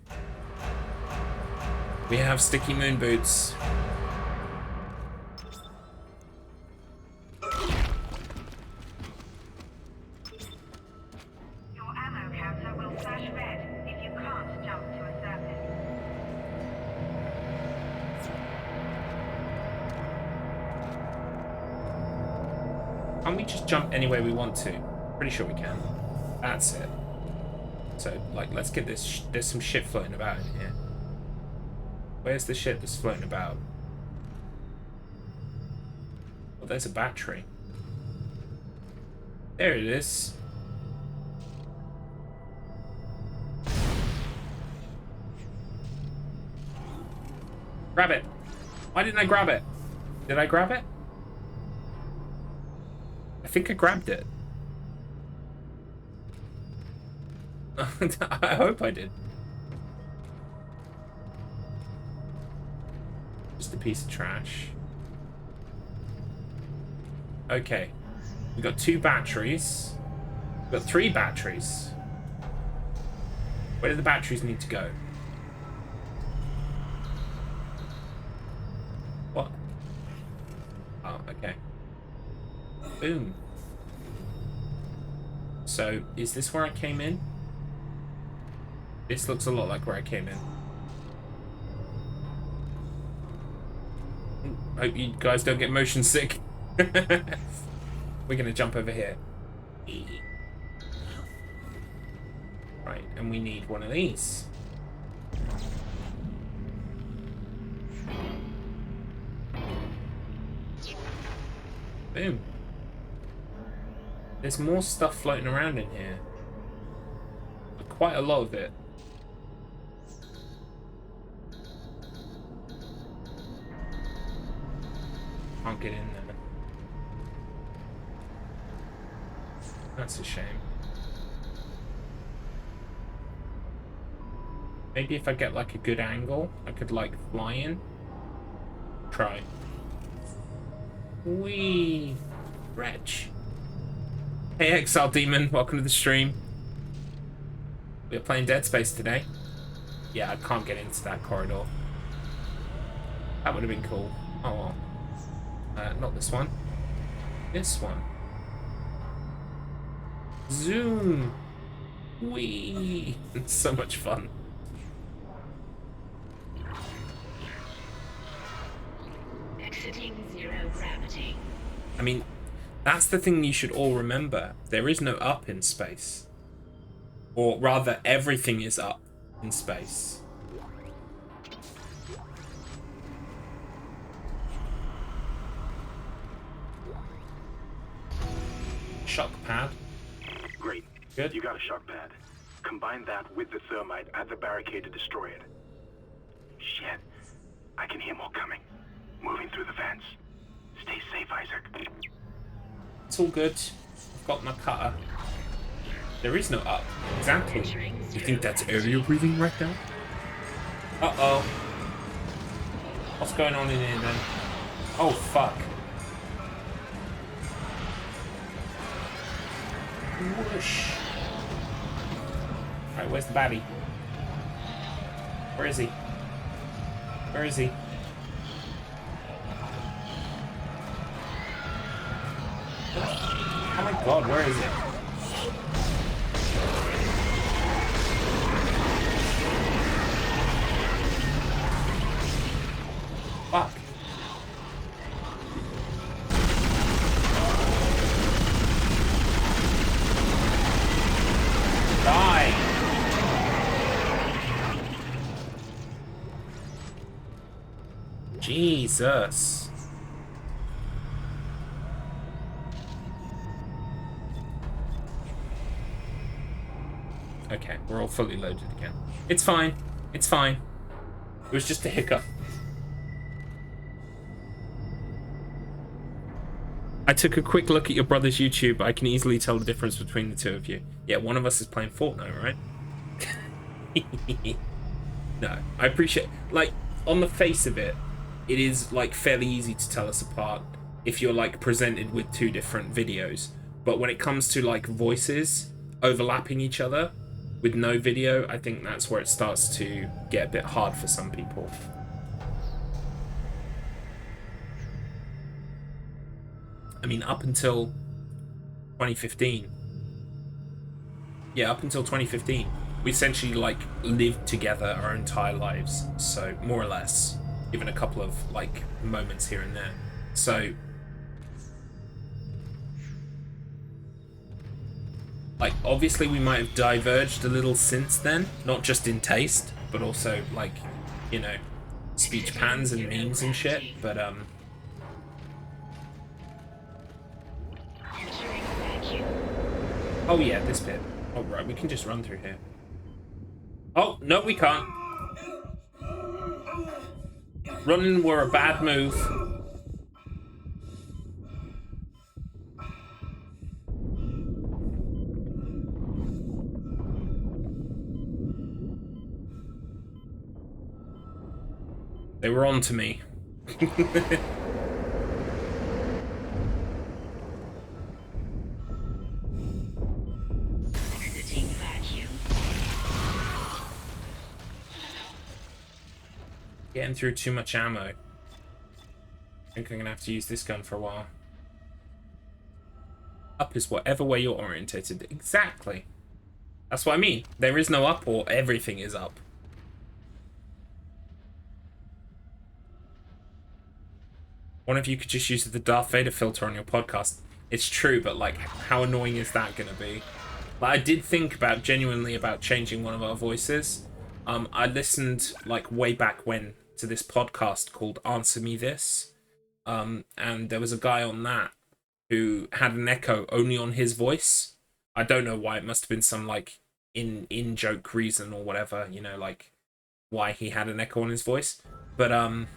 We have sticky moon boots. Can't we just jump anywhere we want to? Pretty sure we can. That's it. So, like, let's get this. There's some shit floating about in here. Where's the shit that's floating about? Well, there's a battery. There it is. Grab it. Why didn't I grab it? Did I grab it? I think I grabbed it. I hope I did. piece of trash. Okay. We've got 2 batteries. We've got 3 batteries. Where do the batteries need to go? What? Oh, okay. Boom. So, is this where I came in? This looks a lot like where I came in. Hope you guys don't get motion sick. We're gonna jump over here. Right, and we need one of these. Boom. There's more stuff floating around in here. Quite a lot of it. Can't get in there. That's a shame. Maybe if I get like a good angle, I could like fly in. Try. Wee. Wretch. Hey Exile Demon, welcome to the stream. We're playing Dead Space today. Yeah, I can't get into that corridor. That would have been cool. Oh well. Not this one. This one. Zoom. Wee. It's so much fun. Exiting 0 gravity. I mean, that's the thing you should all remember. There is no up in space. Or rather, everything is up in space. Shock pad. Great. Good. You got a shock pad. Combine that with the thermite at the barricade to destroy it. Shit. I can hear more coming. Moving through the vents. Stay safe, Isaac. It's all good. I've got my cutter. There is no up. Exactly. You think that's area breathing right now? Uh-oh. What's going on in here then? Oh, fuck. Whoosh. Alright, where's the baddie? Where is he? Where is he? Oh my god, where is it? Fuck. Die. Jesus. Okay, we're all fully loaded again. It's fine. It's fine. It was just a hiccup. I took a quick look at your brother's YouTube. I can easily tell the difference between the two of you. Yeah, one of us is playing Fortnite, right? No, I appreciate... Like, on the face of it, it is, like, fairly easy to tell us apart if you're, like, presented with 2 different videos. But when it comes to, like, voices overlapping each other with no video, I think that's where it starts to get a bit hard for some people. I mean, up until 2015. Yeah, up until 2015. We essentially, like, lived together our entire lives. So, more or less. Given a couple of, like, moments here and there. So... Like, obviously we might have diverged a little since then. Not just in taste, but also, like, you know, speech patterns and memes and shit. But, oh yeah, this bit. Oh right, we can just run through here. Oh, no we can't. Running were a bad move. They were on to me. Getting through too much ammo. I think I'm gonna have to use this gun for a while. Up is whatever way you're orientated. Exactly. That's what I mean. There is no up, or everything is up. One of you could just use the Darth Vader filter on your podcast. It's true, but like, how annoying is that gonna be? Like, I did think about, genuinely about changing one of our voices. I listened like way back when to this podcast called Answer Me This. And there was a guy on that who had an echo only on his voice. I don't know why. It must have been some like in-joke reason or whatever, you know, like why he had an echo on his voice. But I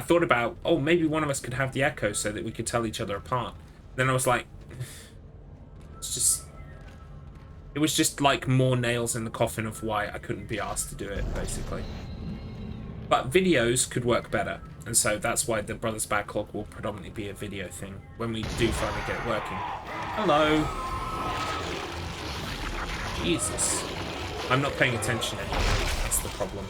thought about, oh, maybe one of us could have the echo so that we could tell each other apart. Then I was like, it was just like more nails in the coffin of why I couldn't be asked to do it, basically. But videos could work better, and so that's why the Brothers Backlog will predominantly be a video thing when we do finally get it working. Hello. Jesus. I'm not paying attention anymore. That's the problem.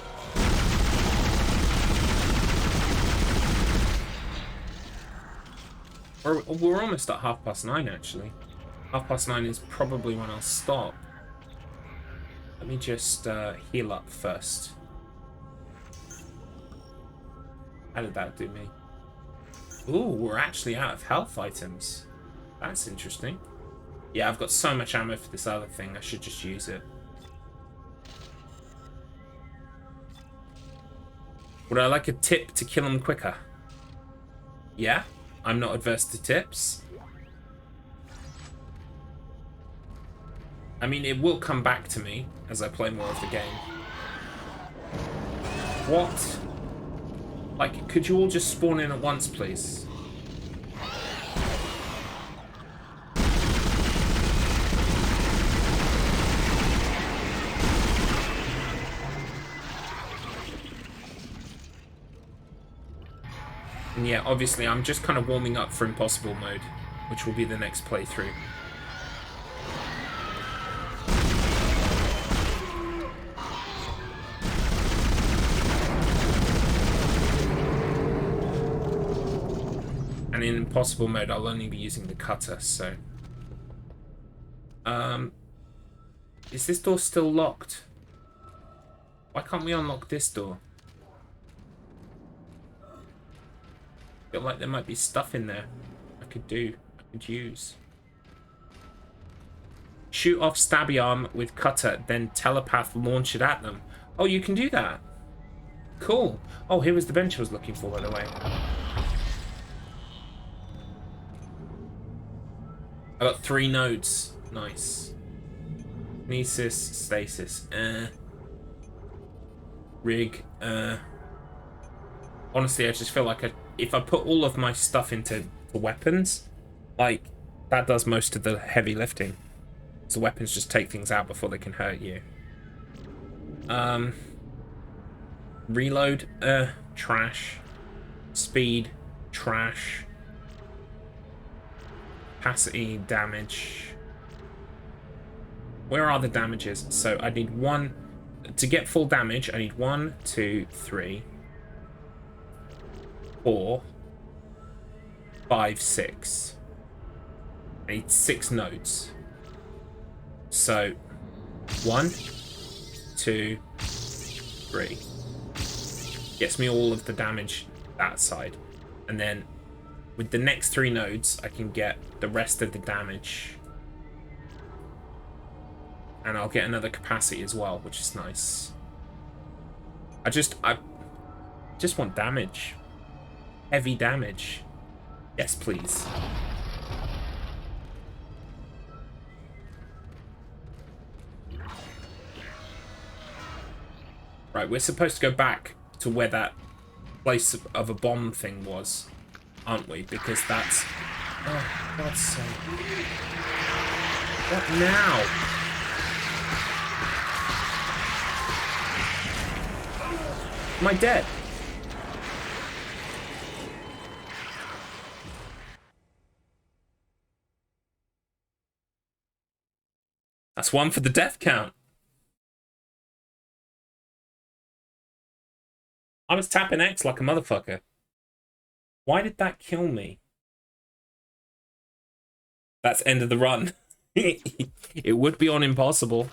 We're almost at 9:30, actually. 9:30 is probably when I'll stop. Let me just heal up first. How did that do me? Ooh, we're actually out of health items. That's interesting. Yeah, I've got so much ammo for this other thing, I should just use it. Would I like a tip to kill him quicker? Yeah, I'm not adverse to tips. I mean, it will come back to me as I play more of the game. What? Like, could you all just spawn in at once, please? And yeah, obviously, I'm just kind of warming up for Impossible mode, which will be the next playthrough. And in Impossible mode, I'll only be using the cutter, so... Is this door still locked? Why can't we unlock this door? I feel like there might be stuff in there I could use. Shoot off stabby arm with cutter, then telepath launch it at them. Oh, you can do that. Cool. Oh, here was the bench I was looking for, by the way. I got 3 nodes. Nice. Kinesis, stasis. Rig. Honestly, I just feel like if I put all of my stuff into the weapons, like, that does most of the heavy lifting. So weapons just take things out before they can hurt you. Reload, trash. Speed, trash. Capacity, damage. Where are the damages? So I need 1... To get full damage, I need 1, 2, 3, 4, 5, 6. I need 6 nodes. So 1, 2, 3. Gets me all of the damage that side. And then with the next 3 nodes, I can get the rest of the damage. And I'll get another capacity as well, which is nice. I just want damage. Heavy damage. Yes, please. Right, we're supposed to go back to where that place of a bomb thing was, aren't we? Because that's... Oh, God's sake. What now? Am I dead? That's one for the death count. I was tapping X like a motherfucker. Why did that kill me? That's end of the run. It would be on impossible.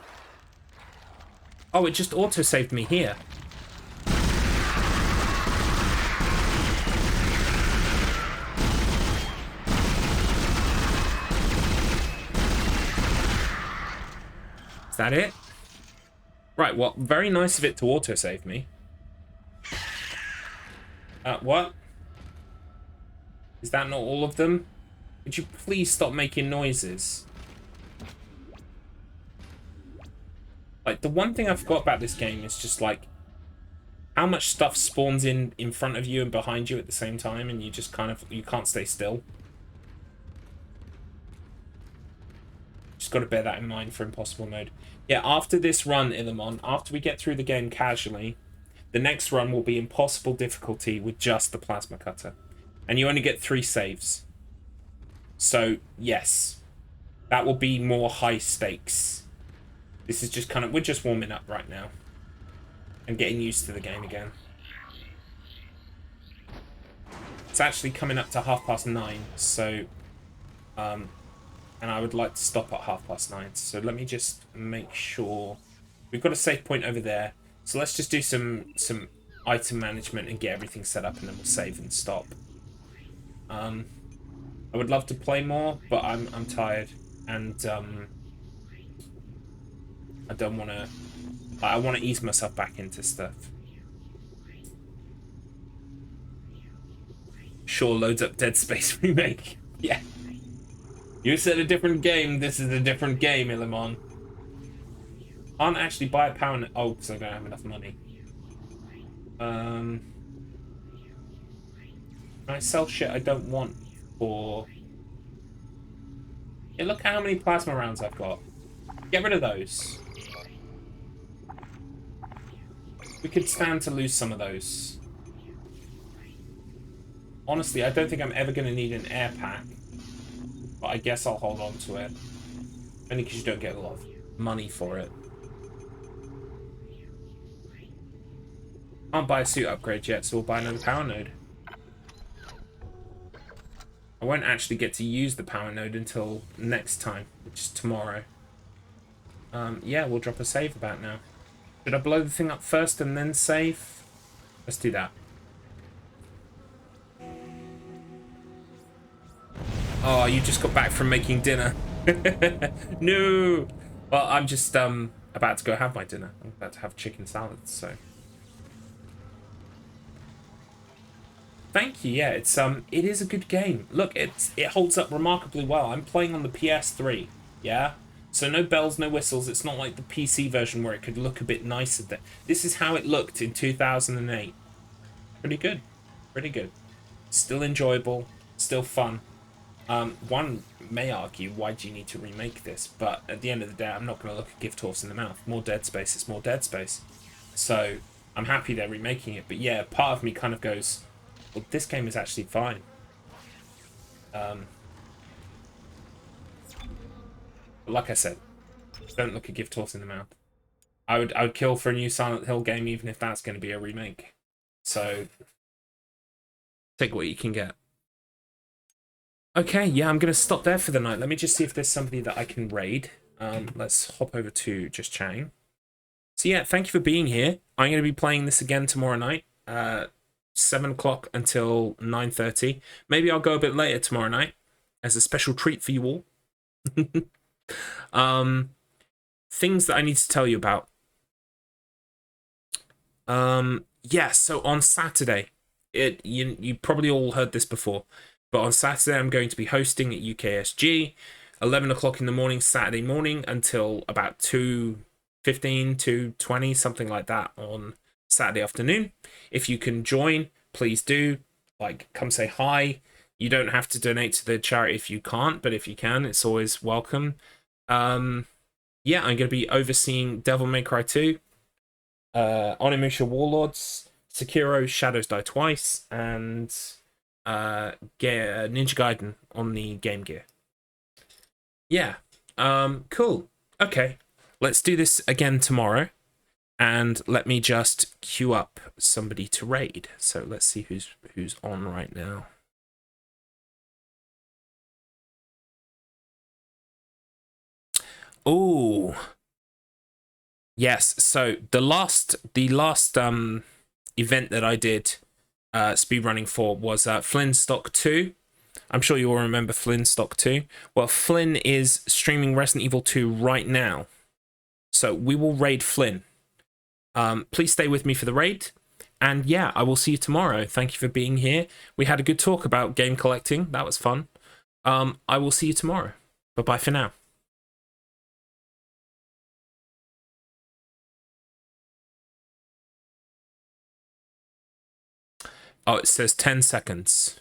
Oh, it just auto-saved me here. Is that it? Right, well, very nice of it to auto-save me. What? Is that not all of them? Would you please stop making noises? Like, the one thing I forgot about this game is just, like, how much stuff spawns in front of you and behind you at the same time, and you just kind of, you can't stay still. Just got to bear that in mind for impossible mode. Yeah, after this run, Illimon, after we get through the game casually, the next run will be impossible difficulty with just the plasma cutter. And you only get 3 saves. So, yes. That will be more high stakes. This is just kind of, we're just warming up right now. And getting used to the game again. It's actually coming up to 9:30, so... and I would like to stop at 9:30. So let me just make sure... We've got a save point over there. So let's just do some item management and get everything set up, and then we'll save and stop. I would love to play more, but I'm tired, and I don't want to... I want to ease myself back into stuff. Sure loads up Dead Space remake. Yeah. You said a different game. This is a different game, Illimon. Can't actually buy a power... Oh, because I don't have enough money. Can I sell shit I don't want for... Yeah, look how many plasma rounds I've got. Get rid of those. We could stand to lose some of those. Honestly, I don't think I'm ever going to need an air pack. But I guess I'll hold on to it. Only because you don't get a lot of money for it. Can't buy a suit upgrade yet, so we'll buy another power node. I won't actually get to use the power node until next time, which is tomorrow. Yeah, we'll drop a save about now. Should I blow the thing up first and then save? Let's do that. Oh, you just got back from making dinner. No! Well, I'm just about to go have my dinner. I'm about to have chicken salad, so... Thank you, yeah, it is a good game. Look, it holds up remarkably well. I'm playing on the PS3, yeah? So no bells, no whistles. It's not like the PC version where it could look a bit nicer. This is how it looked in 2008. Pretty good. Pretty good. Still enjoyable. Still fun. One may argue, why do you need to remake this? But at the end of the day, I'm not going to look a gift horse in the mouth. More Dead Space is more Dead Space. So I'm happy they're remaking it. But yeah, part of me kind of goes, well, this game is actually fine. But like I said, don't look a gift horse in the mouth. I would kill for a new Silent Hill game, even if that's going to be a remake. So take what you can get. Okay, yeah, I'm going to stop there for the night. Let me just see if there's somebody that I can raid. Let's hop over to just chatting. So yeah, thank you for being here. I'm going to be playing this again tomorrow night. 7 o'clock until 9:30. Maybe I'll go a bit later tomorrow night as a special treat for you all. Things that I need to tell you about. Yeah, so on Saturday, you probably all heard this before, but on Saturday I'm going to be hosting at UKSG, 11 o'clock in the morning, Saturday morning, until about 2:15, 2:20, something like that on Saturday afternoon. If you can join, please do. Like, come say hi. You don't have to donate to the charity if you can't, but if you can, it's always welcome. Yeah, I'm going to be overseeing Devil May Cry 2, Onimusha Warlords, Sekiro Shadows Die Twice, and Ninja Gaiden on the Game Gear. Yeah, cool. Okay, let's do this again tomorrow. And let me just queue up somebody to raid. So let's see who's on right now. Oh, yes. So the last event that I did speedrunning for was Flynn Stock 2. I'm sure you all remember Flynn Stock 2. Well, Flynn is streaming Resident Evil 2 right now. So we will raid Flynn. Please stay with me for the raid. And yeah, I will see you tomorrow. Thank you for being here. We had a good talk about game collecting. That was fun. I will see you tomorrow. Bye-bye for now. Oh, it says 10 seconds.